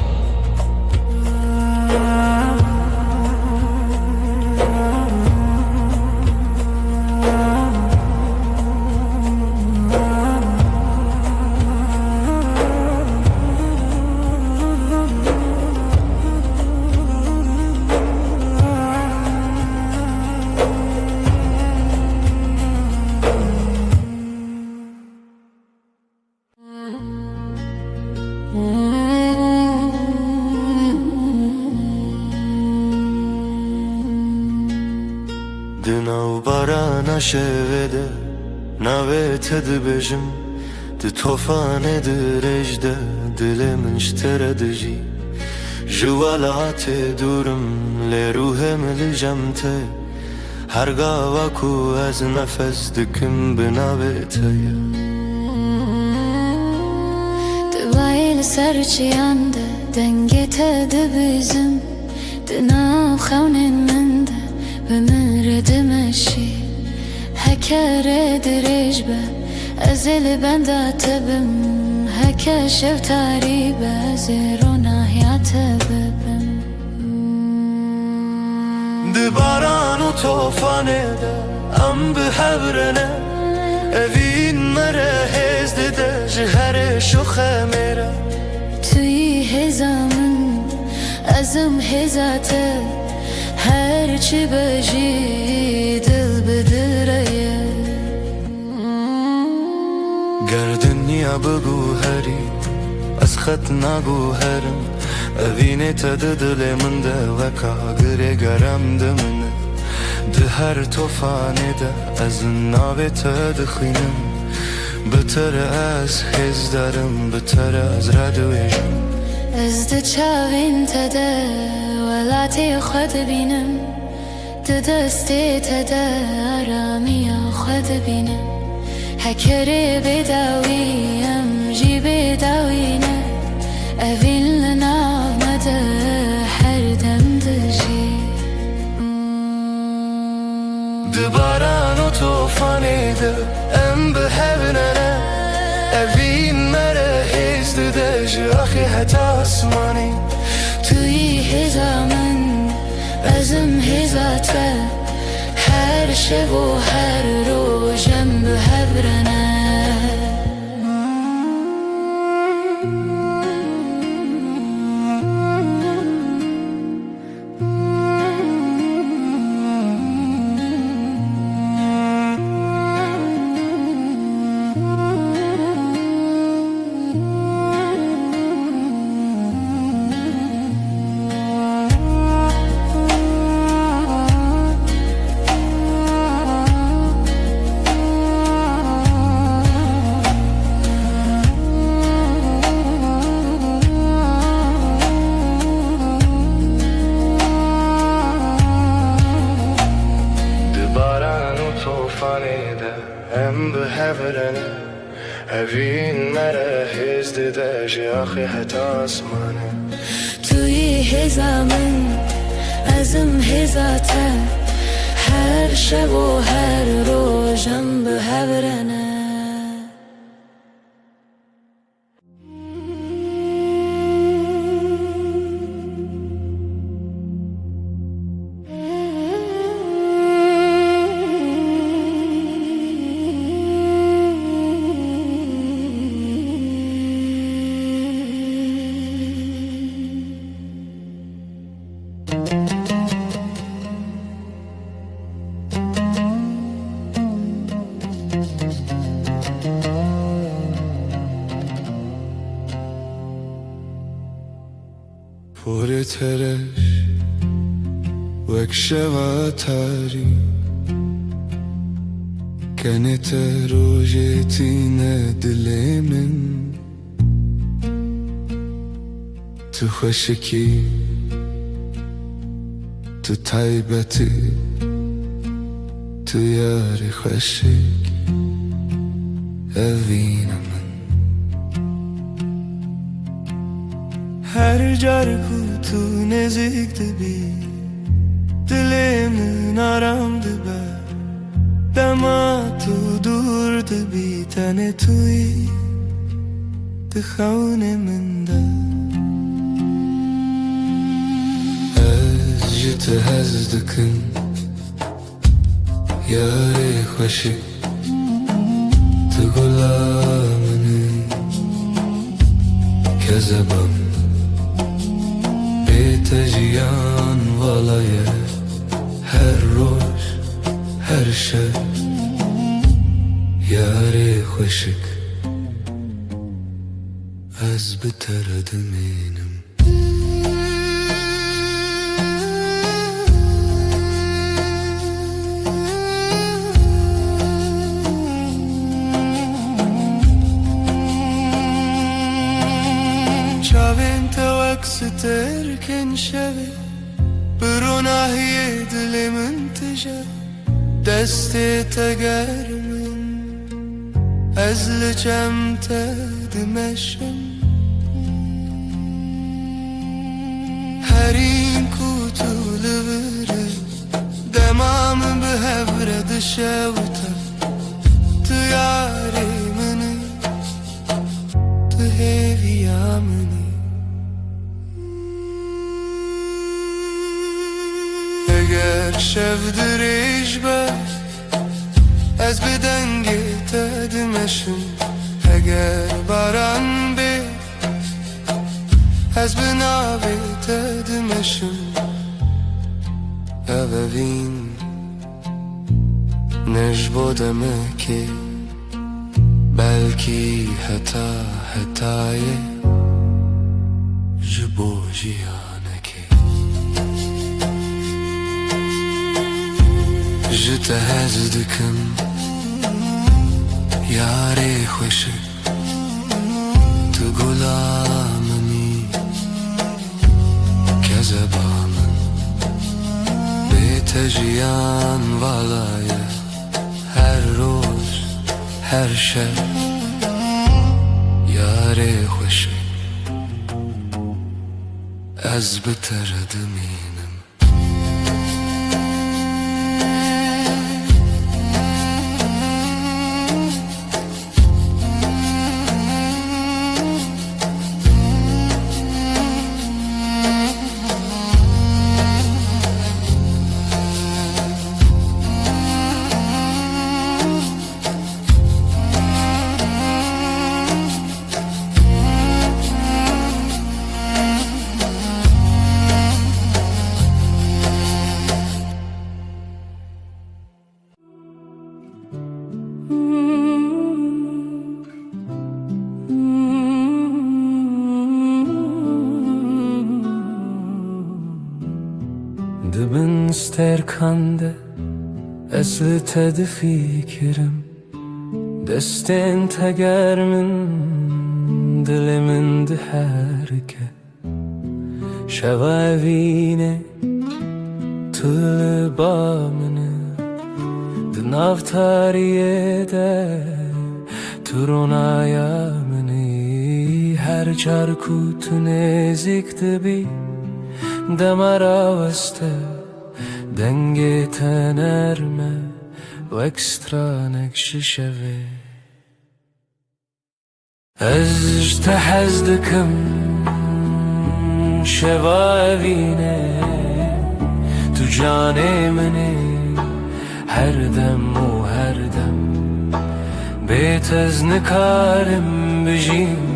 دناو باران شوده نویت دبجم ده توفان درجده دل منشتر دجی جوالات دورم لروهم لجمته هرگاه کو از نفس دکم بناویته دوایل سرچیانده دنگت دبیزم دناو خونن منده بمرد مشي هكا دريج به ازل بندات بم هكا شف تعريبه زيرونا يعتبم دباران و توفانه ده ام به هبرنه اوین مره هزده ده جهر شخه میره توی هزامن ازم هزاته هر چی بجی دل بدره گردنیا بگو هری از خط نگو هرم اوینه تده دل من ده وکا گره گرم ده منه ده هر توفانه ده از ناوه تده خینم بتر از حز دارم بتر از ردویجم از ده چاوین تده ولاتی خود بینم ده دستی تده آرامی خود بینم هکره بداویم جی بداوینه اوین لناو مده هر دم دجی دباران و توفانه ده ام به هبنه اوین مره هزده ده جاخی حتی اسمانی توی هزامن ezim hizate her şev و her rojem بهبرنه هم به هورنه هوین مره هزد داجی آخی حتی آسمانه توی هزامن ازم هزاته her şev و her rojem بهبرنه پر ترش وک شواتاری كانت روجتينا دلي من تخشكي تتعيبتي تياري خشك أفينا من her carkutu nezikti bir dilimin aramdı be dema tu durdu bir tane tuy tıhavne minde ez jite hezdikin yare hoşik tu gulamını kezebam تجیان والای هر روز هر شب یاری خوشک از بتر دمینم ستركن شبي بروناهي دلي منتجة دستي تقرمن أزل جمتا دمشم هرين كوتو لبرد دمام بهبرد شوتا تياري مني تهيفي يامني اگر شب دریج با از بدنگی تدمشم اگر باران بی از بنابی تدمشم اوین نجبودم که بلکی hatayı جبوجیانکی جتهزدكم ياري خوشك تقول آمني كذبامن بتجيان vallaye her روز her شب ياري خوشك از بتر دمينم terkande Esli tedi fikrim Destin tegermin Dilimin diherke Şevavine Tülü bamını Dınav tariyede Turunaya mini Her çarku tünezikti bi Demara veste Denge tenerme و ekstranek şişevi Ez tehezdikim şevavine Tu cane meni her dem u her dem Bêt ez nikarim bijîm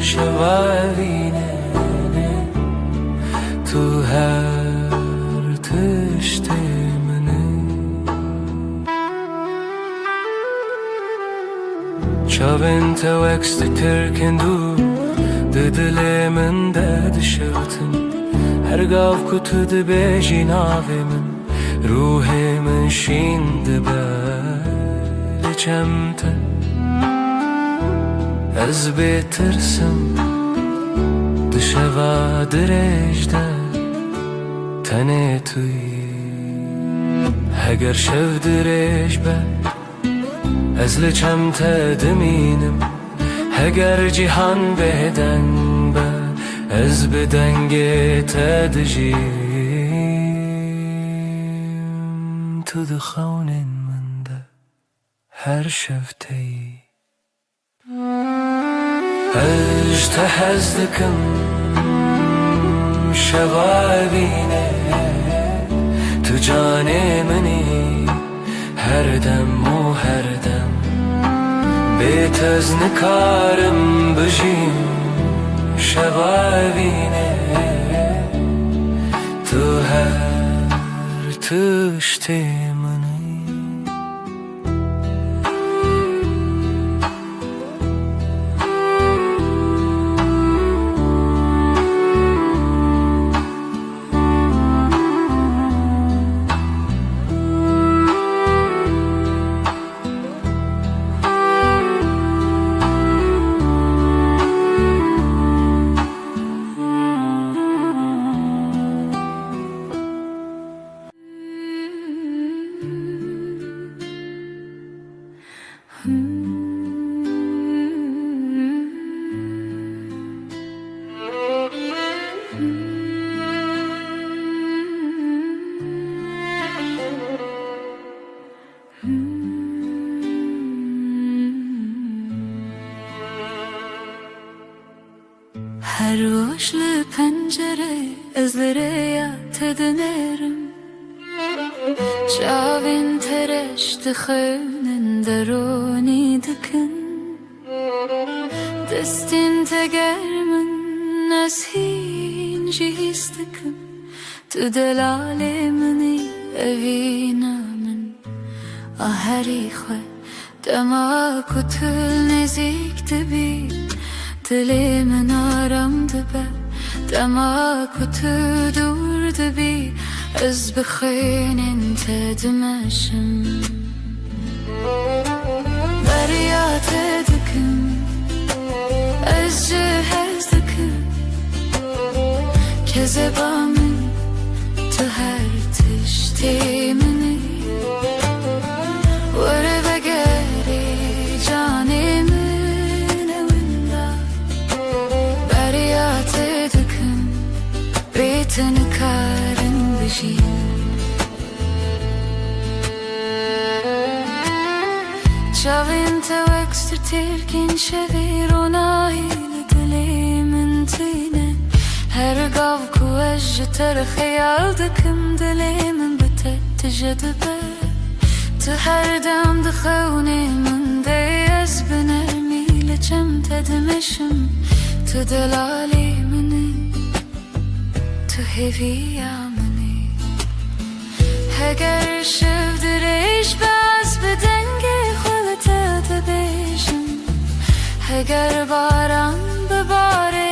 şevavine Tu her tiştê Çavên te wekst tirkindu Di dilê min de dişewtin Her gav ku tu dibêjî navê min Ruhê min şîn dibe li çem te Ez bêtirsim Di şeva dirêj de tenê tu yî Heger şev dirêj be Ez li çem te dimînim Heger cîhan bêdeng be Ez bi dengê te dijîm Tu di xewnên min de her şev te yî Ez te hez dikim şevavîne Tu canê minî her dem û her dem Bêt ez nikarim bijîm şevavîne Tu her tiştê minî Her boşlu pencere ezlere tedinerim Çavin tereş dixevnin deroni dikin Destin tegermin ez hin jihis dikim Tu delalemini evinamin Aheri xwe dema kutul nezik dibi Dilê min aram dibe Dema ku tu dûr dibî Ez bi xênên te dimeşim Derya te dikim Ez ji hez dikim Kezeba min Tu her tiştê minî Were vegerî canê min ewinda Derya te dikim Bêt nikarim bijîm Çavên te wekst tirkin şevî ronahî li dilê min tîne Her gav ku ez ji te re xeyal dikim Dilê min bi te tije dibe Tu her dem di xewnê min de Ez bi nermî li çem te dimeşim Tu delalê minî Tu hêviya minî Heger şev dirêj be Ez bi dengê xwe li te dibêjim Heger baran bibare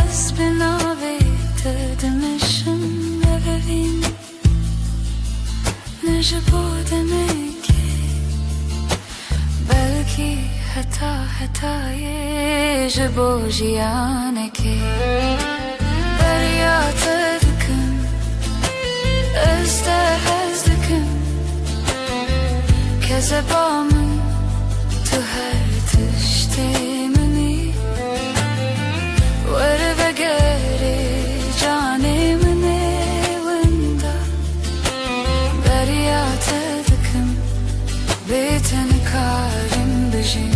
Ez bi navê te dimeşim Evevîn ji bo demekî belkî heta hetayê ji bo jiyanekê derya te dikim ez te hez dikim kezeba min tu her tiştê minî were vegerê canê min ê winda derya te dikim bê te nikarim bijîm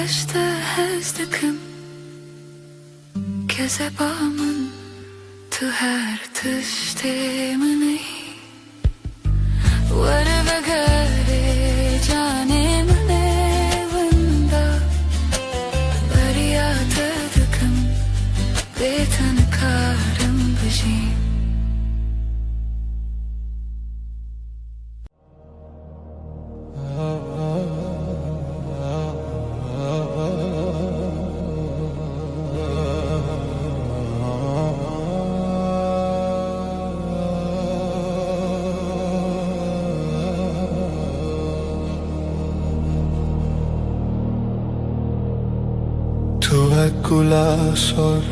Eşte hez dikim kezeba min tu her tiştê minî were vegerê canê min ê winda derya te dikim bê te nikarim bijîm توکلا سر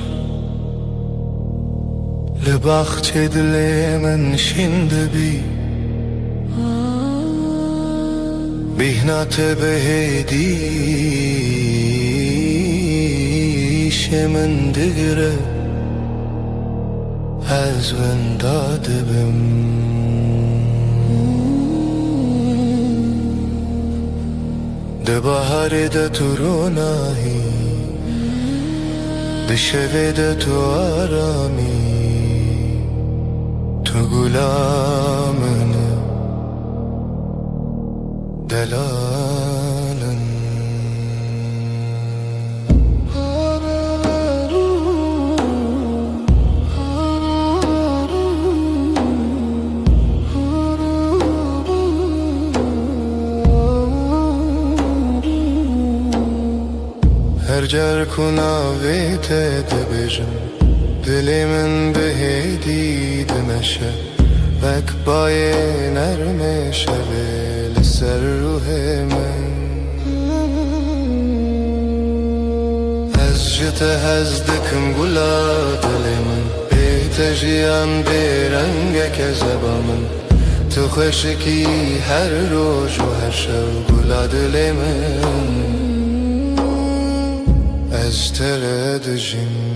لبخچه دل من شند بی بیهنات بهدیش من دگره از ونداد بم ده بهار ده تو روناهی ده شوه ده تو آرامی تو گلامنه دلالن هر جر کناوی ته بجم دلی من بهدی دمشه بک بای نرمه شوه لسر روح من از جت هزدکم گلا دلی من بیت جیان برنگ کذبا من تو خوشکی هر روز و هر شب گلا دلی من از تردجیم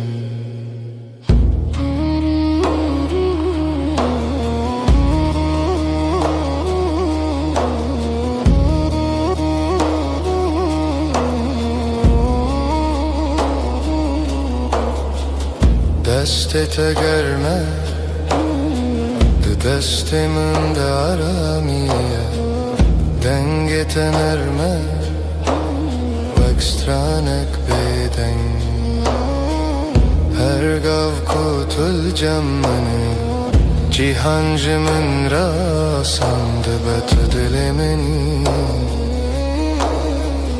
دستت گرمه ده دست من دارامیه دنگت نرمه و اکسترانک بدن هر گاو کتل جمنه جیهان جمن را سند بت دل منی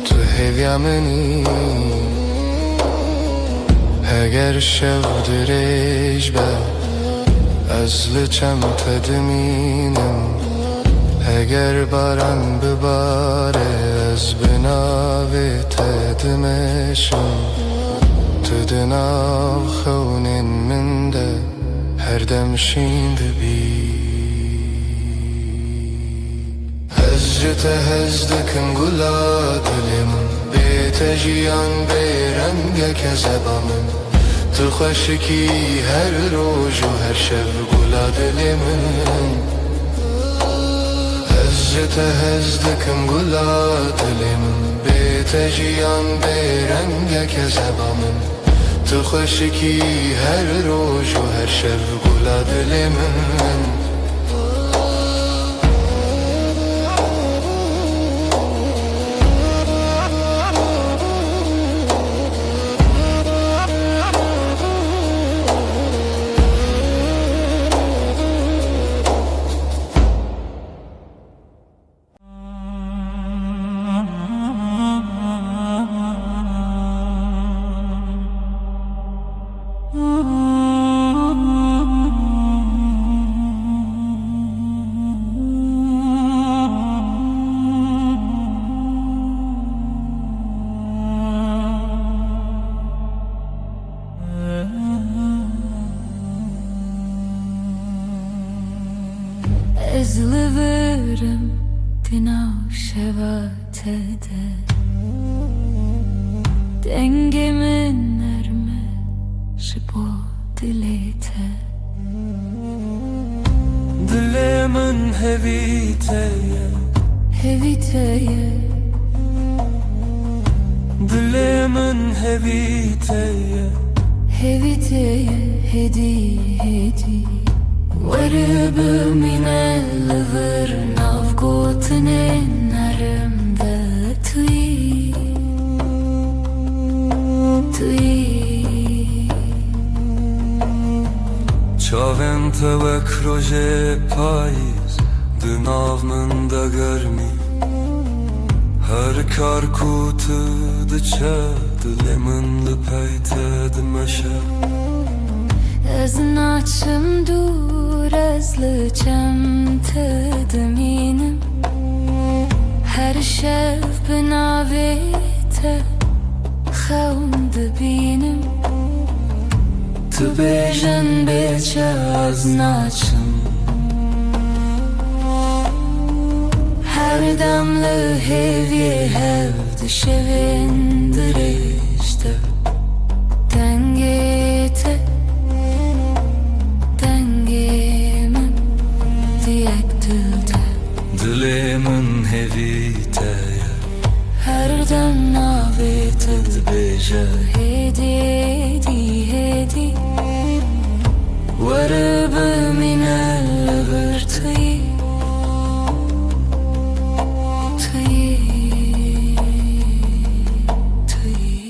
تو هویا منی اگر شب درش بر از لچم تدمینم اگر باران بباره از بناوی تدمشم تو دناو خونین من ده هر دم شیند بی از جت هزدکم گلا دلمون بیت جیان برنگ کذبا من تو خوشکی هر روز و هر شب گلا دل من از جت هزدکم گلا دل من بیت جیان برنگ کذبا من تو خوشکی هر روز و هر شب گلا دل من Dengemin erme Şipo dilete Dilemin heviteye Heviteye Dilemin heviteye Heviteye Hedi hedi Varıbı minel vır Navgotine Narımda tui Tui Çavem tevek roje payız Dınavnın da görmi Her kar kutu dıça Dilemin de peyte dimeşe Ez naçım dur ez lıçem tedeminim Her şev binavete Xevm dibinim Tu bêjin bêçe ez naçım Her dem li hêviyê hev dişevên dirêjte Dengê te dengê min diyek dilde Dilemin heviteye Her dem navê te dibêje Hêdî hêdî hêdî Weribı minel vir tî tî tî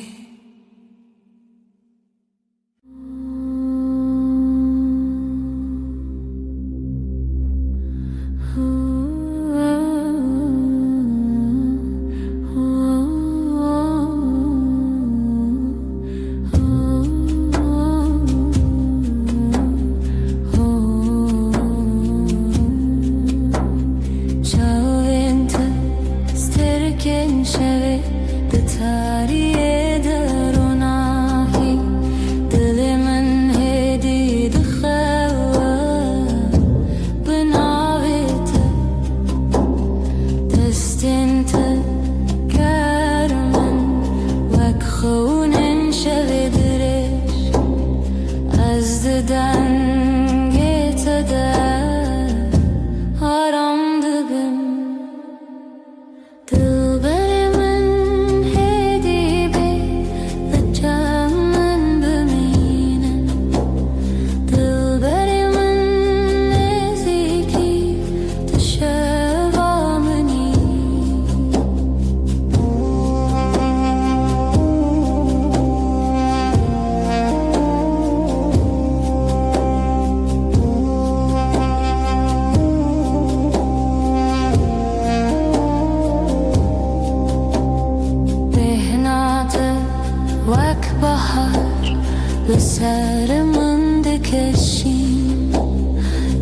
Lısarımın dikeşim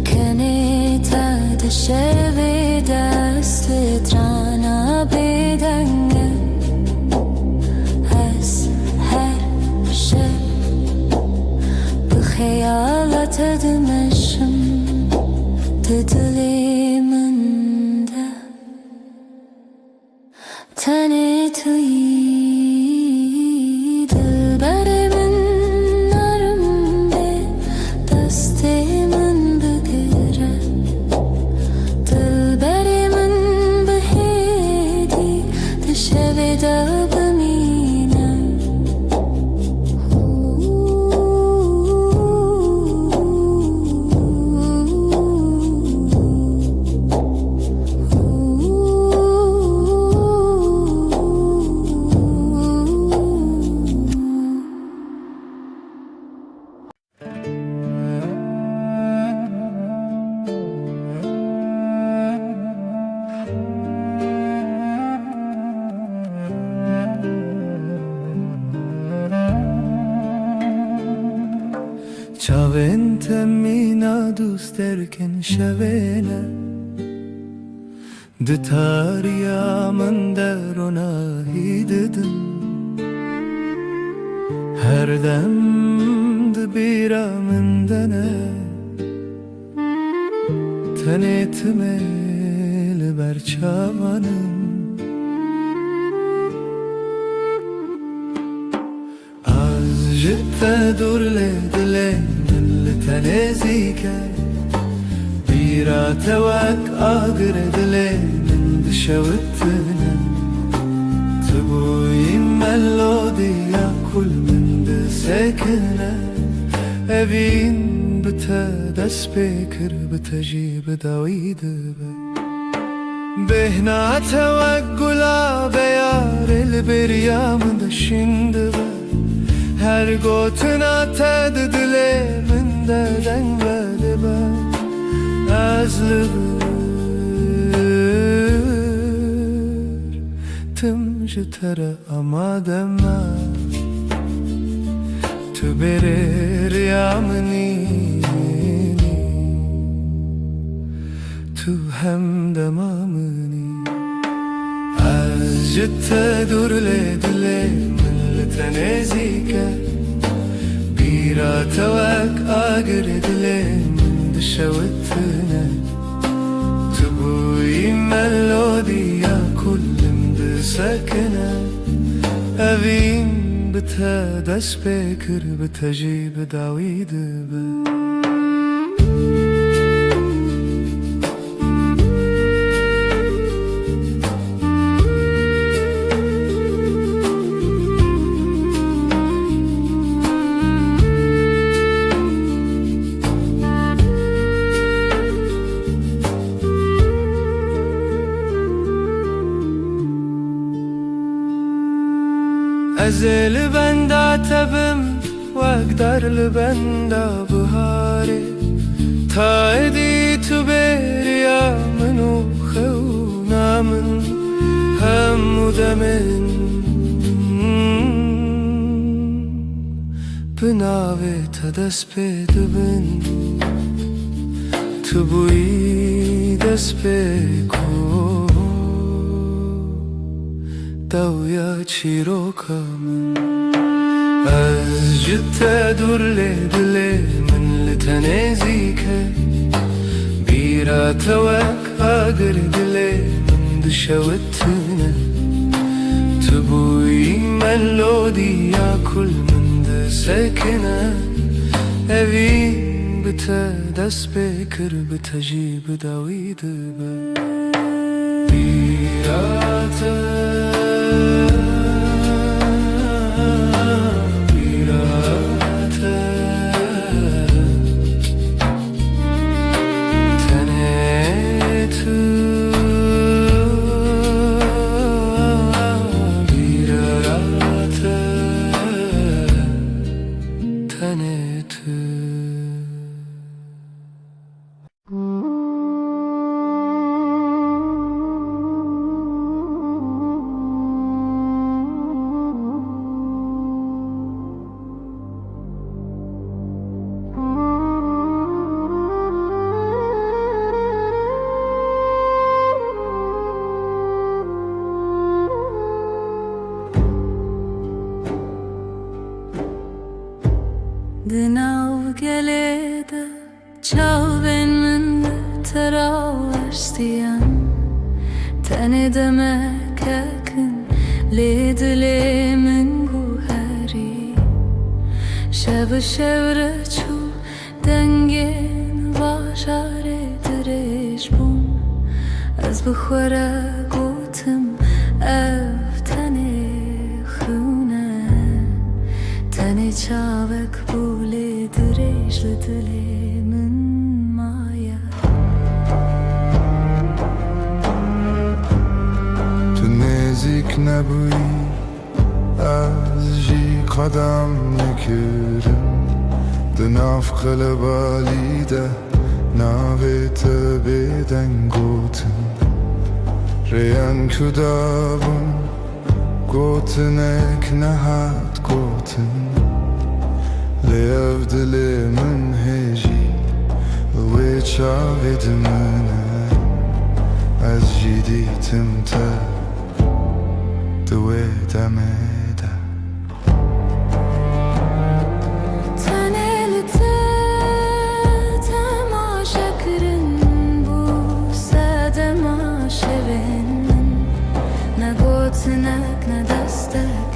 Keneta dışarı dastı trana bedenge Az her şey Bu hayalat edmeşim Diliminde Tanıtıyım Çavên temîna dûst derken şevêne Di tariya min de ronahî didim Her dem di bîra min de ne Tenê timê li ber çavanım تدور لدلي من تنزيك بيرا توك أقر دلي من دشوتنا تبوي ملوديا كل من دسكنا أبين بتدس بكر بتجيب داويد بهنا توقلا بيار البريا من دشند her gotuna tedile min deden galiba azlıdır tımcı tere ama deme tüberir yamini tu hem demamini azcı tedurle dile تنازيك بيرا توك أقرد لين دشوتنا تبوي ملوديا كل مدسكنا أبين بتهدس بكر بتجيب داويد أزل بندا تبم وأقدر لبندا بهاري تايدي تبيريا منو خونا من هم ودمن بناوي تدس بدبن تبوي دس بكو دويا تشيروكا من أزجد تدور لدلي من لتنازيك بيرا توك أقر دلي من دشوتنا تبوي ملوديا كل من دسكنا أبين بتدس بكر بتجيب داويد Dinav gelede çavben min teraverstiyan tane demek yakın ledile min guhari şev şevre çu dengen vaşare direş bum az bkhwara gotim ev tane khuna tane çavek bule direş ledile min maya نزدیک نبویی از جی قدم نکردم دناف قلبالیده ناویت بیدن گوتن ریان کدابون گوتنک نهات گوتن لیف دلی من هجی وی چاوید منه از جدیدم تا دوید امده Tanelite temaşa kırın bu sadema şevin ne gotnak ne destek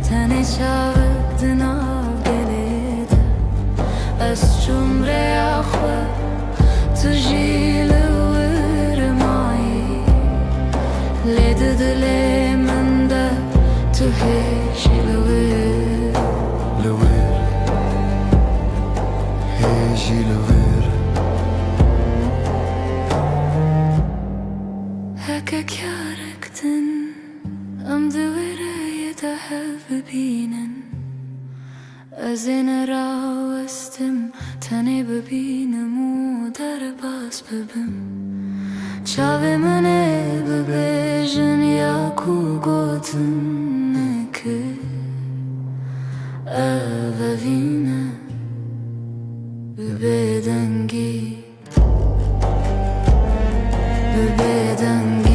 tane çavuk dinav gelir عمري أخوة تجي لور معي ليد دلي من ده تهيش لور لوير هيجي لوير هكا كاركتن أم دويرة يتحب بينن أزين راوستم تاني ببينم ودر باس ببم چاوه منه ببیجن یا کو گوتن که اوینه ببیدنگی ببیدنگی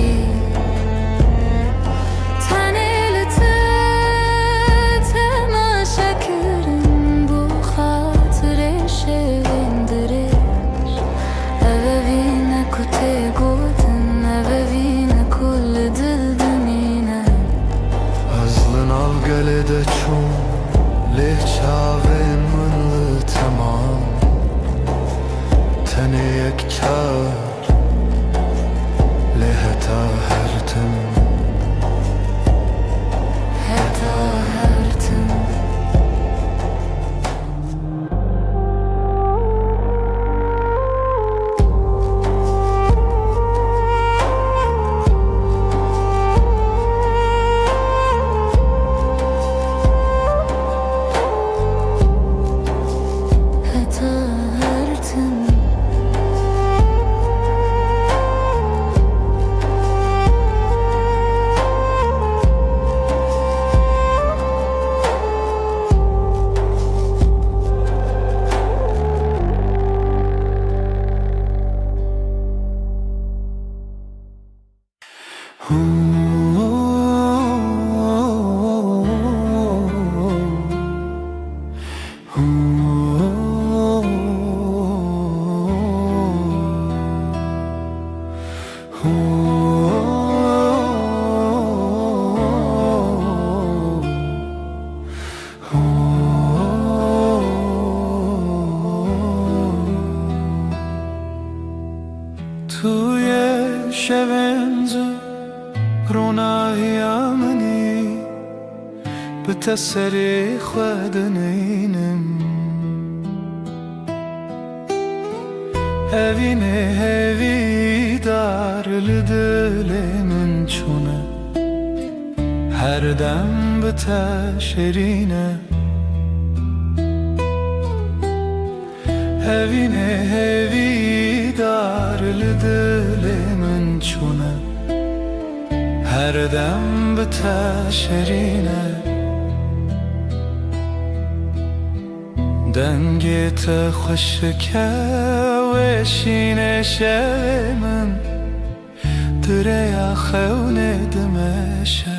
گلده چون لحچاوه منل تمام تنه یک کار لحتا هرتم حتا هرتم توی شبنز روناهی منی به تسری خودنینم هوینه هوی دار لدل من چونه هر دم به تشرینه هوینه هوی دار لدل من چونه هر دم به تشرینه دنگت خوشکه و شینه شب من دریا خونه دمشه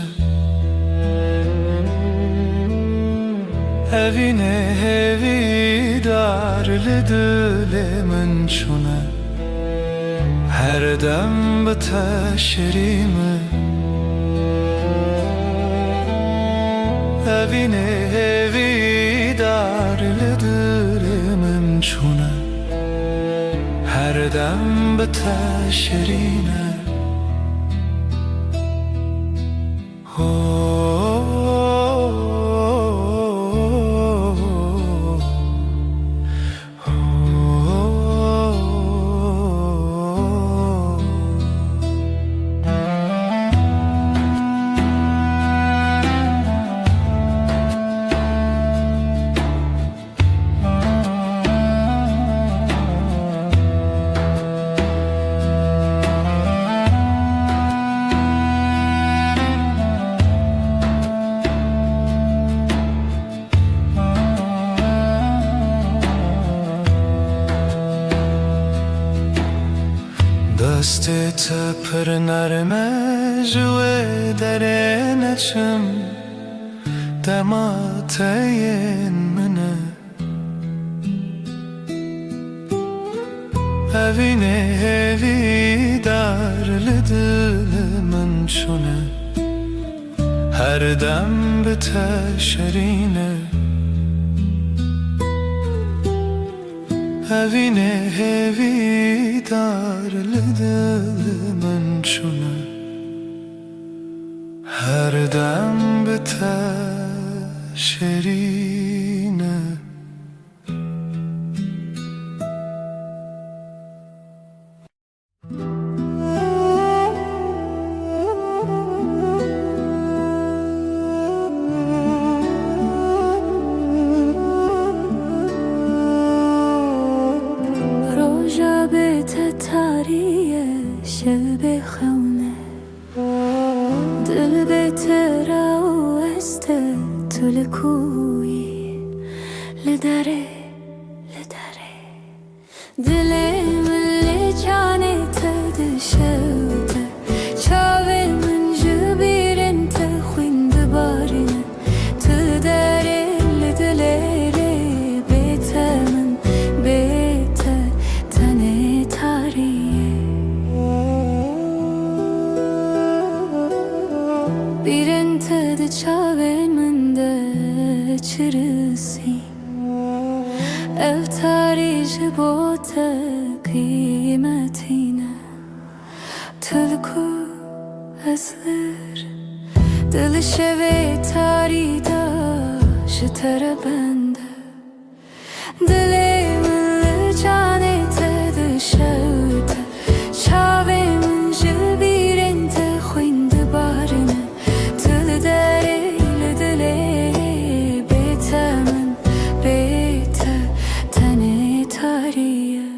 هوینه هوی دار لدل من چونه هر دم به تشریمه هوینه هوی دار لدل من چونه هر دم به تشرینه دستت پر نرمه جوه در نچم دمات این منه هوینه هوی دار لدل من چونه هر دم به تشرینه evine hevi dar lidil min şuna her dem bite şerine تاریه شب خونه دل بهتر و است تو لکوی لدره دل من جانه تدشوته چاوه من جبیرن تخوین دبارنه تدره لدلره بیته من بیته تنه tariye birin tadı çaven mende çırısi ev tarihi bota kıymetine tülku azır dil şeve tarida şıtara bende dilemin cane شوت چاوه من جبیرن تخوین دبارنه تل داره لدله بیته من بیته تنه تاریه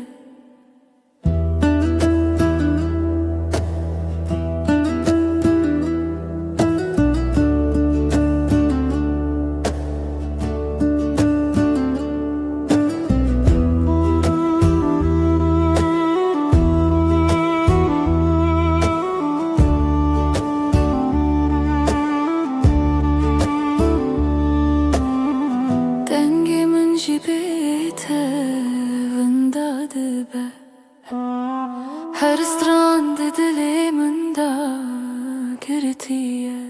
her strand dilimin da girtiye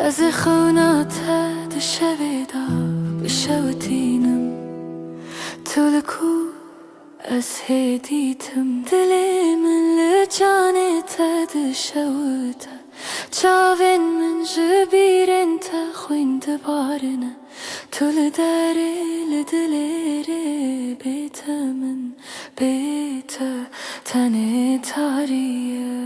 az خوناته دشویدا بشوتینم تلکو از هدیتم دلیمن لجانه تدشوته چاوین من جبیرن تخوین دبارنه تل داره لدلره بیته من بیته تنه تاریه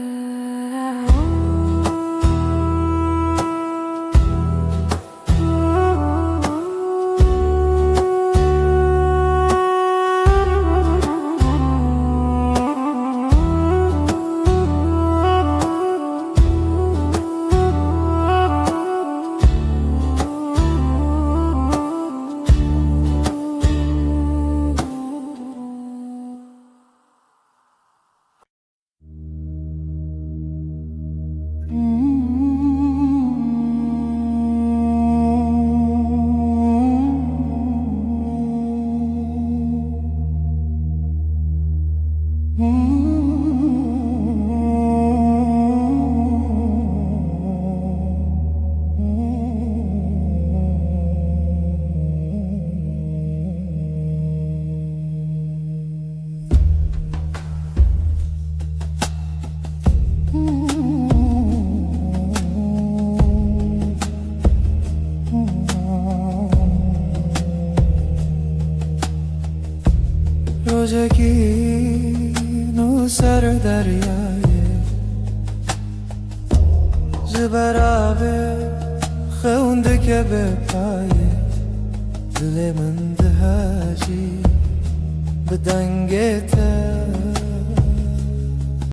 روزگین و سر دریای زبرابه خونده که به پایه دل من دهجی به دنگته